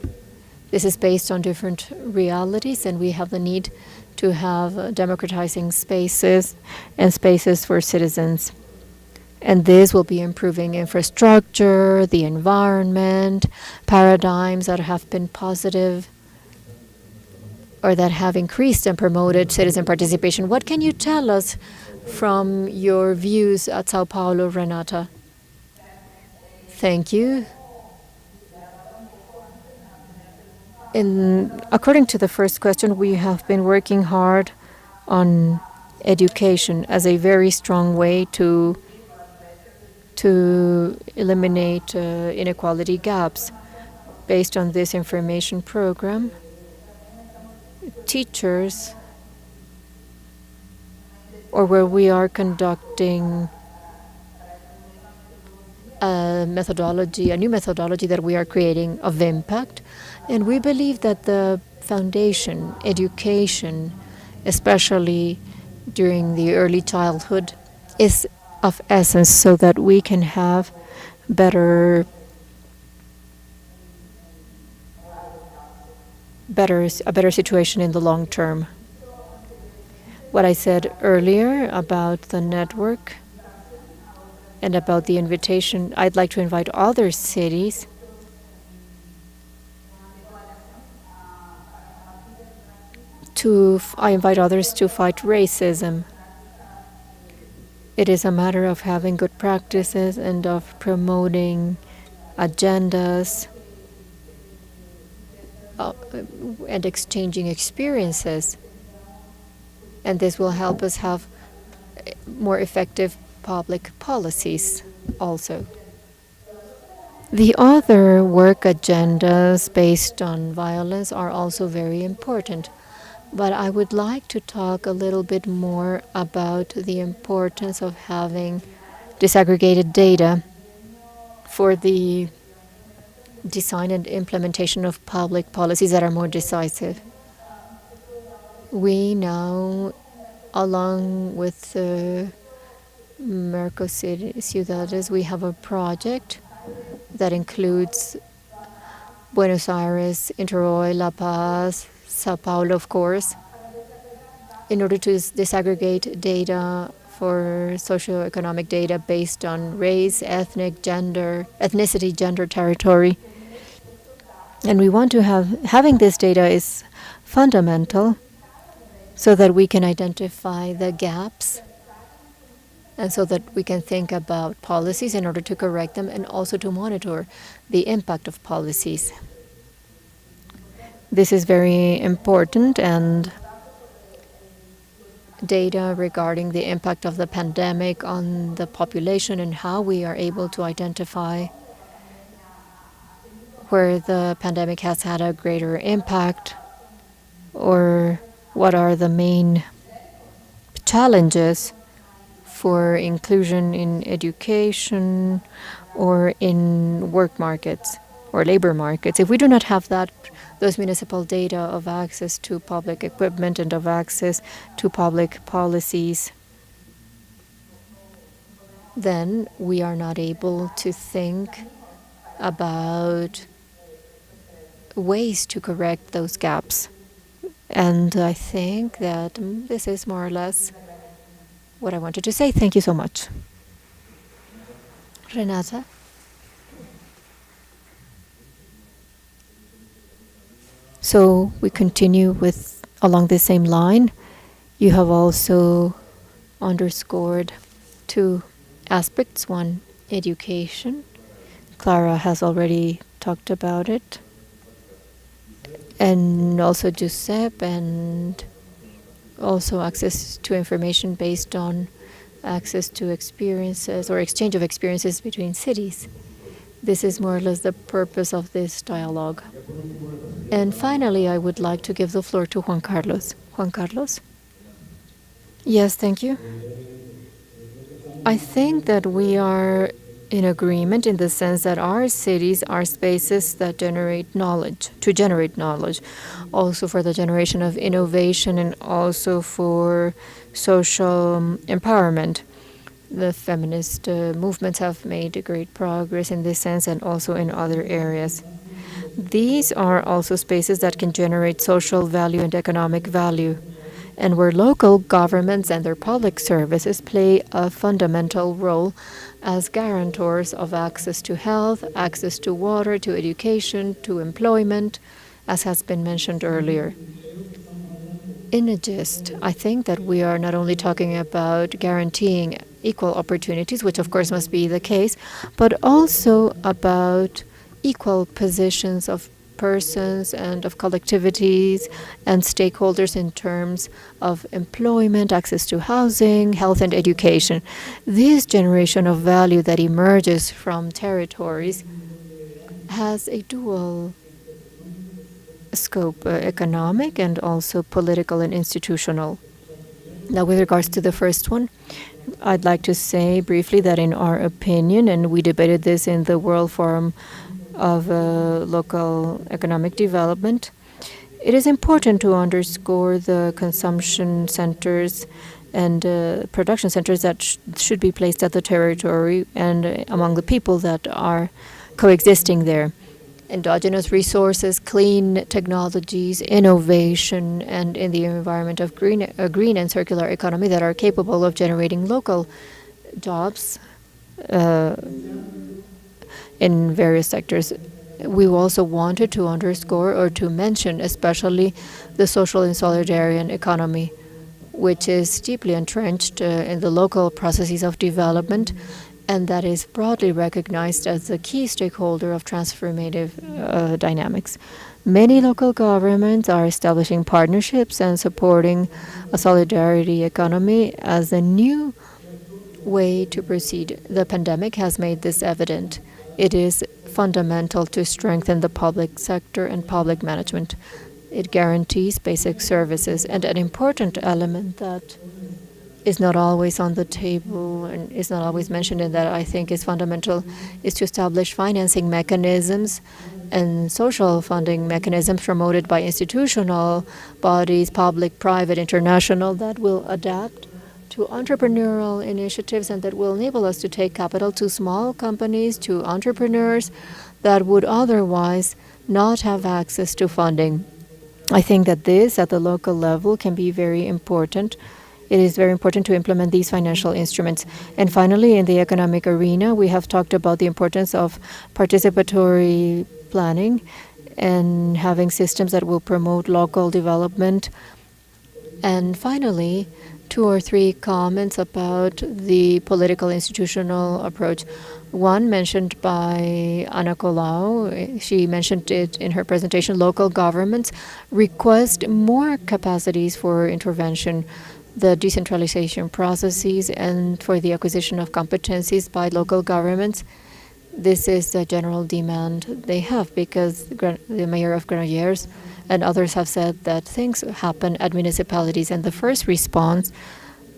[SPEAKER 2] This is based on different realities, and we have the need to have democratizing spaces and spaces for citizens. And this will be improving infrastructure, the environment, paradigms that have been positive or that have increased and promoted citizen participation. What can you tell us from your views at Sao Paulo, Renata? Thank you. According to the first question, we have been working hard on education as a very strong way to eliminate inequality gaps. Based on this information program, teachers, or where we are conducting a new methodology that we are creating of impact. And we believe that the foundation, education, especially during the early childhood, is of essence so that we can have a better situation in the long term. What I said earlier about the network And about the invitation, I'd like to invite other cities I invite others to fight racism. It is a matter of having good practices and of promoting agendas and exchanging experiences. And this will help us have more effective public policies also. The other work agendas based on violence are also very important. But I would like to talk a little bit more about the importance of having disaggregated data for the design and implementation of public policies that are more decisive. We now, along with Ciudades, we have a project that includes Buenos Aires, Interoy, La Paz, Sao Paulo, of course, in order to disaggregate data for socioeconomic data based on race, ethnicity, gender, territory. And we want to having this data is fundamental so that we can identify the gaps and so that we can think about policies in order to correct them and also to monitor the impact of policies. This is very important, and data regarding the impact of the pandemic on the population and how we are able to identify where the pandemic has had a greater impact or what are the main challenges for inclusion in education or in work markets or labor markets. If we do not have those municipal data of access to public equipment and of access to public policies, then we are not able to think about ways to correct those gaps. And I think that this is more or less what I wanted to say. Thank you so much. Renata? So we continue with along the same line. You have also underscored two aspects. One, education. Clara has already talked about it. And also Giuseppe, and also access to information based on access to experiences or exchange of experiences between cities. This is more or less the purpose of this dialogue. And finally, I would like to give the floor to Juan Carlos. Juan Carlos? Yes, thank you. I think that we are in agreement in the sense that our cities are spaces that generate knowledge, also for the generation of innovation and also for social empowerment. The feminist movements have made great progress in this sense and also in other areas. These are also spaces that can generate social value and economic value, and where local governments and their public services play a fundamental role as guarantors of access to health, access to water, to education, to employment, as has been mentioned earlier. In a gist, I think that we are not only talking about guaranteeing equal opportunities, which of course must be the case, but also about equal positions of persons and of collectivities and stakeholders in terms of employment, access to housing, health, and education. This generation of value that emerges from territories has a dual scope, economic and also political and institutional. Now, with regards to the first one, I'd like to say briefly that in our opinion, and we debated this in the World Forum of Local Economic Development, it is important to underscore the consumption centers and production centers that should be placed at the territory and among the people that are coexisting there. Endogenous resources, clean technologies, innovation, and in the environment of green and circular economy that are capable of generating local jobs in various sectors. We also wanted to underscore or to mention especially the social and solidarian economy, which is deeply entrenched in the local processes of development, and that is broadly recognized as a key stakeholder of transformative dynamics. Many local governments are establishing partnerships and supporting a solidarity economy as a new way to proceed. The pandemic has made this evident. It is fundamental to strengthen the public sector and public management. It guarantees basic services, and an important element that is not always on the table and is not always mentioned, and that I think is fundamental, is to establish financing mechanisms and social funding mechanisms promoted by institutional bodies, public, private, international, that will adapt to entrepreneurial initiatives and that will enable us to take capital to small companies, to entrepreneurs that would otherwise not have access to funding. I think that this, at the local level, can be very important. It is very important to implement these financial instruments. And finally, in the economic arena, we have talked about the importance of participatory planning and having systems that will promote local development. And finally, 2 or 3 comments about the political institutional approach. One mentioned by Ana Colau, she mentioned it in her presentation, local governments request more capacities for intervention, the decentralization processes, and for the acquisition of competencies by local governments. This is the general demand they have, because the mayor of Granollers and others have said that things happen at municipalities, and the first response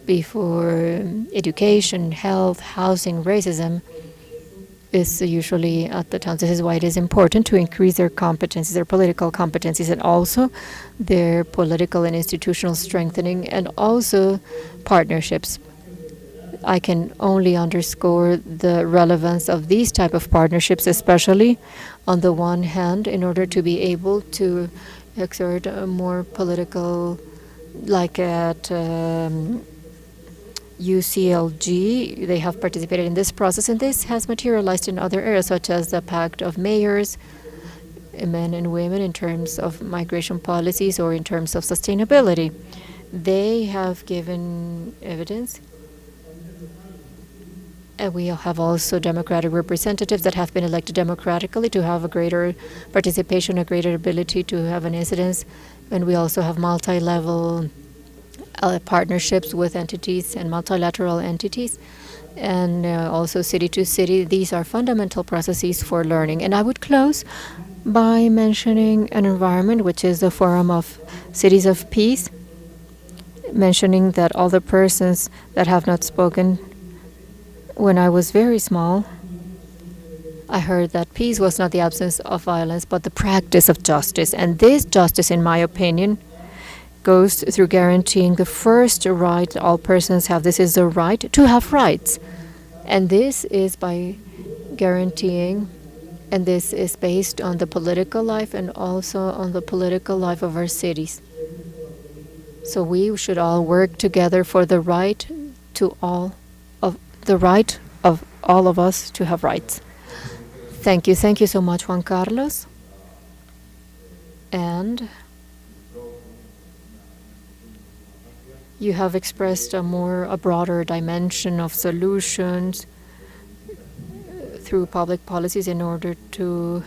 [SPEAKER 2] before education, health, housing, racism is usually at the towns. This is why it is important to increase their competencies, their political competencies, and also their political and institutional strengthening, and also partnerships. I can only underscore the relevance of these type of partnerships, especially on the one hand, in order to be able to exert a more political, like at UCLG, they have participated in this process, and this has materialized in other areas, such as the Pact of Mayors, men and women, in terms of migration policies or in terms of sustainability. They have given evidence. And we have also democratic representatives that have been elected democratically to have a greater participation, a greater ability to have an incidence. And we also have multi-level partnerships with entities and multilateral entities, and also city to city. These are fundamental processes for learning. And I would close by mentioning an environment which is the Forum of Cities of Peace, mentioning that all the persons that have not spoken, when I was very small, I heard that peace was not the absence of violence, but the practice of justice. And this justice, in my opinion, goes through guaranteeing the first right all persons have. This is the right to have rights. And this is by guaranteeing, and this is based on the political life and also on the political life of our cities. So we should all work together for the right to all of the right of all of us to have rights. Thank you. Thank you so much, Juan Carlos. And you have expressed a broader dimension of solutions through public policies in order to,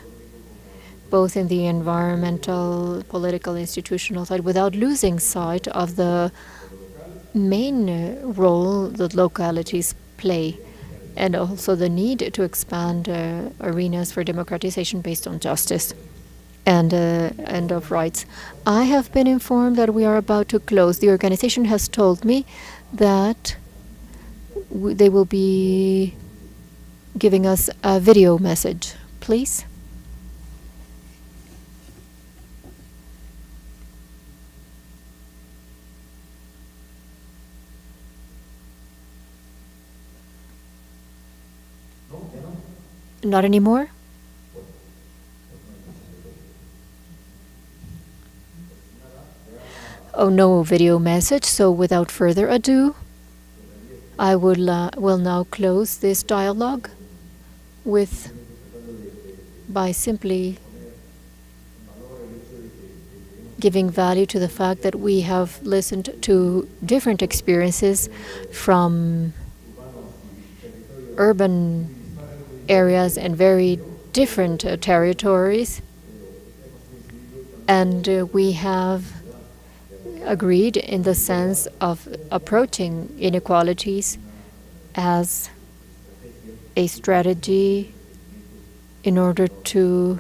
[SPEAKER 2] both in the environmental, political, institutional side, without losing sight of the main role that localities play, and also the need to expand arenas for democratization based on justice and of rights. I have been informed that we are about to close. The organization has told me that they will be giving us a video message. Please. Not anymore? Oh, no video message. So without further ado, I will now close this dialogue by simply giving value to the fact that we have listened to different experiences from urban areas and very different territories. And we have agreed in the sense of approaching inequalities as a strategy in order to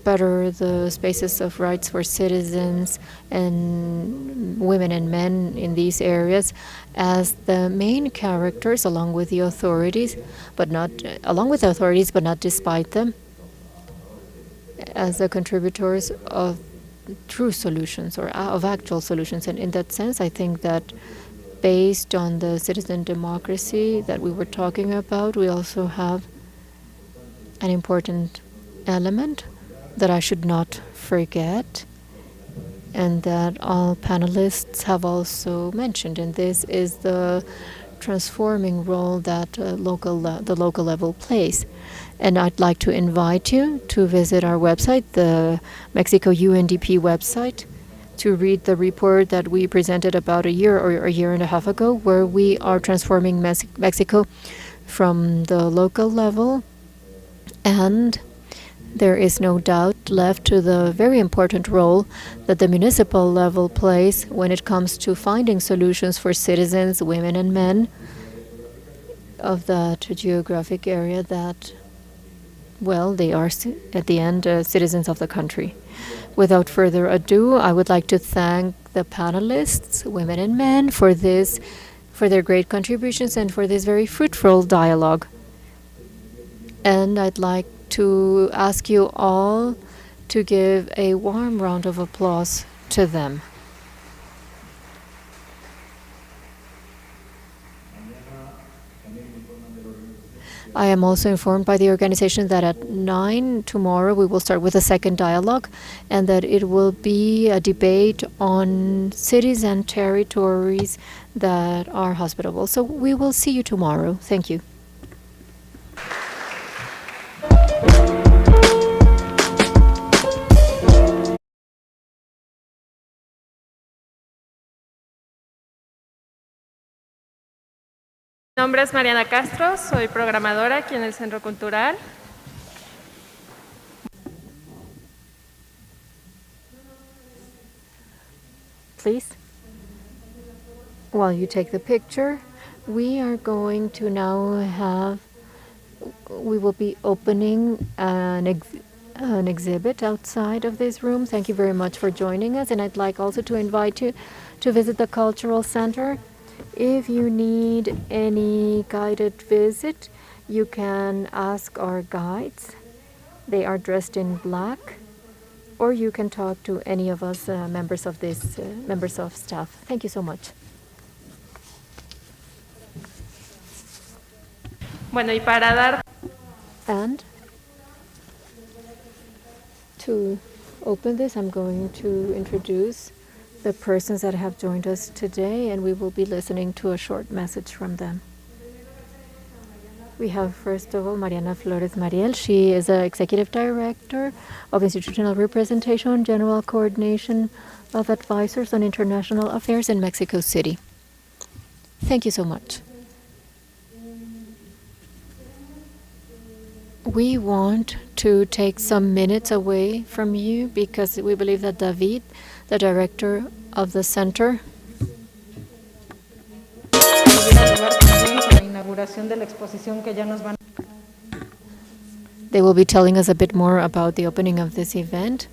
[SPEAKER 2] better the spaces of rights for citizens and women and men in these areas as the main characters, along with the authorities, but not despite them, as the contributors of true solutions or of actual solutions. And in that sense, I think that based on the citizen democracy that we were talking about, we also have an important element that I should not forget, and that all panelists have also mentioned, and this is the transforming role that the local level plays. And I'd like to invite you to visit our website, the Mexico UNDP website, to read the report that we presented about a year or a year and a half ago, where we are transforming Mexico from the local level. And there is no doubt left to the very important role that the municipal level plays when it comes to finding solutions for citizens, women and men of that geographic area that, well, they are at the end citizens of the country. Without further ado, I would like to thank the panelists, women and men, for their great contributions and for this very fruitful dialogue. And I'd like to ask you all to give a warm round of applause to them. I am also informed by the organization that at 9 tomorrow we will start with a second dialogue, and that it will be a debate on cities and territories that are hospitable. So we will see you tomorrow. Thank you.
[SPEAKER 7] Mi nombre es Mariana Castro, soy programadora aquí en el Centro Cultural.
[SPEAKER 2] Please, while you take the picture, we are going to now we will be opening an exhibit outside of this room. Thank you very much for joining us, and I'd like also to invite you to visit the Cultural Center. If you need any guided visit, you can ask our guides. They are dressed in black, or you can talk to any of us members of staff. Thank you so much.
[SPEAKER 7] Bueno, y para dar...
[SPEAKER 2] And to open this, I'm going to introduce the persons that have joined us today, and we will be listening to a short message from them. We have, first of all, Mariana Flores Mariel. She is the Executive Director of Institutional Representation, General Coordination of Advisors on International Affairs in Mexico City. Thank you so much. We want to take some minutes away from you because we believe that David, the director of the center, they will be telling us a bit more about the opening of this event.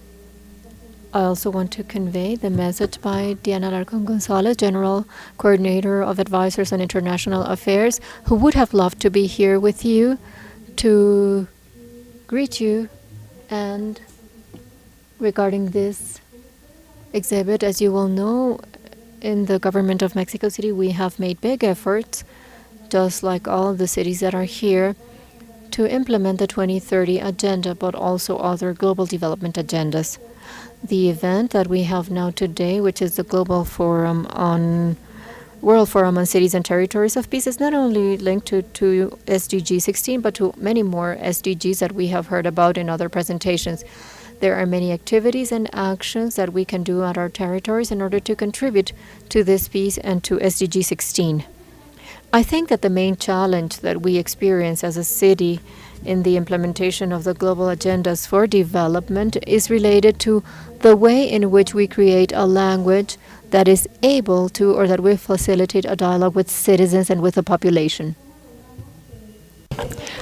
[SPEAKER 2] I also want to convey the message by Diana Larcon Gonzalez, General Coordinator of Advisors on International Affairs, who would have loved to be here with you to greet you. And regarding this exhibit, as you will know, in the government of Mexico City, we have made big efforts, just like all the cities that are here, to implement the 2030 agenda, but also other global development agendas. The event that we have now today, which is the Global Forum on World Forum on Cities and Territories of Peace is not only linked to SDG 16, but to many more SDGs that we have heard about in other presentations. There are many activities and actions that we can do at our territories in order to contribute to this peace and to SDG 16. I think that the main challenge that we experience as a city in the implementation of the global agendas for development is related to the way in which we create a language that is able to, or that will facilitate a dialogue with citizens and with the population.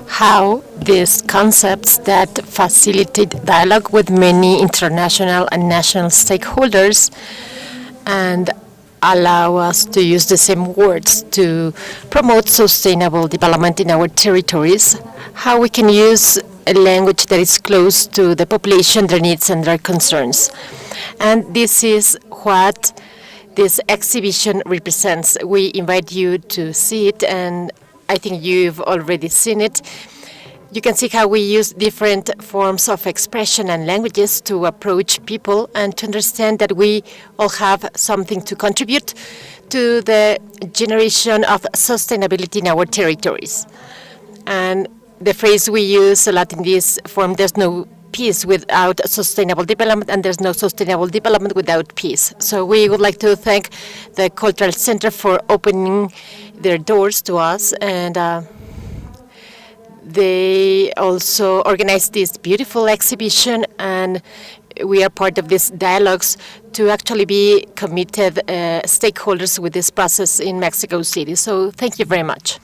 [SPEAKER 4] How these concepts that facilitate dialogue with many international and national stakeholders and allow us to use the same words to promote sustainable development in our territories, how we can use a language that is close to the population, their needs and their concerns. And this is what this exhibition represents. We invite you to see it, and I think you've already seen it. You can see how we use different forms of expression and languages to approach people and to understand that we all have something to contribute to the generation of sustainability in our territories. And the phrase we use a lot in this form, there's no peace without sustainable development, and there's no sustainable development without peace. So we would like to thank the Cultural Center for opening their doors to us, and they also organized this beautiful exhibition, and we are part of these dialogues to actually be committed stakeholders with this process in Mexico City. So thank you very much.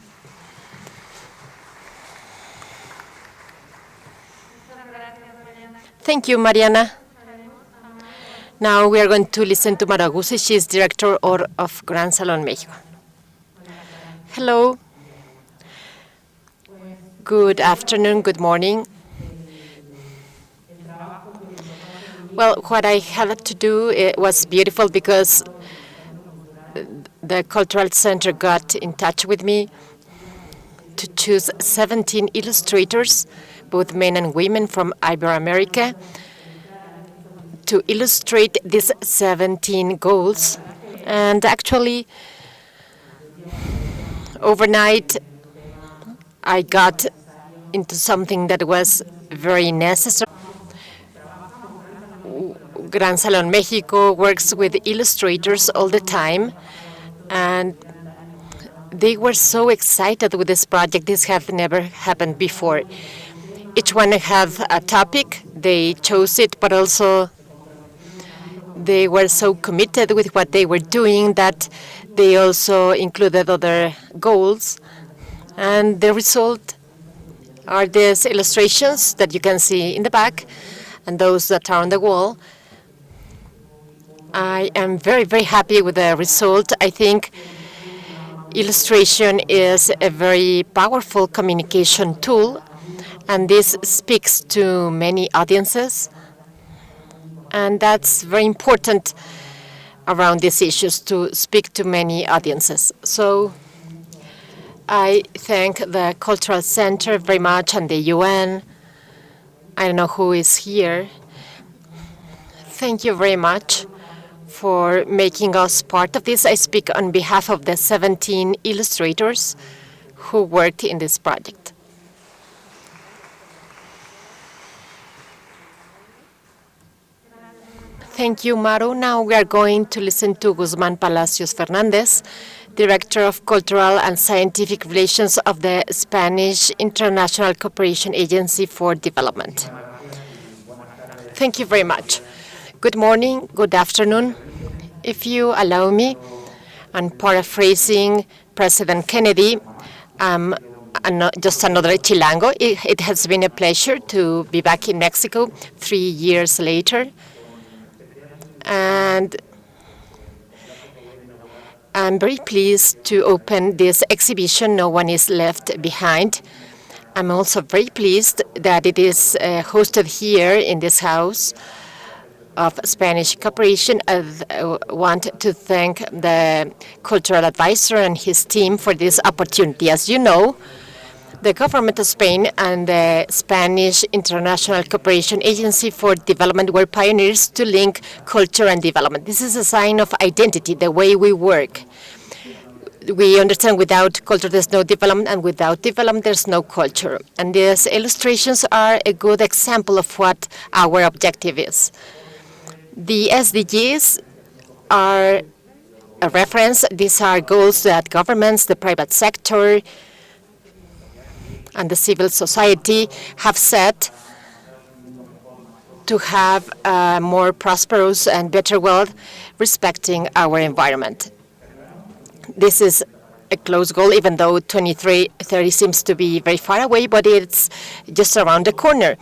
[SPEAKER 4] Thank you, Mariana. Now we are going to listen to Mara Guse. She is director of Gran Salón México. Hello. Good afternoon, good morning. Well, what I had to do, it was beautiful because the Cultural Center got in touch with me to choose 17 illustrators, both men and women from Iberoamerica, to illustrate these 17 goals. And actually, overnight, I got into something that was very necessary. Gran Salón México works with illustrators all the time, and they were so excited with this project. This had never happened before. Each one had a topic, they chose it, but also they were so committed with what they were doing that they also included other goals. And the result are these illustrations that you can see in the back and those that are on the wall. I am very, very happy with the result. I think illustration is a very powerful communication tool, and this speaks to many audiences. And that's very important around these issues, to speak to many audiences. So I thank the Cultural Center very much and the UN. I don't know who is here. Thank you very much for making us part of this. I speak on behalf of the 17 illustrators who worked in this project. Thank you, Maru. Now we are going to listen to Guzmán Palacios Fernández, Director of Cultural and Scientific Relations of the Spanish International Cooperation Agency for Development. Thank you very much. Good morning, good afternoon. If you allow me, and paraphrasing President Kennedy, just another Chilango. It has been a pleasure to be back in Mexico 3 years later. And I'm very pleased to open this exhibition, No One is Left Behind. I'm also very pleased that it is hosted here in this house of Spanish Cooperation. I want to thank the cultural advisor and his team for this opportunity. As you know, the government of Spain and the Spanish International Cooperation Agency for Development were pioneers to link culture and development. This is a sign of identity, the way we work. we understand without culture there's no development, and without development there's no culture. And these illustrations are a good example of what our objective is. The SDGs are a reference. These are goals that governments, the private sector, and the civil society have set to have a more prosperous and better world respecting our environment. This is a close goal, even though 2030 seems to be very far away, but it's just around the corner.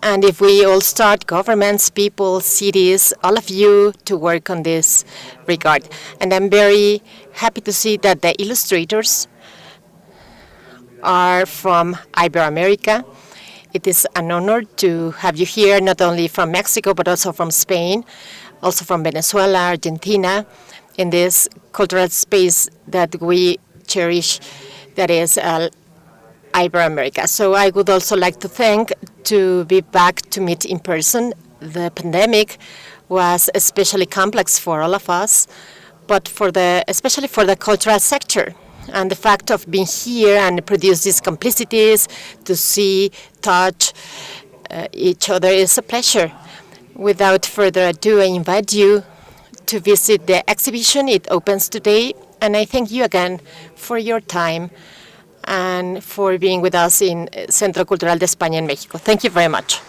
[SPEAKER 4] And if we all start, governments, people, cities, all of you, to work on this regard. And I'm very happy to see that the illustrators are from Iberoamerica. It is an honor to have you here, not only from Mexico, but also from Spain, also from Venezuela, Argentina, in this cultural space that we cherish, that is Iberoamerica. So I would also like to thank to be back to meet in person. The pandemic was especially complex for all of us, but especially for the cultural sector. And the fact of being here and produce these complicities, to see, touch each other is a pleasure. Without further ado, I invite you to visit the exhibition. It opens today, and I thank you again for your time and for being with us in Centro Cultural de España en México. Thank you very much.